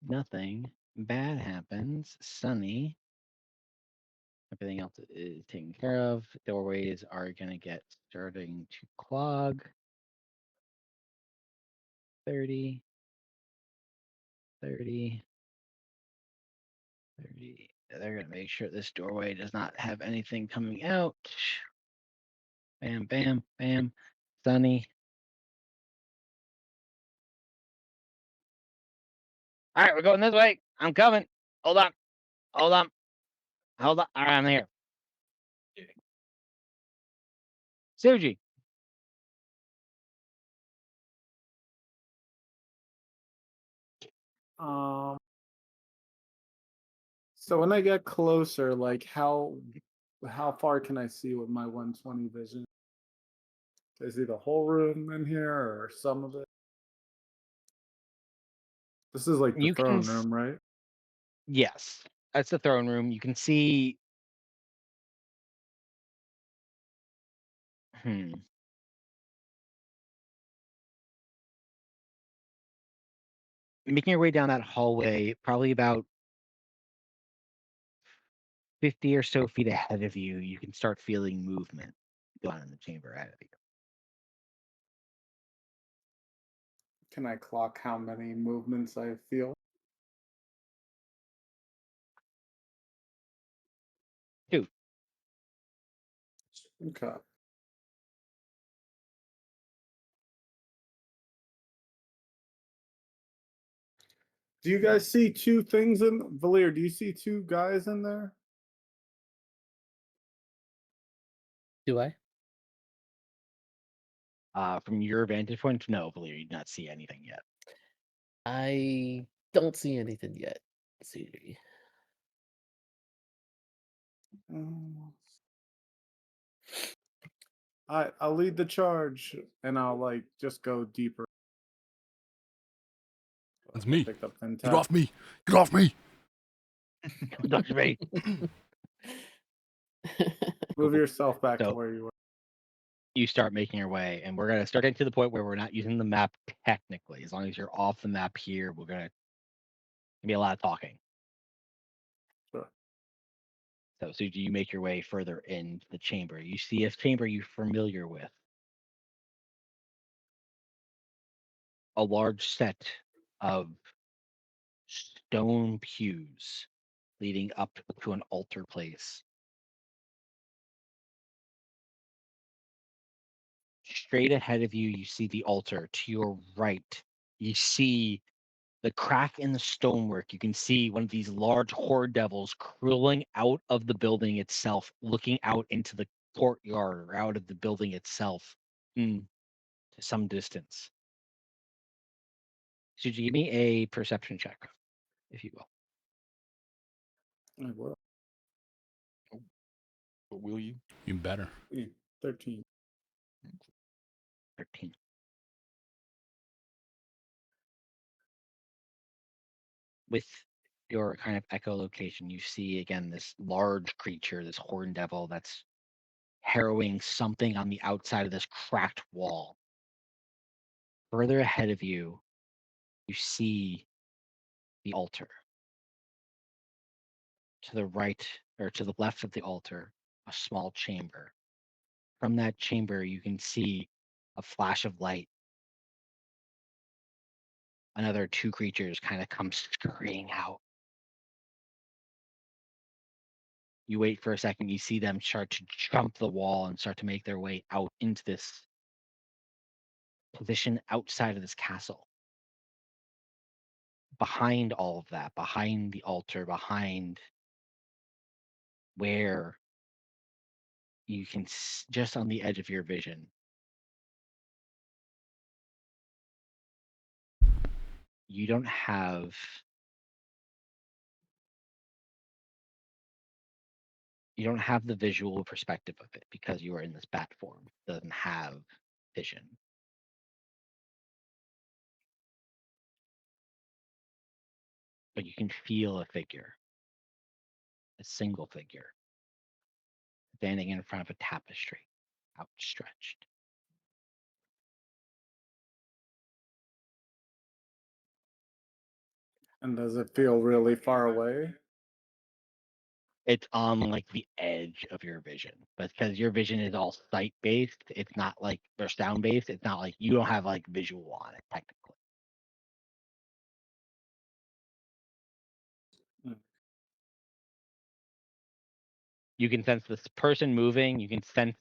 Nothing bad happens. Sunny. Everything else is taken care of. Doorways are going to get starting to clog. 30. 30. 30. They're going to make sure this doorway does not have anything coming out. Bam, bam, bam. Sunny. All right, we're going this way. I'm coming. Hold on. Hold on. Hold on. All right, I'm here. Suji. So when I get closer, like how far can I see with my 120 vision? Is it the whole room in here or some of it? This is like the You can throne room, right? Yes, that's the throne room. You can see. Making your way down that hallway, probably about 50 or so feet ahead of you, you can start feeling movement going on in the chamber ahead of you. Can I clock how many movements I feel? Two. Okay. Do you guys see two things in Valir? Do you see two guys in there? Do I? From your vantage point, no, Valir, you do not see anything yet. I don't see anything yet. See. I'll lead the charge and I'll like just go deeper. That's me. Pick up Get Fintech. off me! Get off me! Dr. Bay. Move yourself back to So- where you were. You start making your way, and we're gonna start getting to the point where we're not using the map technically. As long as you're off the map here, we're gonna be a lot of talking. Sure. So do you make your way further into the chamber? You see a chamber you're familiar with. A large set of stone pews leading up to an altar place. Straight ahead of you, you see the altar. To your right, you see the crack in the stonework. You can see one of these large horde devils crawling out of the building itself, looking out into the courtyard or out of the building itself to some distance. So give me a perception check, if you will. I will. But will you? You better. 13. 13. With your kind of echolocation, you see again this large creature, this horned devil that's harrowing something on the outside of this cracked wall. Further ahead of you, you see the altar. To the right, or to the left of the altar, a small chamber. From that chamber, you can see a flash of light. Another two creatures kind of come scurrying out. You wait for a second, you see them start to jump the wall and start to make their way out into this position outside of this castle. Behind all of that, behind the altar, behind where you can just on the edge of your vision, you don't have the visual perspective of it because you are in this bat form. It doesn't have vision. But you can feel a figure, a single figure, standing in front of a tapestry, outstretched. And does it feel really far away? It's on like the edge of your vision, but because your vision is all sight based, it's not like or sound based. It's not like you don't have like visual on it technically. Mm. You can sense this person moving. You can sense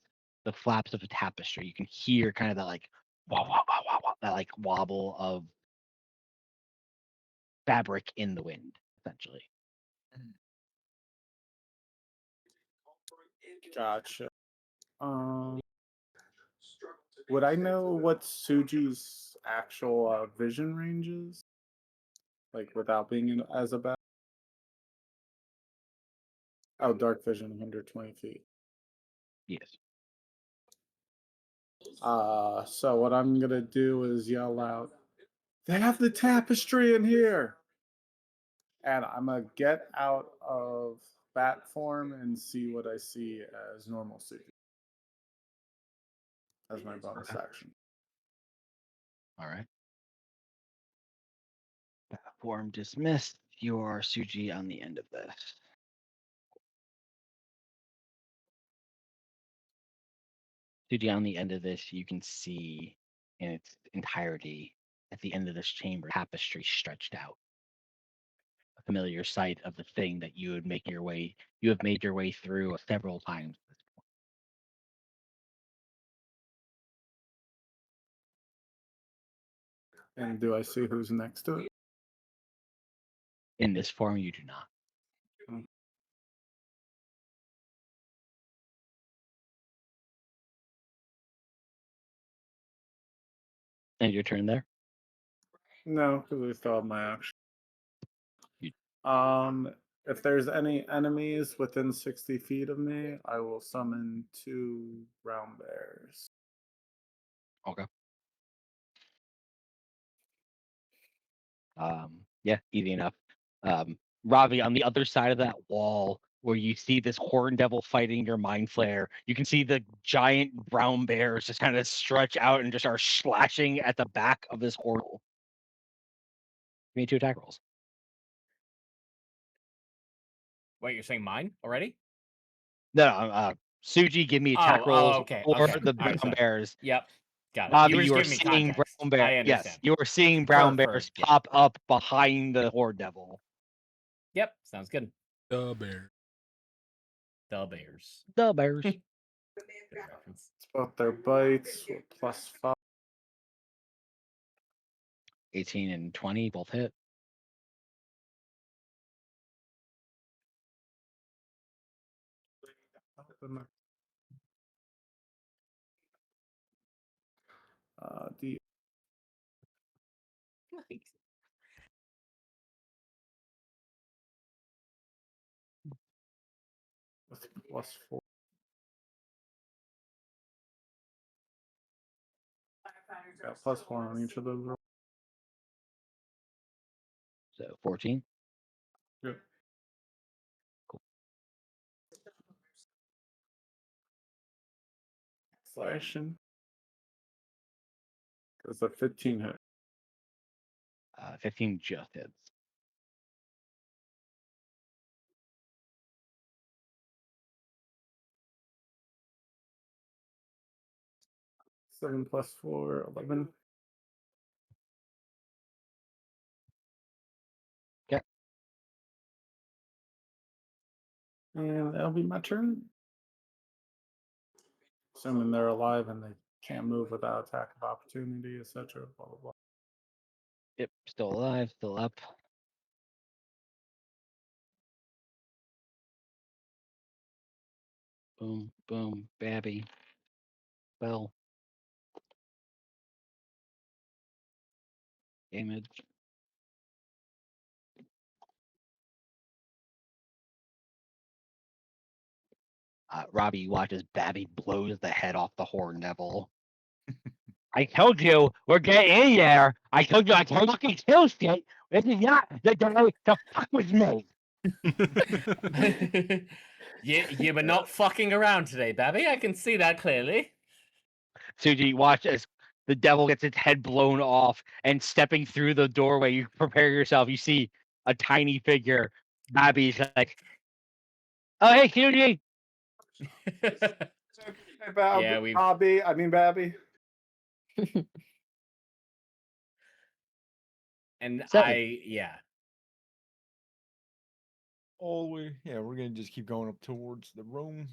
the flaps of a tapestry. You can hear kind of that like wah, wah, wah, wah, wah, that like wobble of fabric in the wind, essentially. Gotcha. Would I know what Suji's actual vision range is? Like without being in as a bat? Oh, dark vision, 120 feet. Yes. So what I'm gonna do is yell out, "They have the tapestry in here!" And I'm gonna get out of bat form and see what I see as normal Suji. As my bonus action. All right. Form dismissed. You are Suji on the end of this. Suji, on the end of this, you can see in its entirety at the end of this chamber, tapestry stretched out. A familiar sight of the thing that you have made your way through several times. And do I see who's next to it? In this form, you do not. And your turn there. No, because we still have my action. You- If there's any enemies within 60 feet of me, I will summon 2 brown bears. Okay. Yeah, easy enough. Ravi, on the other side of that wall where you see this horn devil fighting your mind flare, you can see the giant brown bears just kind of stretch out and just are slashing at the back of this horn. Give me 2 attack rolls. Wait, you're saying mine already? No, Suji, give me attack rolls okay, for okay. the All right, brown sorry. bears. Yep, got it. Bobby, You were just you are giving me seeing context. brown bear. I Yes, understand. you are seeing brown For- bears yeah. pop up behind the horde devil. Yep, sounds good. The bear. The Bears. The bears. Good reference. It's both their bites with +5. 18 and 20 both hit. D with +4. Got +4 on each of those rolls. So 14. Good. Cool. Slashing. It's a 15 hit. 15 just hits. Seven plus 4, 11. Okay. And that'll be my turn. Assuming they're alive and they can't move without attack of opportunity, etc. Blah blah blah. Yep, still alive, still up. Boom, boom, Babby. Bell. Damage. Robbie, you watch as Babby blows the head off the horn devil. I told you, we're getting in there. I told you I can't fucking kill shit. This is not the day to fuck with me. you were not fucking around today, Babby. I can see that clearly. Suji, watch as the devil gets its head blown off and stepping through the doorway. You prepare yourself. You see a tiny figure. Babby's like, oh, hey, Suji. Hey, Yeah, we've- Babby. And 7. yeah. All the way. Yeah, we're gonna just keep going up towards the room.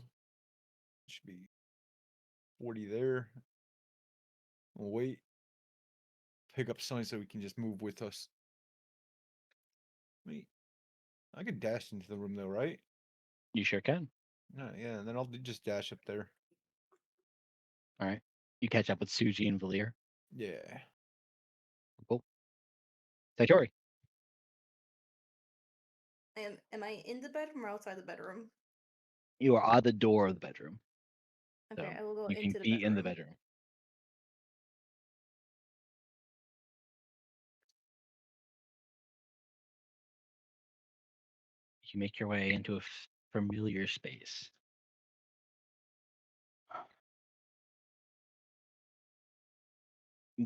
Should be 40 there. We'll wait. Pick up signs so we can just move with us. Wait. I could dash into the room though, right? You sure can. Yeah, and then I'll just dash up there. All right. You catch up with Suji and Valir. Yeah. Cool. Satori. Am I in the bedroom or outside the bedroom? You are at the door of the bedroom. Okay, So I will go you can into the be bedroom. in the bedroom. You make your way into a familiar space.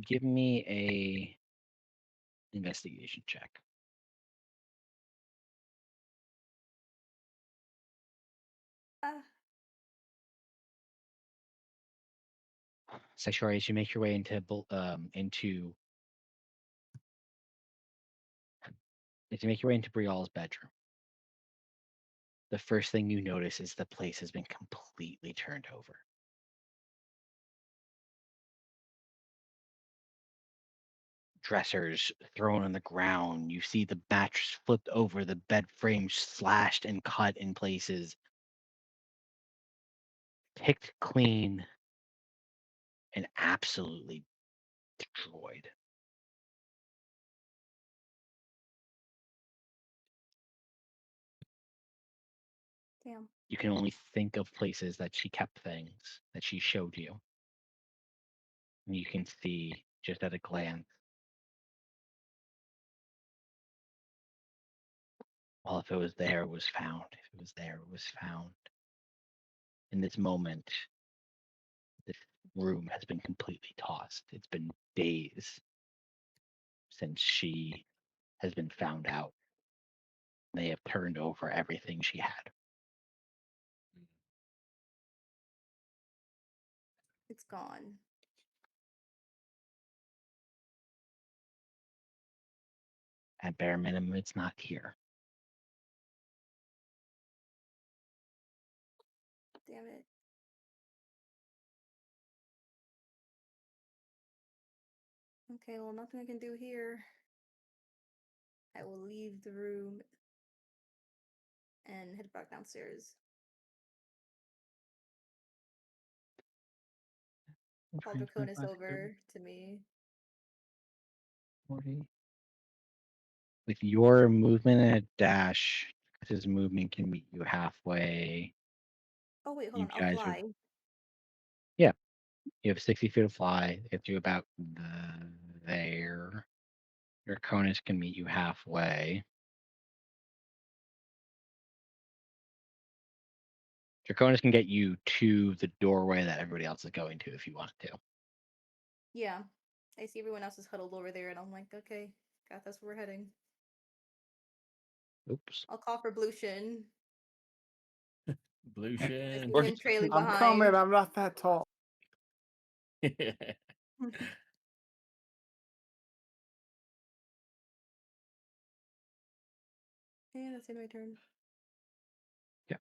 Give me a investigation check. Ah, Sanctuary, as you make your way into Brial's bedroom, the first thing you notice is the place has been completely turned over. Dressers thrown on the ground. You see the mattress flipped over, the bed frame slashed and cut in places, picked clean, and absolutely destroyed. Damn. You can only think of places that she kept things that she showed you. And you can see just at a glance. Well, if it was there, it was found. If it was there, it was found. In this moment, this room has been completely tossed. It's been days since she has been found out. They have turned over everything she had. It's gone. At bare minimum, it's not here. Damn it. Okay, well, nothing I can do here. I will leave the room and head back downstairs. Call Draconis over to me. 40. With your movement and a dash, his movement can meet you halfway. Oh, wait, hold You on. I'll guys are, fly. you have 60 feet of fly. It gets you about there. Your conus can meet you halfway. Draconis can get you to the doorway that everybody else is going to if you want to. Yeah. I see everyone else is huddled over there, and I'm like, okay, that's where we're heading. Oops. I'll call for Blution. Blue I shin. see him trailing I'm behind. coming. I'm not that tall. Yeah, that's in my turn. Yeah.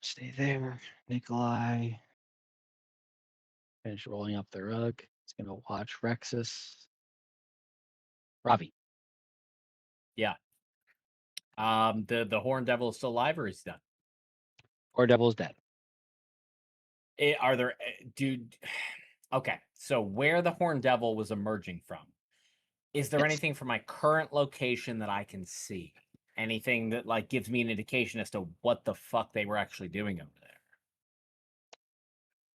Stay there, Nikolai. Finish rolling up the rug. He's gonna watch Rexus. Ravi. The Horn Devil is still alive, or he's done? Or Devil's dead. Are there, dude? Okay, so where the Horn Devil was emerging from, is there Yes. anything from my current location that I can see? Anything that like gives me an indication as to what the fuck they were actually doing over there?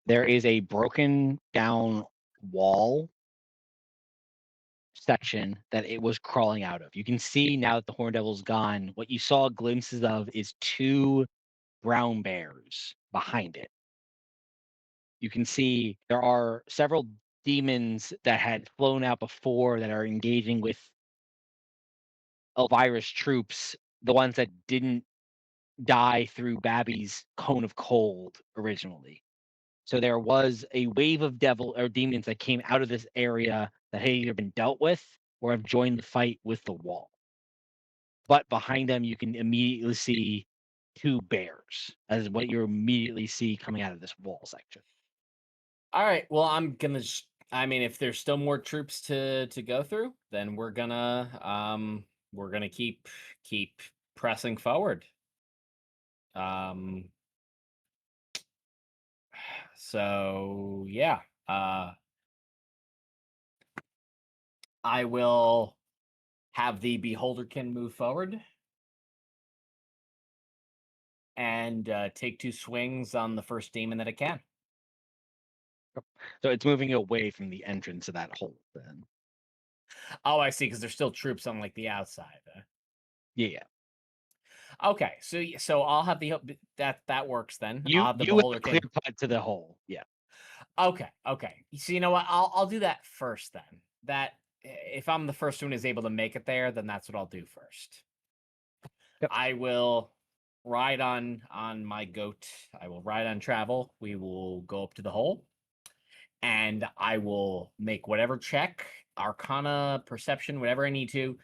There is a broken down wall section that it was crawling out of. You can see now that the Horn Devil's gone, what you saw glimpses of is 2 brown bears behind it. You can see there are several demons that had flown out before that are engaging with Elvira's troops, the ones that didn't die through Babby's cone of cold originally. So there was a wave of devil or demons that came out of this area that had either been dealt with or have joined the fight with the wall. But behind them, you can immediately see 2 bears, as what you immediately see coming out of this wall section. All right, well, I'm gonna. I mean, if there's still more troops to go through, then we're gonna keep pressing forward. So yeah, I will have the Beholderkin move forward and take 2 swings on the first demon that it can. So it's moving away from the entrance of that hole then. Oh, I see, because there's still troops on like the outside. Yeah. Okay, so I'll have the that works then. You I'll have the have a clear Beholderkin. cut to the hole. Yeah. Okay. So you know what? I'll do that first then. That if I'm the first one who's able to make it there, then that's what I'll do first. Yep. I will ride on my goat. I will ride on travel. We will go up to the hole, and I will make whatever check, Arcana, Perception, whatever I need to.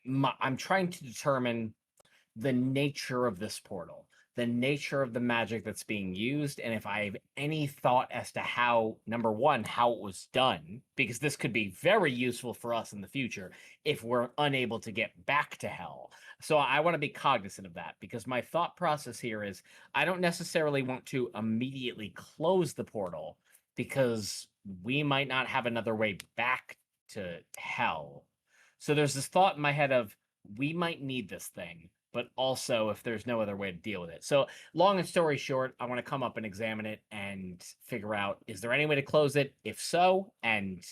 I'm trying to determine the nature of this portal, the nature of the magic that's being used, and if I have any thought as to how, number one, how it was done, because this could be very useful for us in the future if we're unable to get back to hell. So I want to be cognizant of that, because my thought process here is I don't necessarily want to immediately close the portal because we might not have another way back to hell. So there's this thought in my head of we might need this thing, but also if there's no other way to deal with it. So long and story short, I want to come up and examine it and figure out, is there any way to close it? If so, and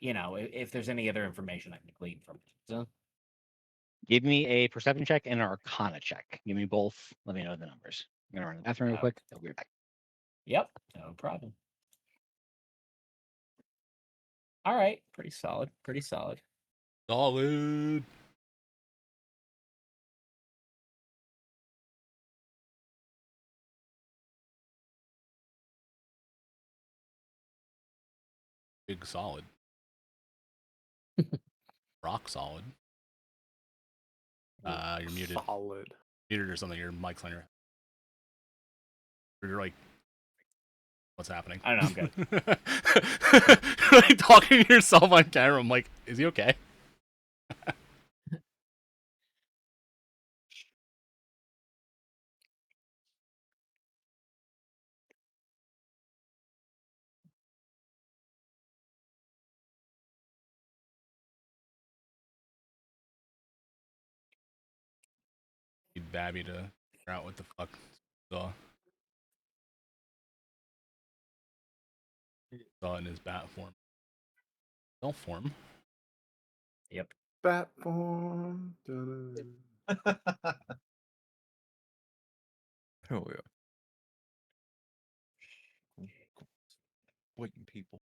if there's any other information I can glean from it. So Give me a perception check and an arcana check. Give me both. Let me know the numbers. I'm gonna run to the bathroom real quick. I'll be right back. Yep, no problem. All right, pretty solid. Pretty solid. Solid. Big solid. Rock solid. You're muted. Solid. Muted or something. Your mic's on your. You're like, what's happening? I don't know, I'm good. You're like talking to yourself on camera. I'm like, is he okay? Need Babby to figure out what the fuck. Saw it in his bat form. Self form. Yep. Bat form. Hell yeah. Waiting people.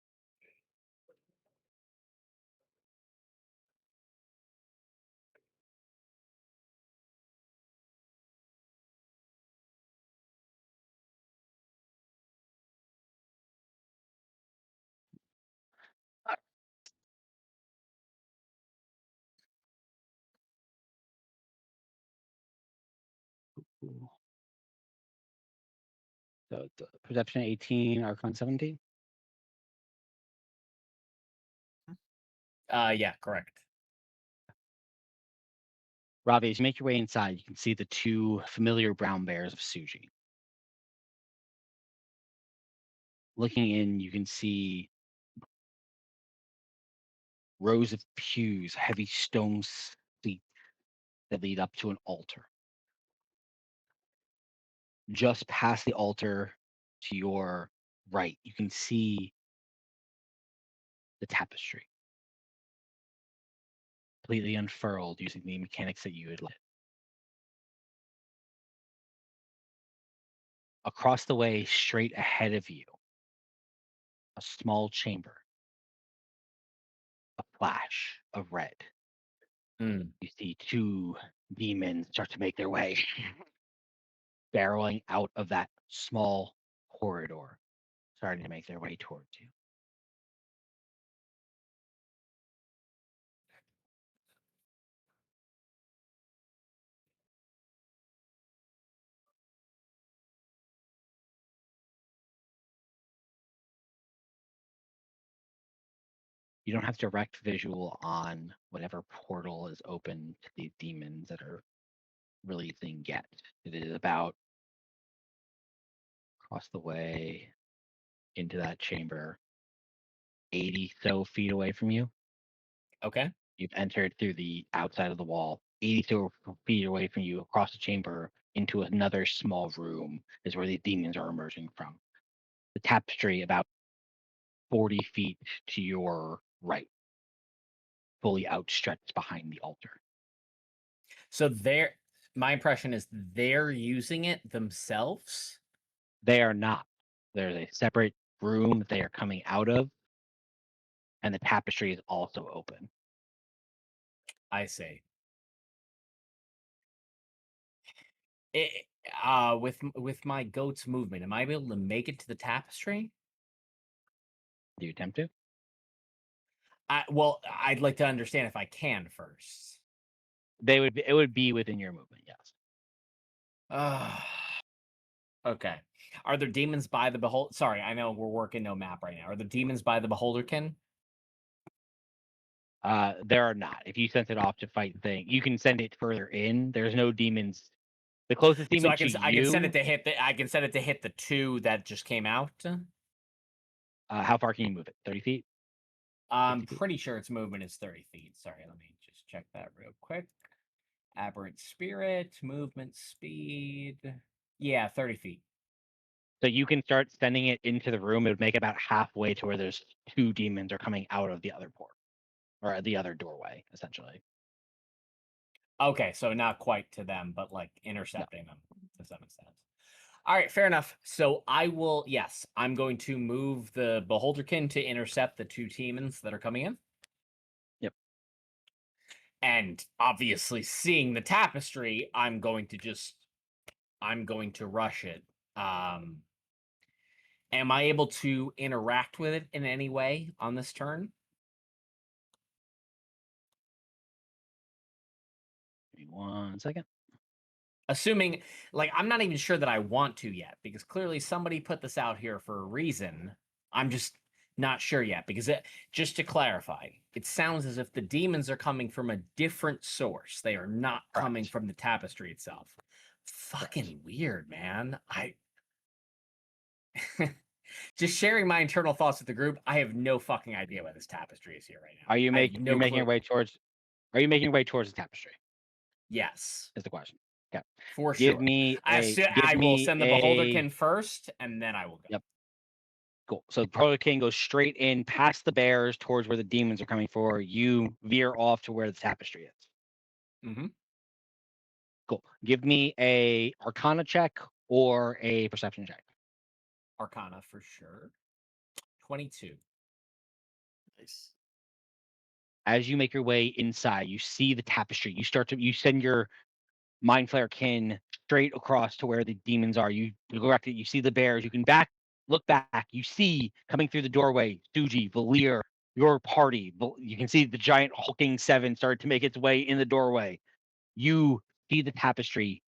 So perception 18, arcana 17. Yeah, correct. Ravi, as you make your way inside, you can see the two familiar brown bears of Suji. Looking in, you can see rows of pews, heavy stone seats that lead up to an altar. Just past the altar to your right, you can see the tapestry, completely unfurled using the mechanics that you had led. Across the way, straight ahead of you, a small chamber, a flash of red. Mm. You see two demons start to make their way, barreling out of that small corridor, starting to make their way towards you. You don't have direct visual on whatever portal is open to these demons that are releasing yet. It is about across the way into that chamber, 80 so feet away from you. Okay. You've entered through the outside of the wall, 80 so feet away from you, across the chamber into another small room is where the demons are emerging from. The tapestry about 40 feet to your right, fully outstretched behind the altar. So my impression is they're using it themselves. They are not. There's a separate room that they are coming out of and the tapestry is also open. I see. With my goat's movement, am I able to make it to the tapestry? Do you attempt to? Well, I'd like to understand if I can first. It would be within your movement, yes. Okay. Are there demons by the beholder? Sorry, I know we're working no map right now. Are there demons by the beholderkin? There are not. If you sent it off to fight thing, you can send it further in. There's no demons. The closest So demon I can to I can send you. it to hit the I can send it to hit the 2 that just came out. How far can you move it? 30 feet? I'm 50 feet? pretty sure its movement is 30 feet. Sorry, let me just check that real quick. Aberrant spirit, movement speed. Yeah, 30 feet. So you can start sending it into the room. It would make about halfway to where there's 2 demons are coming out of the other port or the other doorway, essentially. Okay, so not quite to them, but like intercepting them to some extent. All right, fair enough. So yes, I'm going to move the beholderkin to intercept the 2 demons that are coming in. Yep. And obviously, seeing the tapestry, I'm going to rush it. Am I able to interact with it in any way on this turn? Give me 1 second. Assuming, like, I'm not even sure that I want to yet, because clearly somebody put this out here for a reason. I'm just not sure yet, because just to clarify, it sounds as if the demons are coming from a different source. They are not coming Correct. from the tapestry itself. Fucking weird, man. Just sharing my internal thoughts with the group, I have no fucking idea why this tapestry is here right now. Are you I have making your clue. way towards? Are you making your way towards the tapestry? Yes, Is the question. Okay. for Give sure. me a. I will send the beholderkin first, and then I will go. Yep. Cool. So the King goes straight in past the bears towards where the demons are coming for. You veer off to where the tapestry is. Mm-hmm. Cool. Give me a Arcana check or a Perception check. Arcana for sure. 22. Nice. As you make your way inside, you see the tapestry. You send your Mind Flayer kin straight across to where the demons are. You direct it. You see the bears. You can look back. You see coming through the doorway, Suji, Valir, your party. You can see the giant hulking 7 start to make its way in the doorway. You see the tapestry.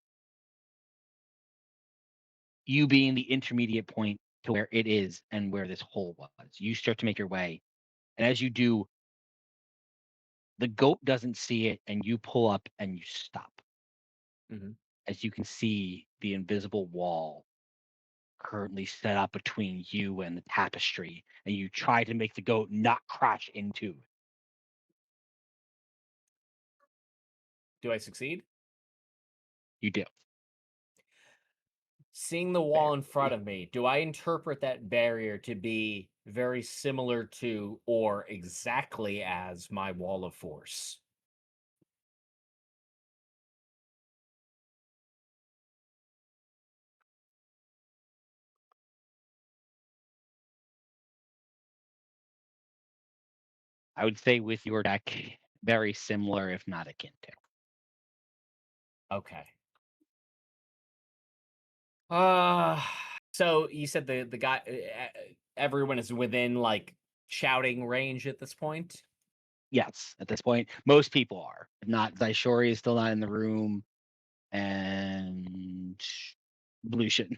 You being the intermediate point to where it is and where this hole was. You start to make your way. And as you do, the goat doesn't see it, and you pull up and you stop. Mhm. As you can see the invisible wall currently set up between you and the tapestry, and you try to make the goat not crash into it. Do I succeed? You do. Seeing the wall in front of me, do I interpret that barrier to be very similar to or exactly as my wall of force? I would say with your deck, very similar, if not akin to. Okay. So you said the guy, everyone is within like shouting range at this point. Yes, at this point, most people are. If not, Zaishori is still not in the room, and Lucian.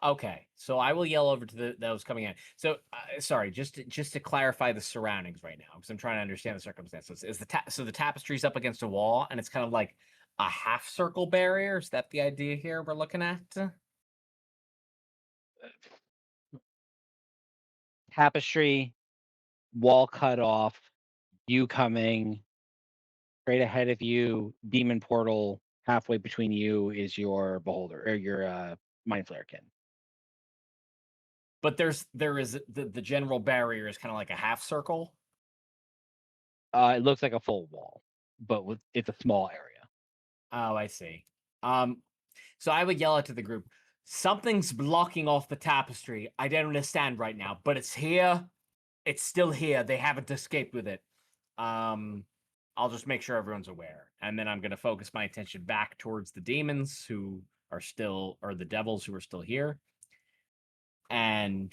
Okay, so I will yell over to those coming in. So, sorry, just to clarify the surroundings right now, because I'm trying to understand the circumstances. Is the tapestry's up against a wall, and it's kind of like a half circle barrier? Is that the idea here we're looking at? Tapestry, wall cut off, you coming straight ahead of you, demon portal. Halfway between you is your beholder or your mind flayer kin. But there is the general barrier is kind of like a half circle. It looks like a full wall, but it's a small area. Oh, I see. So I would yell out to the group, something's blocking off the tapestry. I don't understand right now, but it's here. It's still here. They haven't escaped with it. I'll just make sure everyone's aware, and then I'm going to focus my attention back towards the demons who are still, or the devils who are still here, and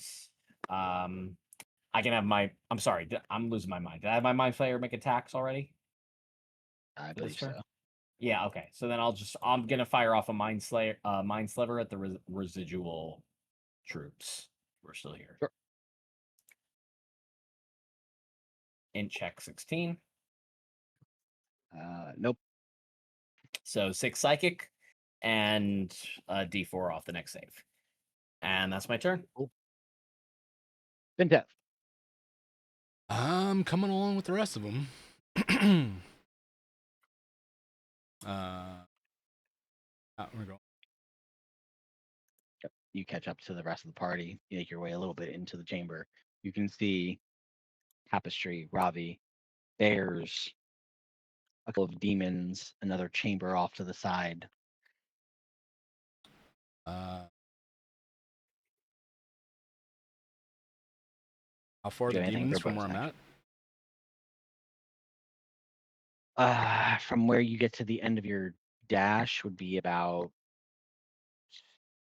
I can have my. I'm sorry, I'm losing my mind. Did I have my mind flayer make attacks already? I for believe this turn? so. Yeah. Okay. So then I'm gonna fire off a mind sliver at the residual troops who are still here. Sure. Int check 16. Nope. So 6 psychic and a D4 off the next save. And that's my turn. Vintev. I'm coming along with the rest of them. We're going. Yep. You catch up to the rest of the party. You make your way a little bit into the chamber. You can see Tapestry, Ravi, bears, a couple of demons, another chamber off to the side. How far are Do the anything demons for from where bonus I'm at? From where you get to the end of your dash would be about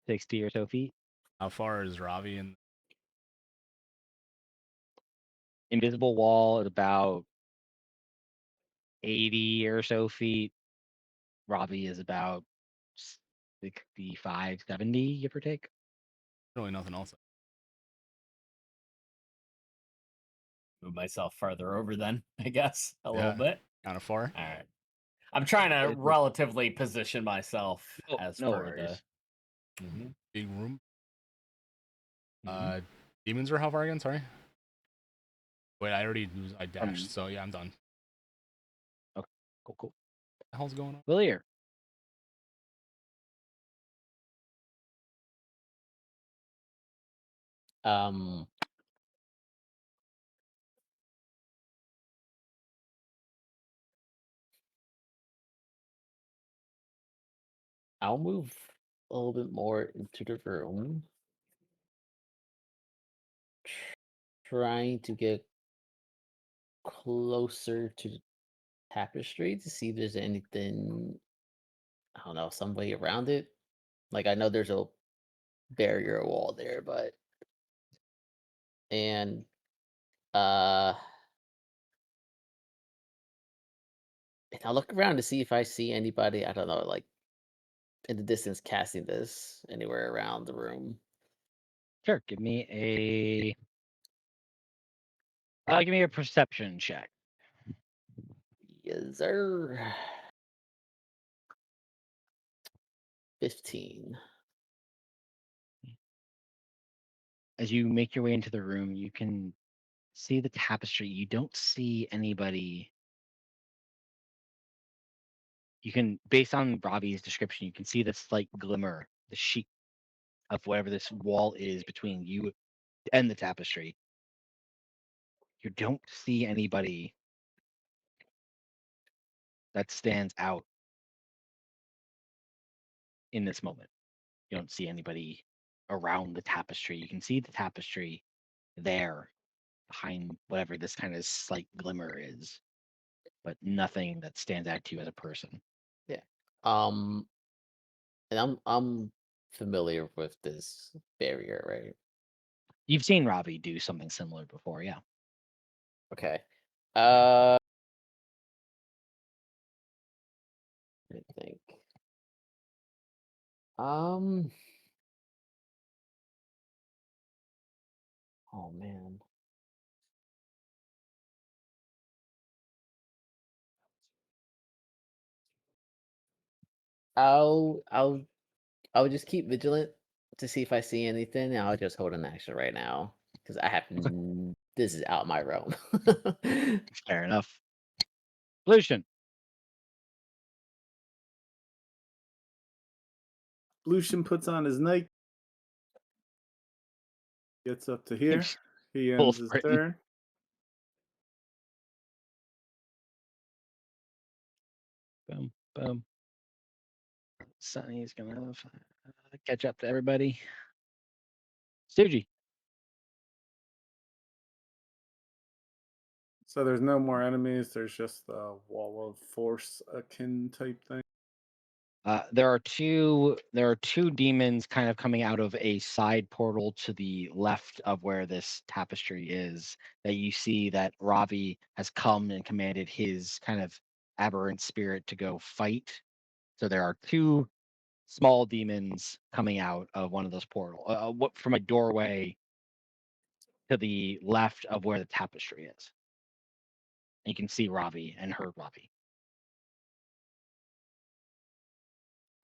60 or so feet. How far is Ravi and Invisible wall is about 80 or so feet. Ravi is about 65, 70, give or take. really nothing else? Move myself farther over then, I guess, a little Yeah. bit. Kind of far. All right. I'm trying to It's- relatively position myself No- as no per worries. the. Mhm. Big room. Mhm. Demons are how far again? Sorry. Wait, I dashed, Um, so yeah, I'm done. Okay, cool. What the hell's going on? Willier. Um, I'll move a little bit more into the room, trying to get closer to the tapestry to see if there's anything, I don't know, some way around it. Like I know there's a barrier wall there, but and uh and I'll look around to see if I see anybody, I don't know, like in the distance casting this anywhere around the room. Sure. Give me a perception check. Yes, sir. 15. As you make your way into the room, you can see the tapestry. You don't see anybody. You can, based on Robbie's description, you can see the slight glimmer, the sheet of whatever this wall is between you and the tapestry. You don't see anybody that stands out in this moment. You don't see anybody around the tapestry. You can see the tapestry there behind whatever this kind of slight glimmer is, but nothing that stands out to you as a person. Yeah. And I'm familiar with this barrier, right? You've seen Robbie do something similar before, yeah. Okay. Let me think. Um. Oh man. I'll I'll just keep vigilant to see if I see anything, and I'll just hold an action right now because I have this is out my realm. Fair enough. Lucian. Lucian puts on his Nike, gets up to here. He Full ends his sprint. turn. Boom, boom. Sunny's gonna catch up to everybody. Suji. So there's no more enemies. There's just the wall of force akin type thing. There are two demons kind of coming out of a side portal to the left of where this tapestry is, that you see that Ravi has come and commanded his kind of aberrant spirit to go fight. So there are two small demons coming out of one of those portals, from a doorway to the left of where the tapestry is. And you can see Ravi and heard Ravi.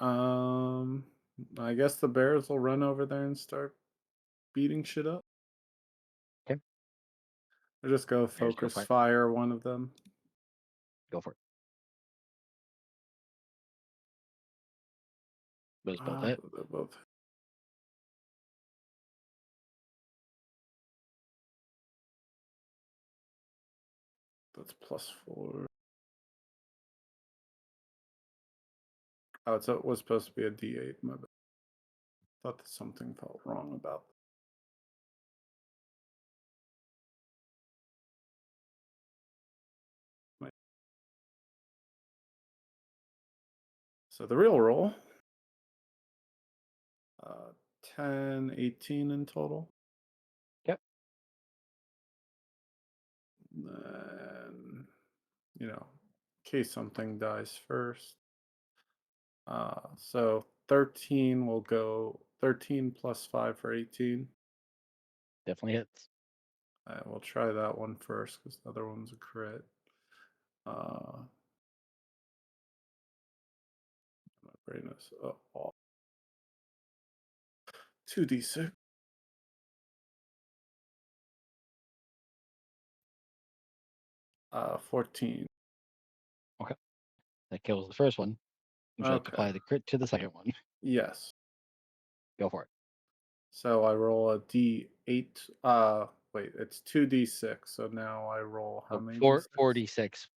I guess the bears will run over there and start beating shit up. Okay. Or just go Bears, go focus for it. fire one of them. Go for it. Those both hit. They're both. That's +4. Oh, it was supposed to be a D8. My bad. Thought that something felt wrong about that. So the real roll, 10, 18 in total. Yep. Then, in case something dies first. So 13 will go 13 plus 5 for 18. Definitely hits. We'll try that one first because the other one's a crit. My brain is off. 2d6. 14. That kills the first one. Would you like to Okay. apply the crit to the second one? Yes. Go for it. So I roll a d8. Wait, it's 2d6. So now I roll how many? 4d6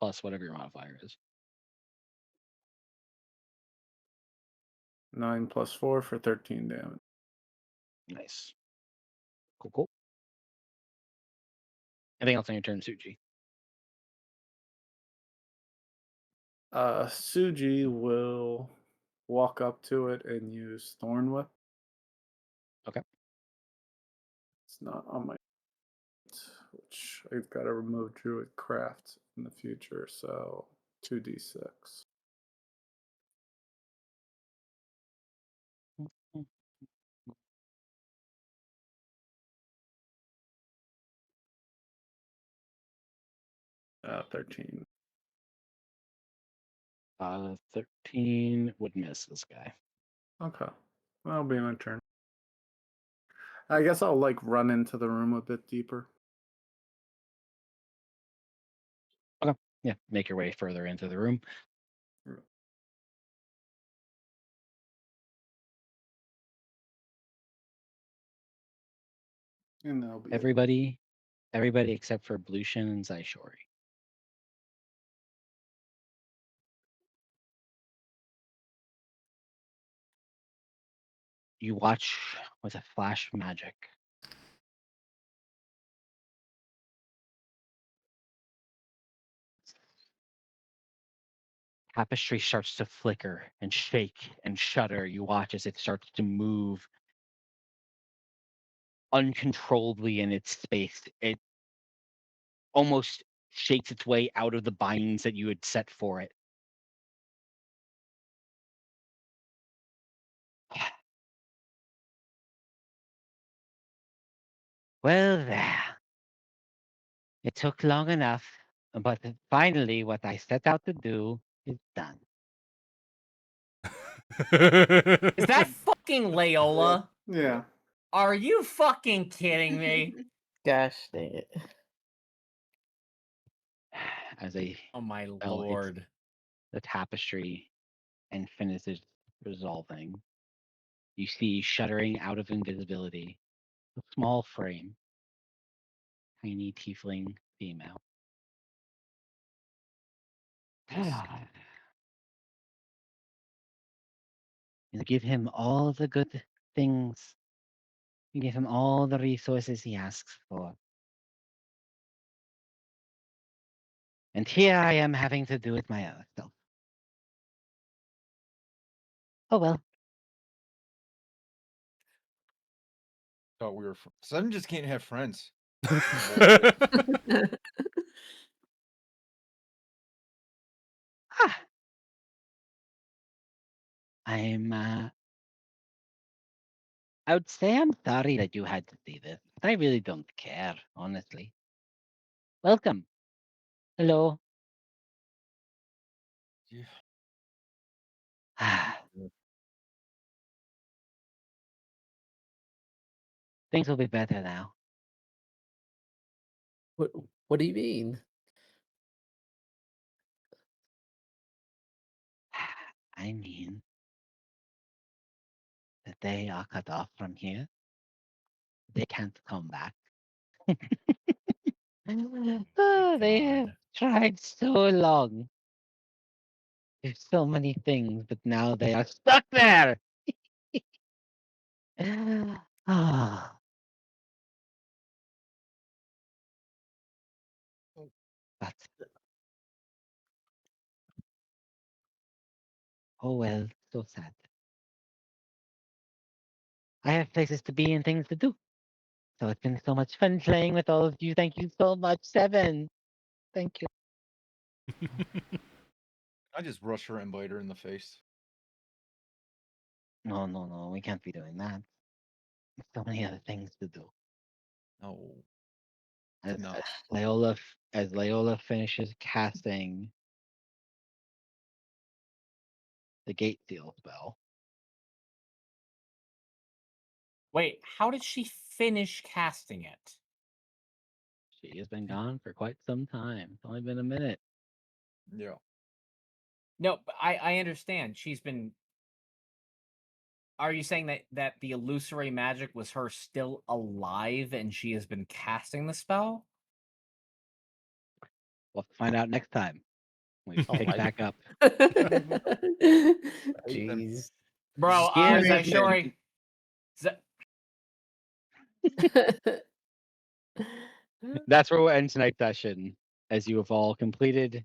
plus whatever your modifier is. 9 plus 4 for 13 damage. Nice. Cool. Anything else on your turn, Suji? Suji will walk up to it and use Thorn Whip. Okay. It's not on my, which I've got to remove Druid Craft in the future. So 2d6. Mm-hmm. 13. 13 would miss this guy. Okay. That'll be my turn. I guess I'll run into the room a bit deeper. Okay. Yeah. Make your way further into the room. And that'll be Everybody except for Blushin and Zaishori. You watch with a flash of magic. Tapestry starts to flicker and shake and shudder. You watch as it starts to move uncontrollably in its space. It almost shakes its way out of the binds that you had set for it. Well, there. It took long enough, but finally, what I set out to do is done. Is that fucking Leola? Yeah. Are you fucking kidding me? Gosh dang it. As a Oh my Well, it's- lord. the tapestry and finishes resolving, you see shuddering out of invisibility a small frame, tiny tiefling female. You give him all the good things. You give him all the resources he asks for. And here I am having to do it myself. Oh well. Thought we were. Seven just can't have friends. Ah. I'm I would say I'm sorry that you had to see this, but I really don't care, honestly. Welcome. Hello. Yeah. Ah. Things will be better now. What do you mean? I mean that they are cut off from here. They can't come back. They have God. tried so long. There's so many things, but now they are stuck there. Ah. But oh well, so sad. I have places to be and things to do. So it's been so much fun playing with all of you. Thank you so much, Seven. Thank you. I just rush her and bite her in the face. No, no, no. We can't be doing that. There's so many other things to do. No. As No. Leola finishes casting the gate seal spell. Wait, how did she finish casting it? She has been gone for quite some time. It's only been a minute. Yeah. No, but I understand. She's been. Are you saying that the illusory magic was her still alive and she has been casting the spell? We'll have to find out next time. We Oh pick my back up. Jeez. Bro, Scary Zaishori. That's where we'll end tonight's session, as you have all completed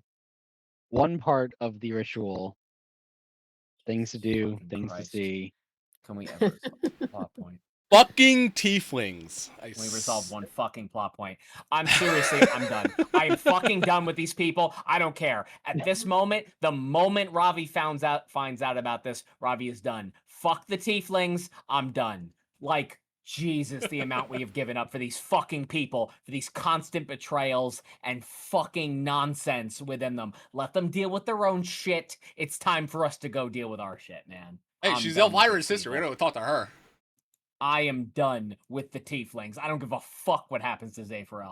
one part of the ritual. Things to do, Fucking things Christ. to see. Can we ever resolve a plot point? Fucking tieflings. Can we resolve one fucking plot point? I'm done. I'm fucking done with these people. I don't care. At this moment, the moment Ravi finds out about this, Ravi is done. Fuck the tieflings. I'm done. Like, Jesus, the amount we have given up for these fucking people, for these constant betrayals and fucking nonsense within them. Let them deal with their own shit. It's time for us to go deal with our shit, man. Hey, I'm she's done with Elvira's these sister. We're people. gonna talk to her. I am done with the tieflings. I don't give a fuck what happens to Zephyr.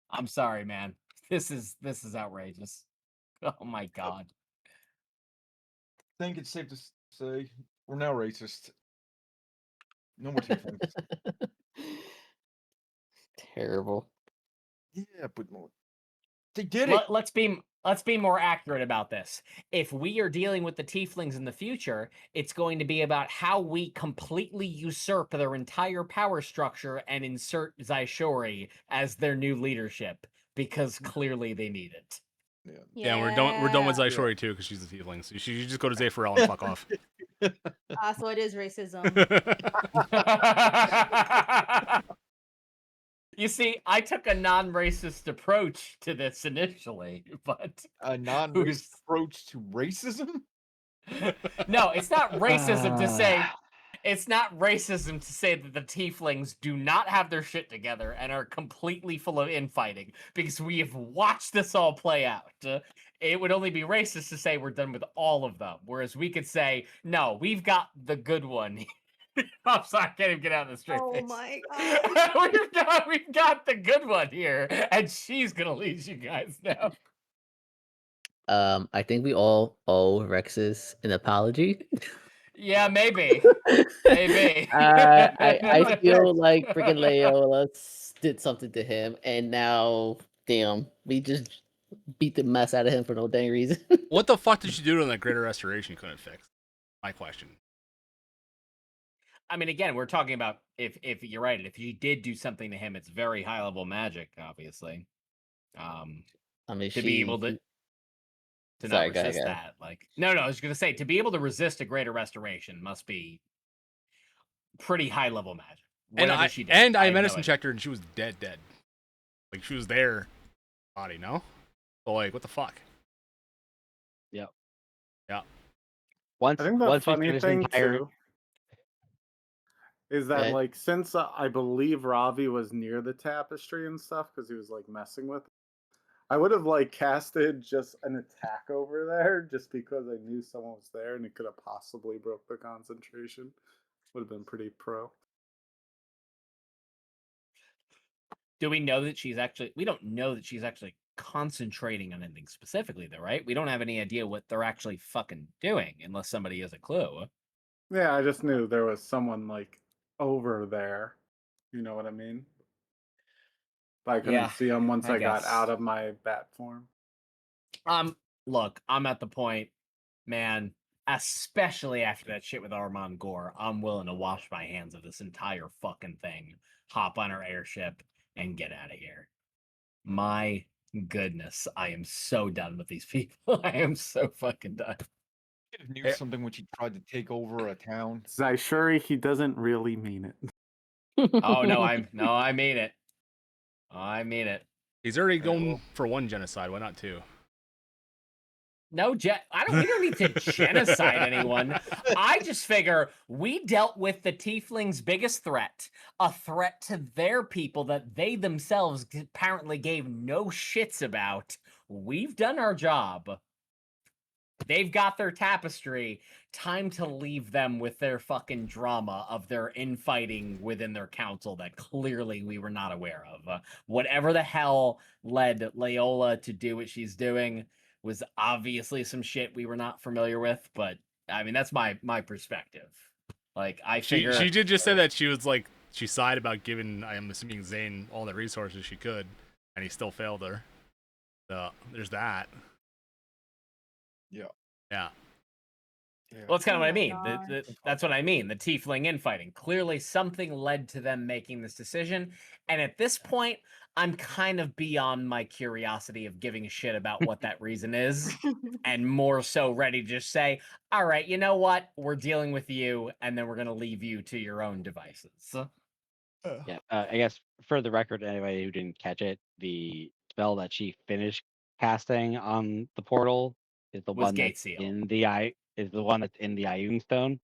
I'm sorry, man. This is outrageous. Oh my god. I think it's safe to say we're now racist. No more tieflings. Terrible. Yeah, but they did it. Let's be more accurate about this. If we are dealing with the tieflings in the future, it's going to be about how we completely usurp their entire power structure and insert Zaishori as their new leadership because clearly they need it. Yeah. Yeah, we're done with Zaishori too because she's the tiefling. So you should just go to Zephyr and fuck off. So it is racism. You see, I took a non-racist approach to this initially, but A non-racist approach to racism? no, it's not racism to say Ah. it's not racism to say that the tieflings do not have their shit together and are completely full of infighting because we have watched this all play out. It would only be racist to say we're done with all of them, whereas we could say, no, we've got the good one. I'm sorry, I can't even get out of the straight Oh face. my god. we've got the good one here, and she's gonna lead you guys now. I think we all owe Rexus an apology. Yeah, maybe. Maybe. I feel like freaking Leola did something to him, and now, damn, we just beat the mess out of him for no dang reason. What the fuck did you do to that greater restoration you couldn't fix? My question. I mean, again, we're talking about if you're right, if you did do something to him, it's very high level magic, obviously. I mean, to be able to Sorry, not go ahead, resist go ahead. that. Like, no, I was gonna say to be able to resist a greater restoration must be pretty high level magic. And Whatever she did, I have no medicine idea. checked her and she was dead. Like she was there, body, no? So like, what the fuck? Yep. Yeah. Once I think the once we funny finish the thing entire too is that Okay. like since I believe Ravi was near the tapestry and stuff because he was like messing with it, I would have like casted just an attack over there just because I knew someone was there and it could have possibly broke the concentration. Would have been pretty pro. Do we know that she's actually? We don't know that she's actually concentrating on anything specifically, though, right? We don't have any idea what they're actually fucking doing, unless somebody has a clue. Yeah, I just knew there was someone like over there. You know what I mean? But I couldn't Yeah, see him once I I got guess. out of my bat form. Look, I'm at the point, man. Especially after that shit with Armand Gore, I'm willing to wash my hands of this entire fucking thing, hop on our airship, and get out of here. My goodness, I am so done with these people. I am so fucking done. Should have knew something when she tried to take over a town. Zaishuri, he doesn't really mean it. Oh no, I mean it. I mean it. He's already Alright, going well. for one genocide. Why not two? No, we don't need to genocide anyone. I just figure we dealt with the tieflings' biggest threat, a threat to their people that they themselves apparently gave no shits about. We've done our job. They've got their tapestry. Time to leave them with their fucking drama of their infighting within their council that clearly we were not aware of. Whatever the hell led Leola to do what she's doing was obviously some shit we were not familiar with, but I mean that's my perspective. Like I figure She did just say that she was like she sighed about giving, I'm assuming, Zane all the resources she could, and he still failed her. So there's that. Yeah. Yeah. Well, that's kind of what I Oh mean. my That's what I mean. The tiefling infighting. Clearly, something led to them making this decision. And at this point, I'm kind of beyond my curiosity of giving a shit about what that reason is, and more so ready to just say, all right, you know what? We're dealing with you, and then we're going to leave you to your own devices. Yeah, I guess for the record, anybody who didn't catch it, the spell that she finished casting on the portal is the Was one Gate that's Seal. in the is the one that's in the Ioun Stone.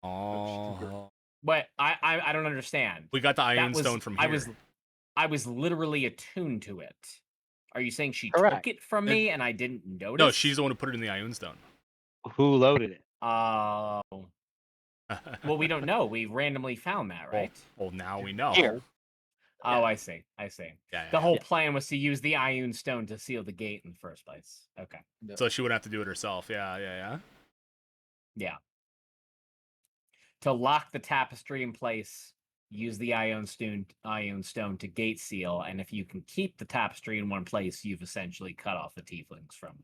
Oh, But I don't understand. we got the That Iron was Stone from here. I was literally attuned to it. Are you saying she Correct. took it from me and I didn't notice? No, she's the one who put it in the Iron Stone. Who loaded it? Oh. Well, we don't know. We randomly found that, right? Well, now we know. Here. Oh, yeah. I see. Yeah, The yeah. whole plan was to use the Ioun Stone to seal the gate in the first place. Okay. So she would have to do it herself. Yeah. Yeah. To lock the tapestry in place, use the Ioun Stone to gate seal, and if you can keep the tapestry in one place, you've essentially cut off the tieflings from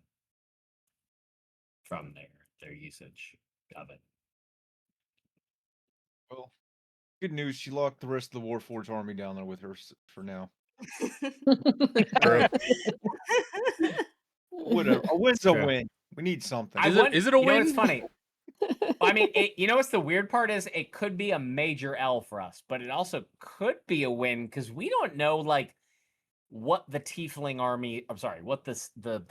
their usage of it. Well, good news. She locked the rest of the Warforged army down there with her for now. True. Whatever. A win's a True. win. We need something. Is it a You know win? what's funny? I mean, you know what's the weird part is it could be a major L for us, but it also could be a win because we don't know like what the Tiefling army. I'm sorry, what the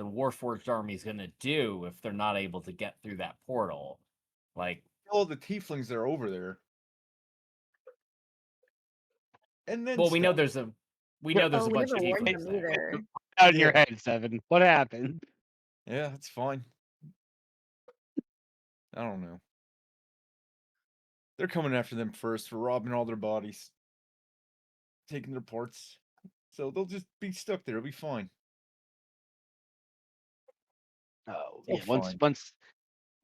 Warforged army is going to do if they're not able to get through that portal. Like, All the tieflings that are over there. And then well, we know stuff. there's a we know there's Oh, a we bunch of never warned tieflings them there. either. Out in your head, Seven. What happened? Yeah, that's fine. I don't know. They're coming after them first for robbing all their bodies, taking their parts. So they'll just be stuck there. It'll be fine. Oh, Oh, yeah. fine.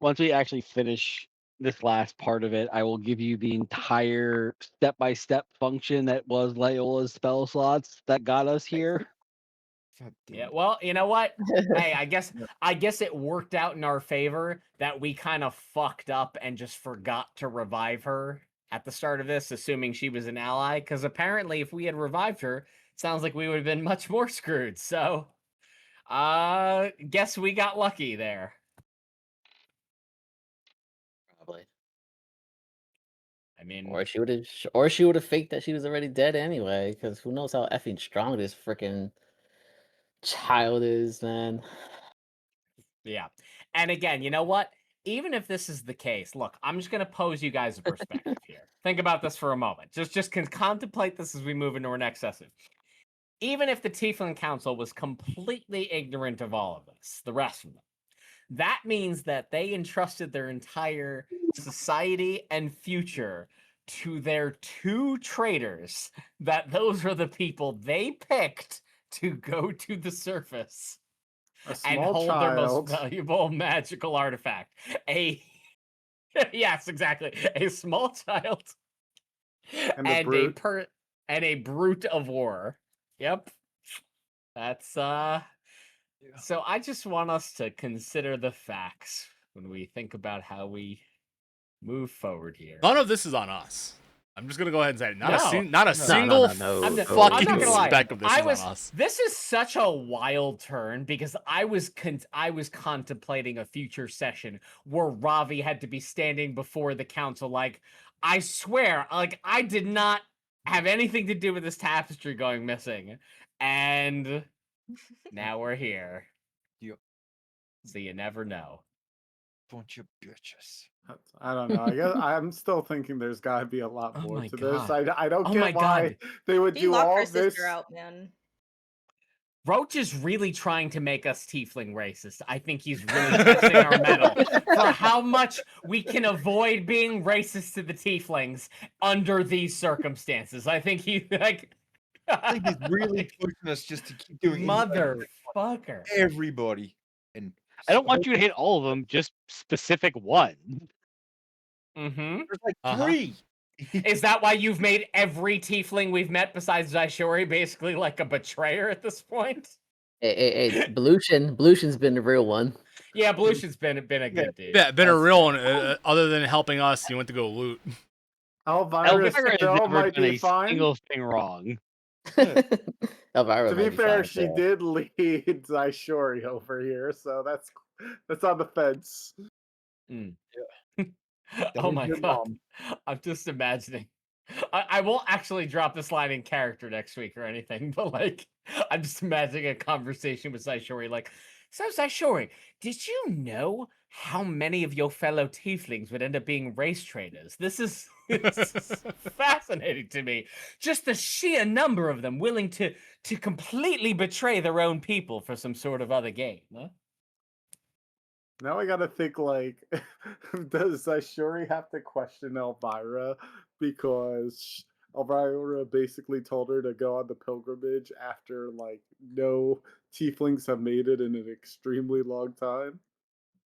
Once we actually finish this last part of it, I will give you the entire step-by-step function that was Leola's spell slots that got us here. God damn Yeah, it. well, you know what? Hey, I guess it worked out in our favor that we kind of fucked up and just forgot to revive her at the start of this, assuming she was an ally. Because apparently, if we had revived her, sounds like we would have been much more screwed. So, guess we got lucky there. Probably. I mean, Or she would have faked that she was already dead anyway, because who knows how effing strong this freaking child is, man. yeah. And again, you know what? Even if this is the case, look, I'm just gonna pose you guys a perspective here. Think about this for a moment. Just contemplate this as we move into our next session. Even if the Tiefling Council was completely ignorant of all of this, the rest of them, that means that they entrusted their entire society and future to their 2 traitors, that those were the people they picked to go to the surface A and small hold their most child. valuable magical artifact. Yes, exactly. A small child And a brute. and a brute of war. Yep. That's So I just want us to consider the facts when we think about how we move forward here. None of this is on us. I'm just gonna go ahead and say it. Not No. a No, single no, I'm not fucking gonna lie. speck of this is on us. This is such a wild turn because I was contemplating a future session where Ravi had to be standing before the council like, I swear, like I did not have anything to do with this tapestry going missing, and now we're here. Yep. So you never know. Bunch of bitches. I don't know. I guess I'm still thinking there's got to be a lot Oh more my to this. God. I don't Oh my get why God. they would He do locked all her this. sister out, man. Roach is really trying to make us tiefling racist. I think he's really testing our mettle for how much we can avoid being racist to the tieflings under these circumstances. I think he like I think he's really pushing us just to keep doing motherfucker. everybody. And I don't want you to hit all of them, just specific one. Mm-hmm. there's like 3. Is that why you've made every tiefling we've met besides Zaishori basically like a betrayer at this point? Hey, Belushin's been the real one. Yeah, Belushin's been a good dude. Yeah, been a That's real fair. one. Other than helping us, he went to go loot. Elvira Elvira has still never might done be a fine. single thing wrong. Elvira To might be fair, fine, she so. did lead Zaishori over here, so that's on the fence. Oh my your god. mom. I'm just imagining. I won't actually drop this line in character next week or anything, but like I'm just imagining a conversation with Zaishori like, so Zaishori, did you know how many of your fellow tieflings would end up being race traders? This is fascinating to me. Just the sheer number of them willing to completely betray their own people for some sort of other gain. Huh? Now I gotta think like, does Zaishori have to question Elvira because Elvira basically told her to go on the pilgrimage after like no tieflings have made it in an extremely long time?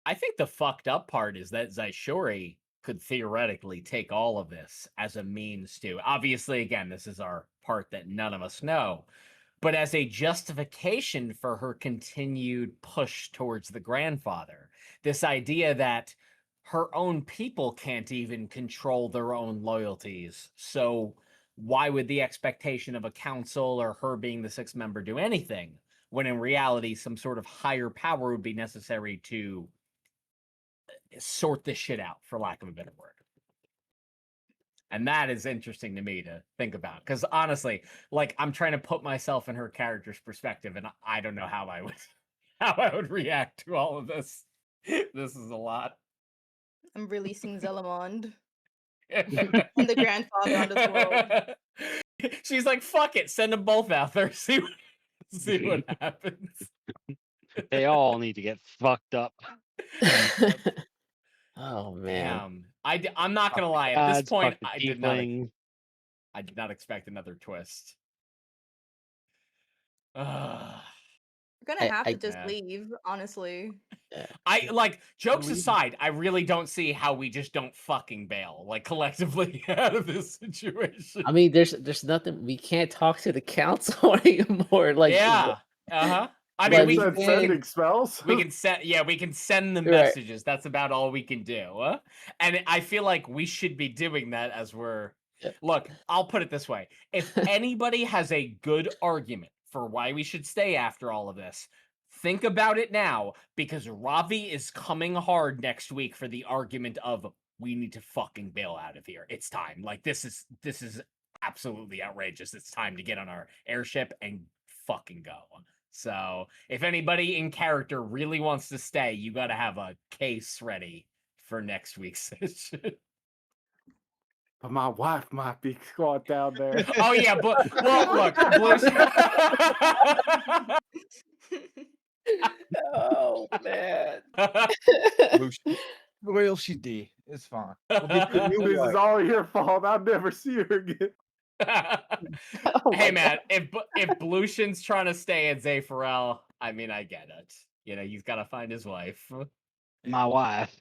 I think the fucked up part is that Zaishori could theoretically take all of this as a means to, obviously, again, this is our part that none of us know, but as a justification for her continued push towards the grandfather. This idea that her own people can't even control their own loyalties. So why would the expectation of a council or her being the 6th member do anything when in reality some sort of higher power would be necessary to sort this shit out, for lack of a better word? And that is interesting to me to think about because honestly, like I'm trying to put myself in her character's perspective, and I don't know how I would react to all of this. This is a lot. I'm releasing Zelemond and the grandfather on this world. She's like, "Fuck it, send them both out there. See what happens." They all need to get fucked up. Oh man. Damn, I'm not gonna lie. At this Gods, point, fuck I the did not tieflings. expect another twist. We're gonna have to just yeah. leave, honestly. I like jokes Leave. aside, I really don't see how we just don't fucking bail, like collectively out of this situation. I mean, there's nothing. We can't talk to the council anymore. Like, Yeah. Uh-huh. I Like, mean, We we said can- sending spells. we can send the Right. messages. That's about all we can do. And I feel like we should be doing that as we're Look, I'll put it this way. If anybody has a good argument for why we should stay after all of this, think about it now, because Ravi is coming hard next week for the argument of we need to fucking bail out of here. It's time. Like this is absolutely outrageous. It's time to get on our airship and fucking go. So if anybody in character really wants to stay, you got to have a case ready for next week's session. But my wife might be caught down there. Oh yeah, but well, look, Oh man. Well, she did. It's fine. We'll get you a new This wife. is all your fault. I'll never see her again. Oh hey my man, if Blution's trying to stay at Zepharel, I mean, I get it. You know, he's got to find his wife. My wife.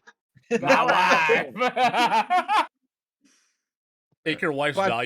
My wife. Take your wife's But- value